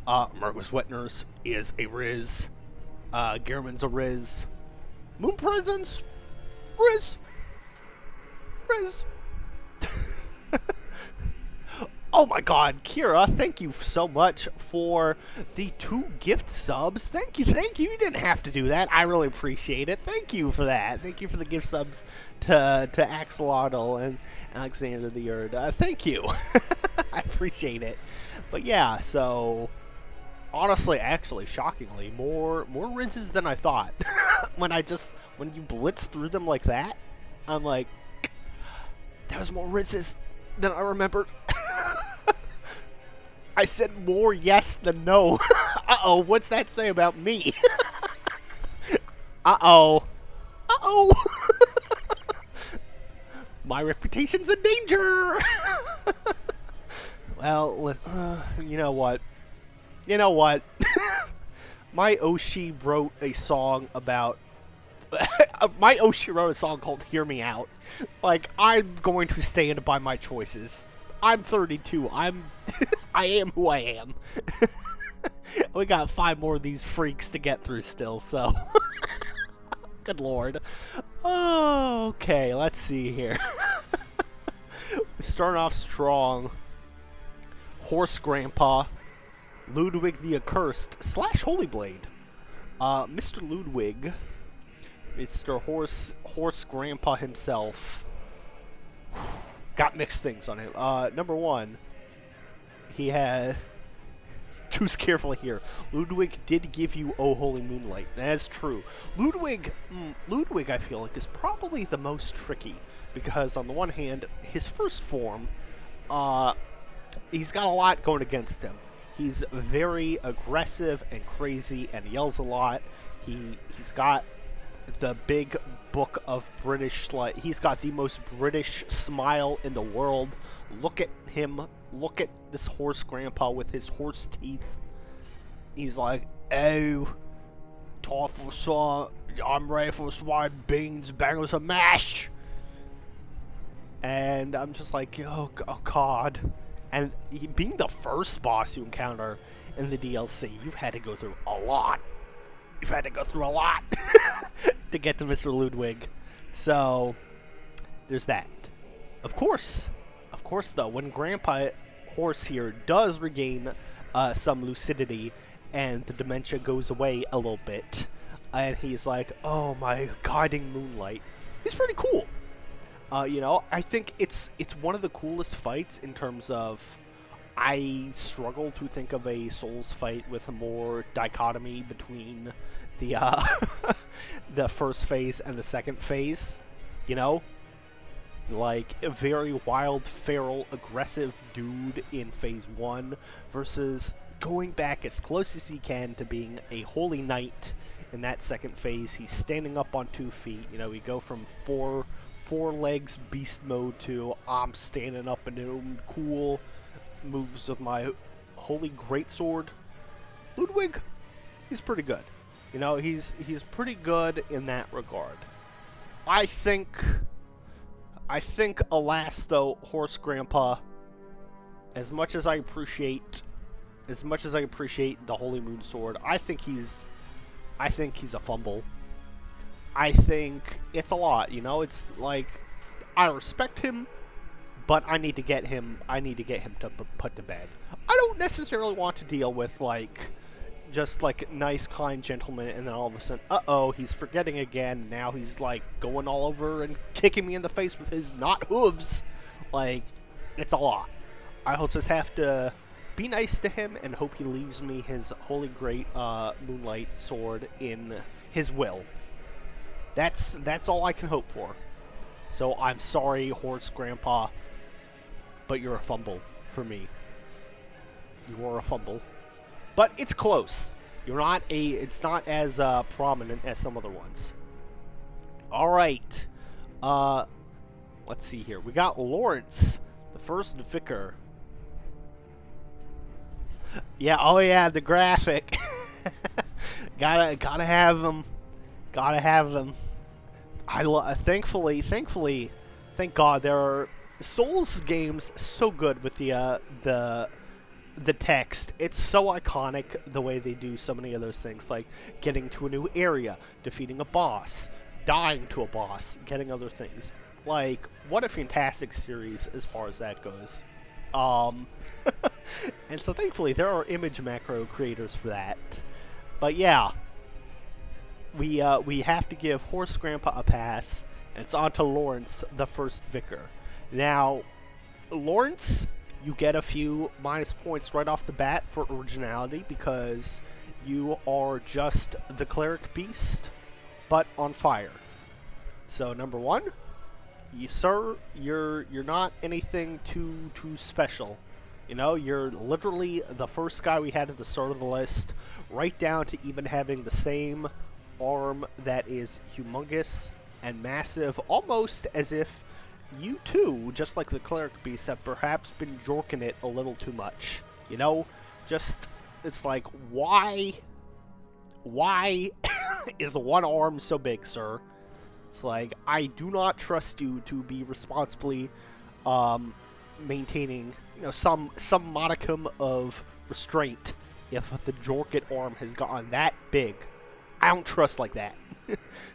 Mergus Wetners is a Rizz. Gehrman's a Rizz. Moon Presence. Rizz. Rizz. Oh my god, Kira, thank you so much for the 2 gift subs. Thank you. You didn't have to do that. I really appreciate it. Thank you for that. Thank you for the gift subs to Axolotl and Alexander the Erd. Thank you. I appreciate it. But yeah, so honestly, actually, shockingly, more Rizzes than I thought. when you blitz through them like that, I'm like, that was more Rizzes than I remembered. I said more yes than no. Uh-oh, what's that say about me? Uh-oh. Uh-oh. My reputation's in danger. Well, you know what? My Oshi wrote a song about... my Oshi wrote a song called Hear Me Out. Like, I'm going to stand by my choices. I'm 32. I am who I am. We got 5 more of these freaks to get through still, so... Good lord. Okay, let's see here. We're starting off strong. Horse Grandpa. Ludwig the Accursed / Holy Blade. Mr. Ludwig. Mr. Horse Grandpa himself. Got mixed things on him. Number 1, he had... Choose carefully here. Ludwig did give you Oh Holy Moonlight. That's true. Ludwig, I feel like, is probably the most tricky. Because on the one hand, his first form, he's got a lot going against him. He's very aggressive and crazy and yells a lot. He's got the big book of British, like, he's got the most British smile in the world. Look at him. Look at this horse grandpa with his horse teeth. He's like, oh, time for some, I'm ready for some beans, bangers and mash. And I'm just like, oh god. And being the first boss you encounter in the DLC, you've had to go through a lot. You've had to go through a lot to get to Mr. Ludwig. So, there's that. Of course, though, when Grandpa Horse here does regain some lucidity and the dementia goes away a little bit, and he's like, oh, my guiding moonlight. He's pretty cool. You know, I think it's one of the coolest fights in terms of, I struggle to think of a Souls fight with a more dichotomy between the the first phase and the second phase. You know, like a very wild, feral, aggressive dude in phase 1 versus going back as close as he can to being a holy knight in that second phase. He's standing up on 2 feet. You know, we go from four legs beast mode to I'm standing up and doing cool moves of my holy greatsword. Ludwig, he's pretty good. You know, he's pretty good in that regard. I think, alas, though, Horse Grandpa, as much as I appreciate the Holy Moon Sword, I think he's a fumble. I think it's a lot, you know. It's like, I respect him, but I need to get him to put to bed. I don't necessarily want to deal with just nice, kind gentleman, and then all of a sudden, he's forgetting again. Now he's going all over and kicking me in the face with his not hooves. It's a lot. I'll just have to be nice to him and hope he leaves me his holy great Moonlight Sword in his will. That's all I can hope for. So I'm sorry, Horse Grandpa, but you're a fumble for me. You are a fumble, but it's close. It's not as prominent as some other ones. All right, let's see here. We got Lawrence, the first vicar. Yeah, oh yeah, the graphic. gotta have them. Gotta have them. Thankfully, thank God, there are Souls games so good with the text. It's so iconic the way they do so many of those things, like getting to a new area, defeating a boss, dying to a boss, getting other things. What a fantastic series as far as that goes. And so thankfully there are image macro creators for that. But yeah, we have to give Horse Grandpa a pass, and it's on to Lawrence, the first vicar. Now, Lawrence, you get a few minus points right off the bat for originality because you are just the cleric beast, but on fire. So number one, you're not anything too special. You know, you're literally the first guy we had at the start of the list, right down to even having the same arm that is humongous and massive, almost as if you too, just like the cleric beast, have perhaps been jorking it a little too much. You know, it's like, why is the one arm so big, sir? It's like, I do not trust you to be responsibly maintaining, you know, some modicum of restraint if the jorket arm has gotten that big. I don't trust like that.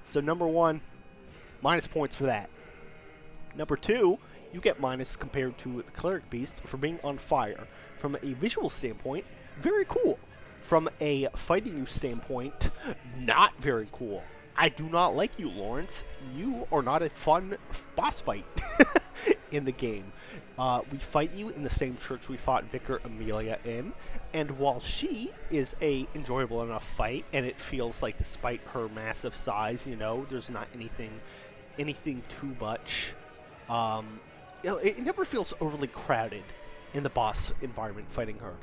So number one, minus points for that. Number two, you get minus compared to the cleric beast for being on fire. From a visual standpoint, very cool. From a fighting you standpoint, not very cool. I do not like you, Lawrence. You are not a fun boss fight in the game. We fight you in the same church we fought Vicar Amelia in, and while she is a enjoyable enough fight, and it feels like despite her massive size, you know, there's not anything too much. You know, it never feels overly crowded in the boss environment fighting her.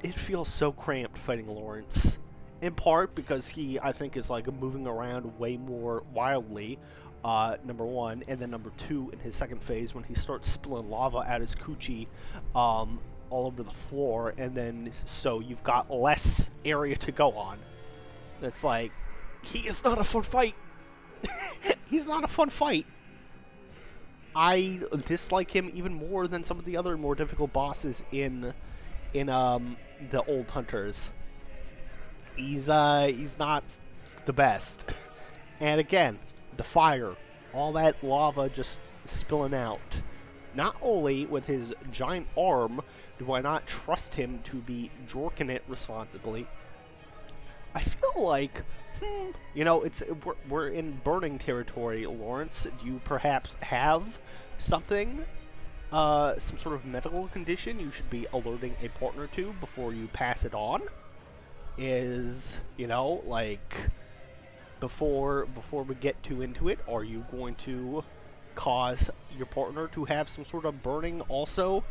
It feels so cramped fighting Lawrence. In part because he, I think, is moving around way more wildly, number one, and then number two, in his second phase, when he starts spilling lava out his coochie all over the floor, and then so you've got less area to go on. It's like, he is not a fun fight. He's not a fun fight. I dislike him even more than some of the other more difficult bosses in the old Hunters. He's not the best. And again, the fire, all that lava just spilling out. Not only with his giant arm do I not trust him to be jorking it responsibly, I feel like, you know, we're in burning territory, Lawrence. Do you perhaps have something, some sort of medical condition you should be alerting a partner to before you pass it on? Is, you know, before we get too into it, are you going to cause your partner to have some sort of burning also?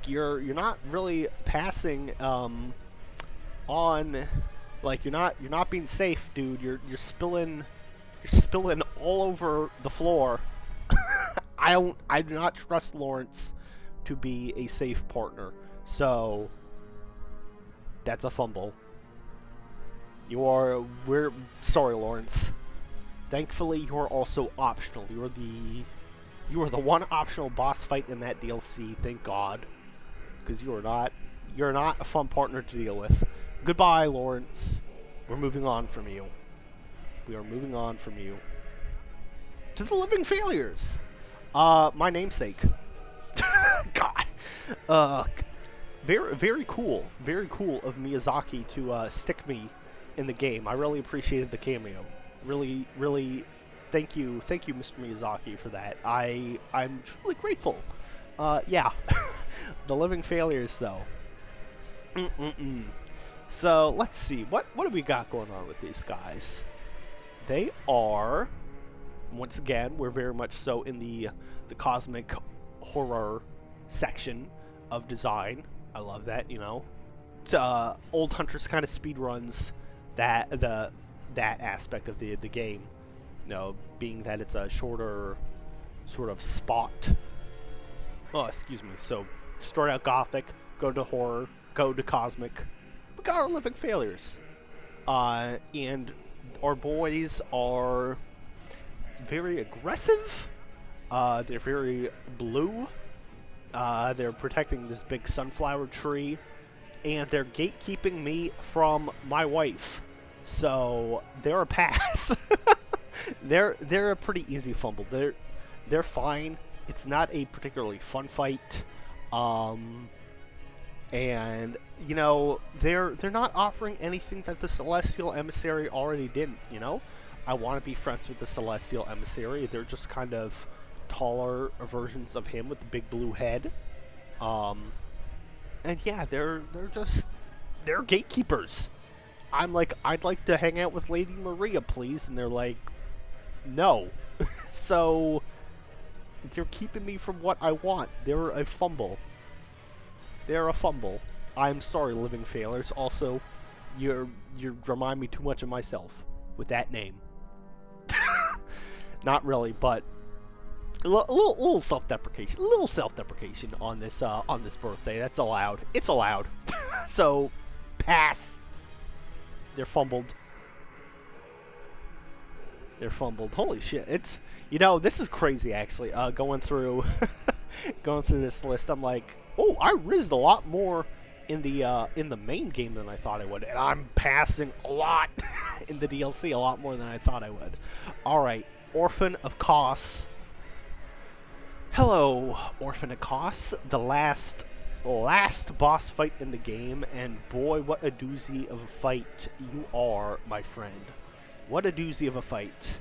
You're not really passing on, you're not being safe, dude. You're spilling all over the floor. I do not trust Lawrence to be a safe partner. So That's a fumble. We're sorry, Lawrence. Thankfully, you're also optional. You are the one optional boss fight in that DLC. Thank God, because you're not a fun partner to deal with. Goodbye, Lawrence. We're moving on from you. We are moving on from you to the living failures. My namesake. God. Very, very cool. Very cool of Miyazaki to stick me in the game. I really appreciated the cameo. Really, really, thank you, Mr. Miyazaki, for that. I'm truly grateful. Yeah. The living failures, though. So let's see. What do we got going on with these guys? They are, once again, we're very much so in the cosmic horror section of design. I love that, you know. Old Hunters kind of speed runs that aspect of the game. You know, being that it's a shorter sort of spot. Oh, excuse me. So start out gothic, go to horror, go to cosmic. We got our living failures. And our boys are very aggressive. They're very blue. They're protecting this big sunflower tree, and they're gatekeeping me from my wife. So they're a pass. They're a pretty easy fumble. They're fine. It's not a particularly fun fight. And you know, they're not offering anything that the Celestial Emissary already didn't, you know? I want to be friends with the Celestial Emissary. They're just kind of taller versions of him with the big blue head. And yeah, they're gatekeepers. I'm like, I'd like to hang out with Lady Maria, please, and they're like, no. So they're keeping me from what I want. They're a fumble. They're a fumble. I'm sorry, living failures. Also, you remind me too much of myself with that name. Not really, but a little self-deprecation. A little self-deprecation on this birthday. That's allowed. It's allowed. So, pass. They're fumbled. They're fumbled. Holy shit! It's, you know, this is crazy actually. Going through this list, I'm like, oh, I rizzed a lot more in the main game than I thought I would, and I'm passing a lot in the DLC, a lot more than I thought I would. All right, Orphan of Kos. Hello, Orphan of Kos, the last boss fight in the game, and boy, what a doozy of a fight you are, my friend. What a doozy of a fight.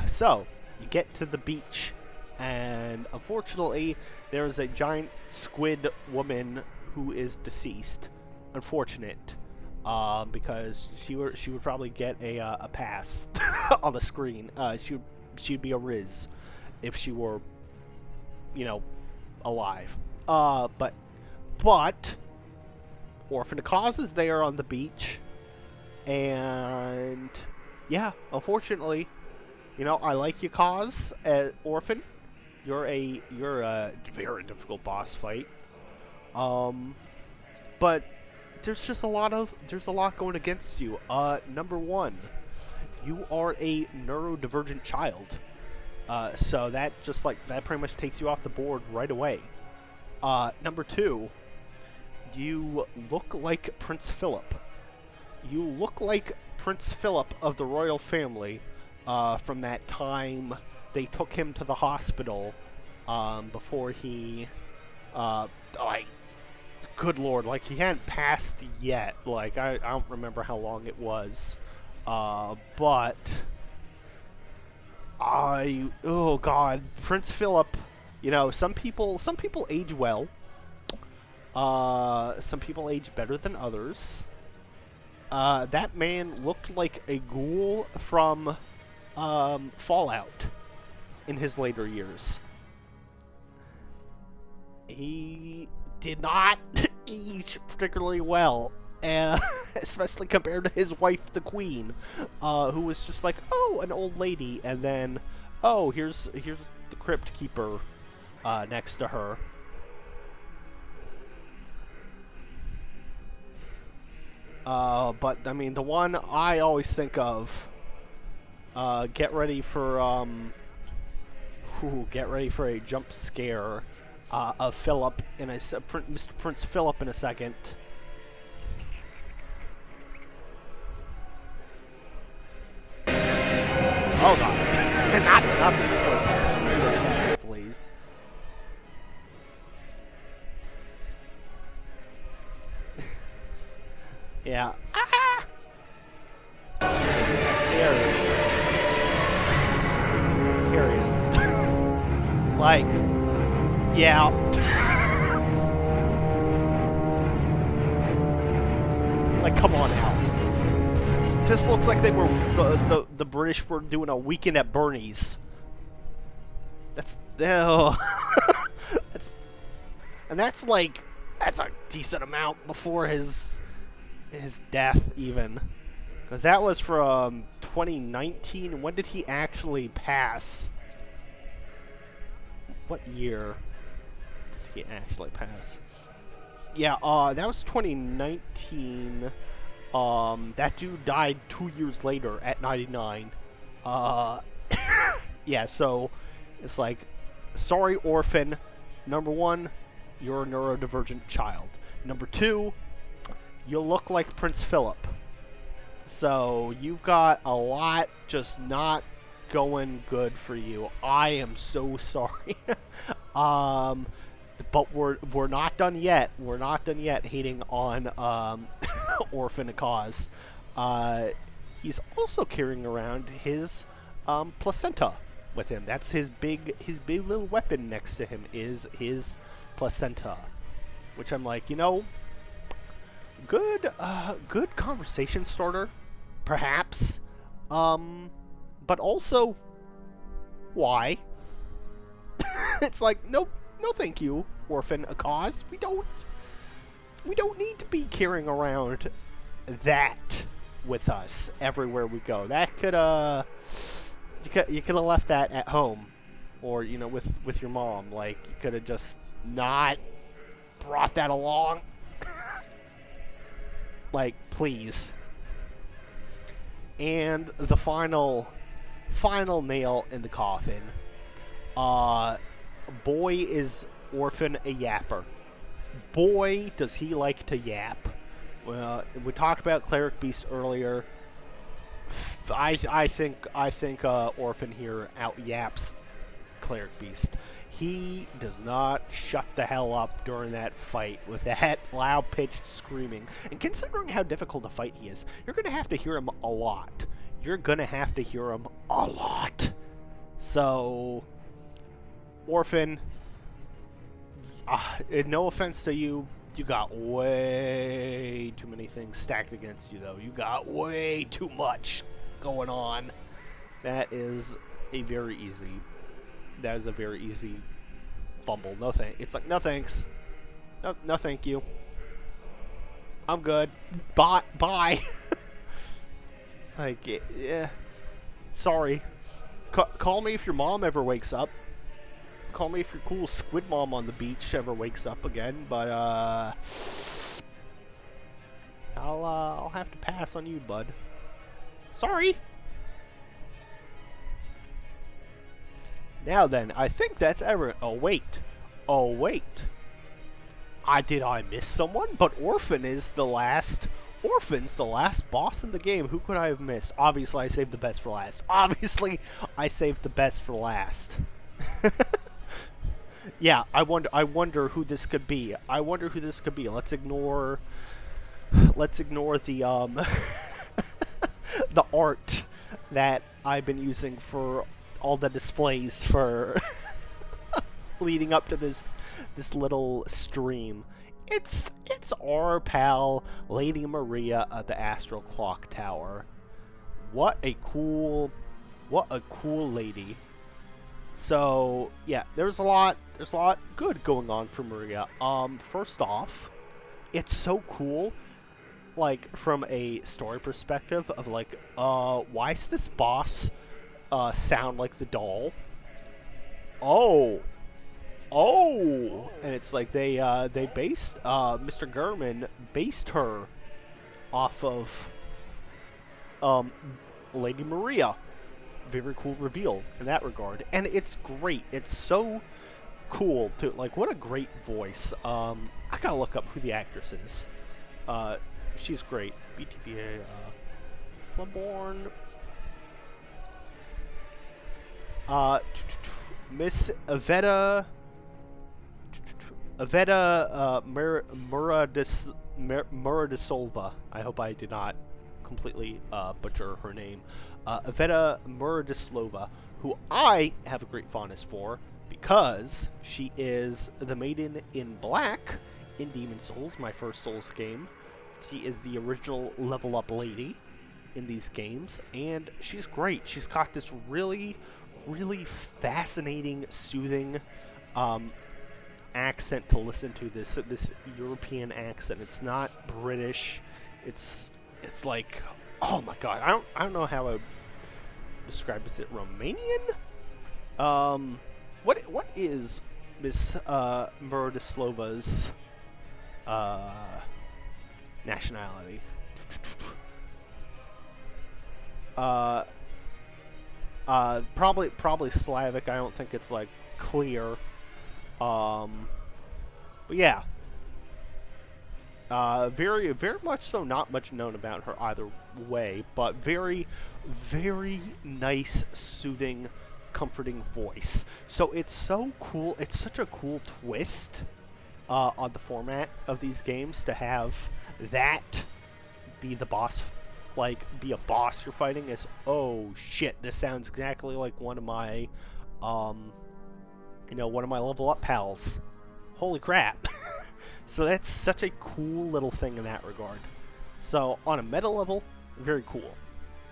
So, you get to the beach, and unfortunately, there's a giant squid woman who is deceased. Unfortunate, because she would probably get a pass on the screen. She'd be a Rizz if she were, you know, alive. But Orphan of Kos is there on the beach, and yeah, unfortunately, you know, I like you, Kos, Orphan. You're a very difficult boss fight. But there's a lot going against you. Number one, you are a neurodivergent child. So that pretty much takes you off the board right away. Number two, you look like Prince Philip. You look like Prince Philip of the royal family, from that time they took him to the hospital, before he, good lord, like, he hadn't passed yet. Like, I don't remember how long it was, but oh god, Prince Philip, you know, some people age well, some people age better than others. That man looked like a ghoul from Fallout in his later years. He did not age particularly well, especially compared to his wife, the Queen, who was just like, oh, an old lady, and then, oh, here's the Crypt Keeper next to her. But I mean, the one I always think of. Get ready for get ready for a jump scare of Philip in Mr. Prince Philip in a second. Oh god, not this one, please. Yeah. Ah! Here he is. Like, yeah. Like, come on now. This looks like they were the British were doing a weekend at Bernie's. That's that's like a decent amount before his death even, because that was from 2019. When did he actually pass? What year did he actually pass? Yeah, that was 2019. That dude died 2 years later at 99. Yeah, so it's like, sorry, orphan. Number one, you're a neurodivergent child. Number two, you look like Prince Philip. So you've got a lot just not going good for you. I am so sorry. But we're not done yet. We're not done yet hating on Orphan Cause. He's also carrying around his placenta with him. That's his big little weapon next to him is his placenta, which I'm like, good conversation starter, perhaps. But also, why? It's like, nope. No, thank you, Orphan Cause. We don't need to be carrying around that with us everywhere we go. That could you could have left that at home, or with your mom. Like, you could have just not brought that along. Like, please. And the final nail in the coffin. Boy, is Orphan a yapper. Boy, does he like to yap. Well, we talked about Cleric Beast earlier. I think Orphan here out yaps Cleric Beast. He does not shut the hell up during that fight with that loud-pitched screaming. And considering how difficult a fight he is, you're going to have to hear him a lot. So, Orphan, no offense to you, you got way too many things stacked against you, though. You got way too much going on. That is a very easy fumble. No thanks. It's like, no thanks. No thank you. I'm good. Bye. It's like, yeah. Sorry. Call me if your mom ever wakes up. Call me if your cool squid mom on the beach ever wakes up again, but I'll have to pass on you, bud. Sorry. Now then, I think that's ever. Oh wait. Did I miss someone? But Orphan's the last boss in the game. Who could I have missed? Obviously, I saved the best for last. Yeah, I wonder who this could be. Let's ignore the the art that I've been using for all the displays for leading up to this little stream. It's our pal Lady Maria of the Astral Clock Tower. What a cool lady. So yeah, there's a lot good going on for Maria. First off, it's so cool, like, from a story perspective of like, why is this boss sound like the doll? Oh, and it's like they based Mr. Gurman based her off of um, Lady Maria. Very cool reveal in that regard, and it's great. It's so cool to like. What a great voice. I gotta look up who the actress is. She's great. BTBA, Bloodborne. Miss Aveta Muradisova. I hope I did not completely butcher her name. Aveta Muradislova, who I have a great fondness for because she is the maiden in black in Demon Souls, my first Souls game. She is the original level up lady in these games, and she's great. She's got this really, really fascinating, soothing accent to listen to. This European accent. It's not British. It's like, oh my god, I don't know how I describe it. Is it Romanian? What is Miss Muradislova's nationality? Probably Slavic. I don't think it's like clear. But yeah. Very much so. Not much known about her either way, but very, very nice, soothing, comforting voice. So it's so cool. It's such a cool twist on the format of these games to have that be the boss, like be a boss you're fighting. Is oh shit, this sounds exactly like one of my, one of my level up pals. Holy crap. So that's such a cool little thing in that regard. So on a meta level, very cool.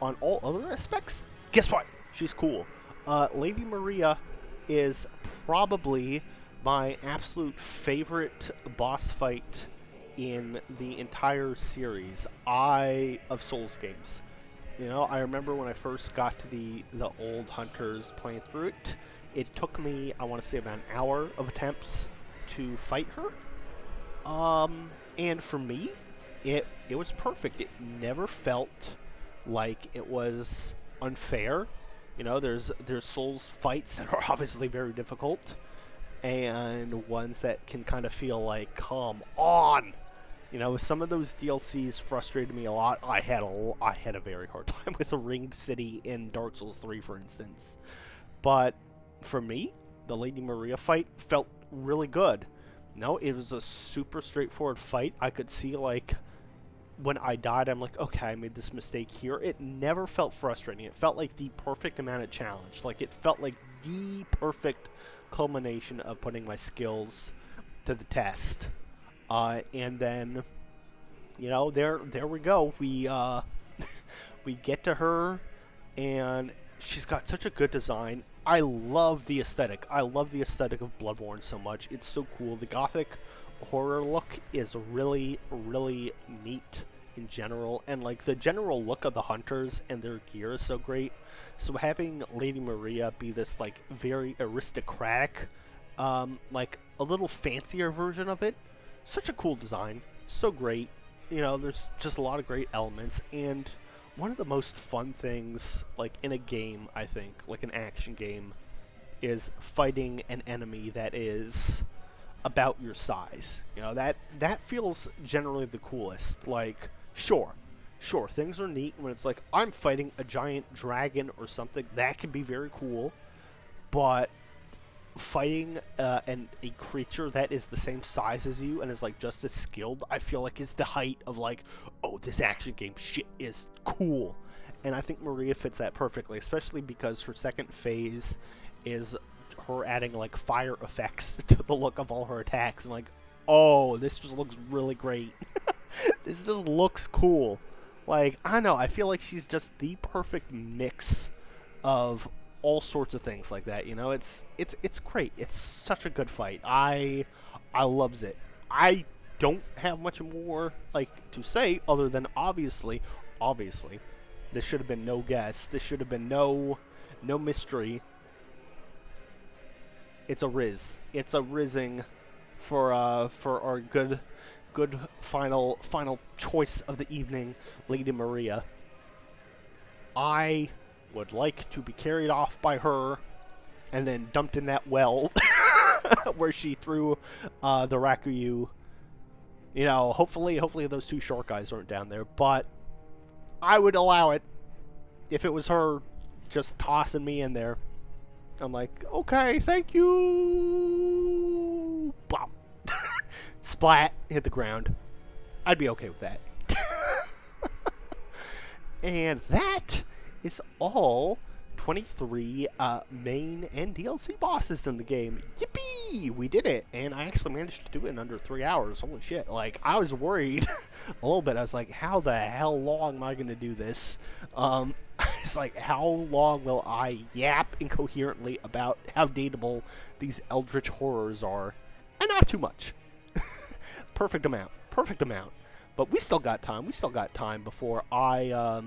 On all other aspects, guess what? She's cool. Lady Maria is probably my absolute favorite boss fight in the entire series of Souls games. I remember when I first got to the old Hunters playing through it, it took me, I want to say, about an hour of attempts to fight her. And for me, it was perfect. It never felt like it was unfair. There's Souls fights that are obviously very difficult, and ones that can kind of feel like, come on. Some of those DLCs frustrated me a lot. I had a very hard time with a Ringed City in Dark Souls 3, for instance. But for me, the Lady Maria fight felt really good. It was a super straightforward fight. I could see, like, when I died, I'm like, okay, I made this mistake here. It never felt frustrating. It felt like the perfect amount of challenge. Like, it felt like the perfect culmination of putting my skills to the test. And then, there we go. We get to her, and she's got such a good design. I love the aesthetic. I love the aesthetic of Bloodborne so much. It's so cool. The gothic horror look is really, really neat in general. And, like, the general look of the hunters and their gear is so great. So having Lady Maria be this, like, very aristocratic, like, a little fancier version of it, such a cool design. So great. There's just a lot of great elements. And one of the most fun things, like, in a game, I think, like an action game, is fighting an enemy that is about your size. That feels generally the coolest. Like, sure, things are neat when it's like, I'm fighting a giant dragon or something. That can be very cool. But fighting a creature that is the same size as you and is, like, just as skilled, I feel like is the height of, like, oh, this action game shit is cool. And I think Maria fits that perfectly, especially because her second phase is her adding, like, fire effects to the look of all her attacks. I'm like, oh, this just looks really great. This just looks cool. Like, I don't know, I feel like she's just the perfect mix of all sorts of things like that. It's great. It's such a good fight. I loves it. I don't have much more, like, to say other than obviously this should have been no guess. This should have been no mystery. It's a Rizz. It's a Rizzing for our good good final choice of the evening, Lady Maria. I would like to be carried off by her and then dumped in that well where she threw the Rakuyu. You know, hopefully those two short guys aren't down there, but I would allow it if it was her just tossing me in there. I'm like, okay, thank you. Bop. Splat, hit the ground. I'd be okay with that. And that is all 23 main and DLC bosses in the game. Yippee! We did it, and I actually managed to do it in under 3 hours. Holy shit. Like, I was worried a little bit. I was like, how the hell long am I going to do this? It's like, how long will I yap incoherently about how dateable these eldritch horrors are? And not too much. Perfect amount. Perfect amount. But we still got time. We still got time before I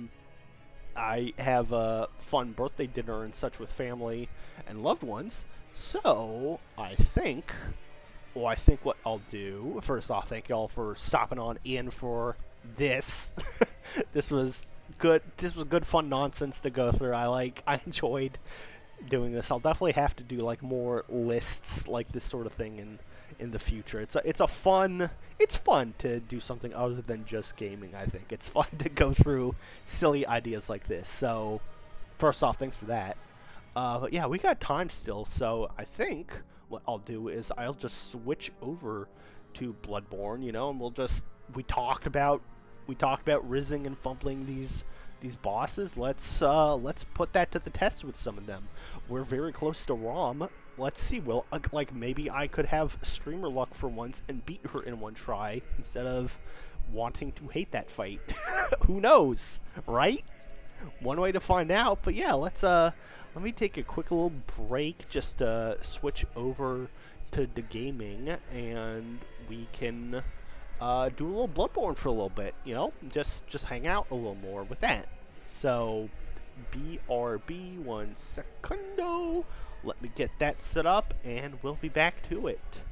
have a fun birthday dinner and such with family and loved ones. So I think what I'll do, first off, thank y'all for stopping on in for this. This was good. This was good fun nonsense to go through. I enjoyed doing this. I'll definitely have to do like more lists like this sort of thing in the future. It's fun to do something other than just gaming. I think it's fun to go through silly ideas like this. So first off, thanks for that. But yeah, we got time still, so I think what I'll do is I'll just switch over to Bloodborne, you know, and we talked about rizzing and fumbling these bosses. Let's put that to the test with some of them. We're very close to Rom. Let's see. Well, like maybe I could have streamer luck for once and beat her in one try instead of wanting to hate that fight. Who knows, right? One way to find out. But yeah, let me take a quick little break just to switch over to the gaming, and we can do a little Bloodborne for a little bit, you know, just hang out a little more with that. So, BRB, 1 secundo. Let me get that set up, and we'll be back to it.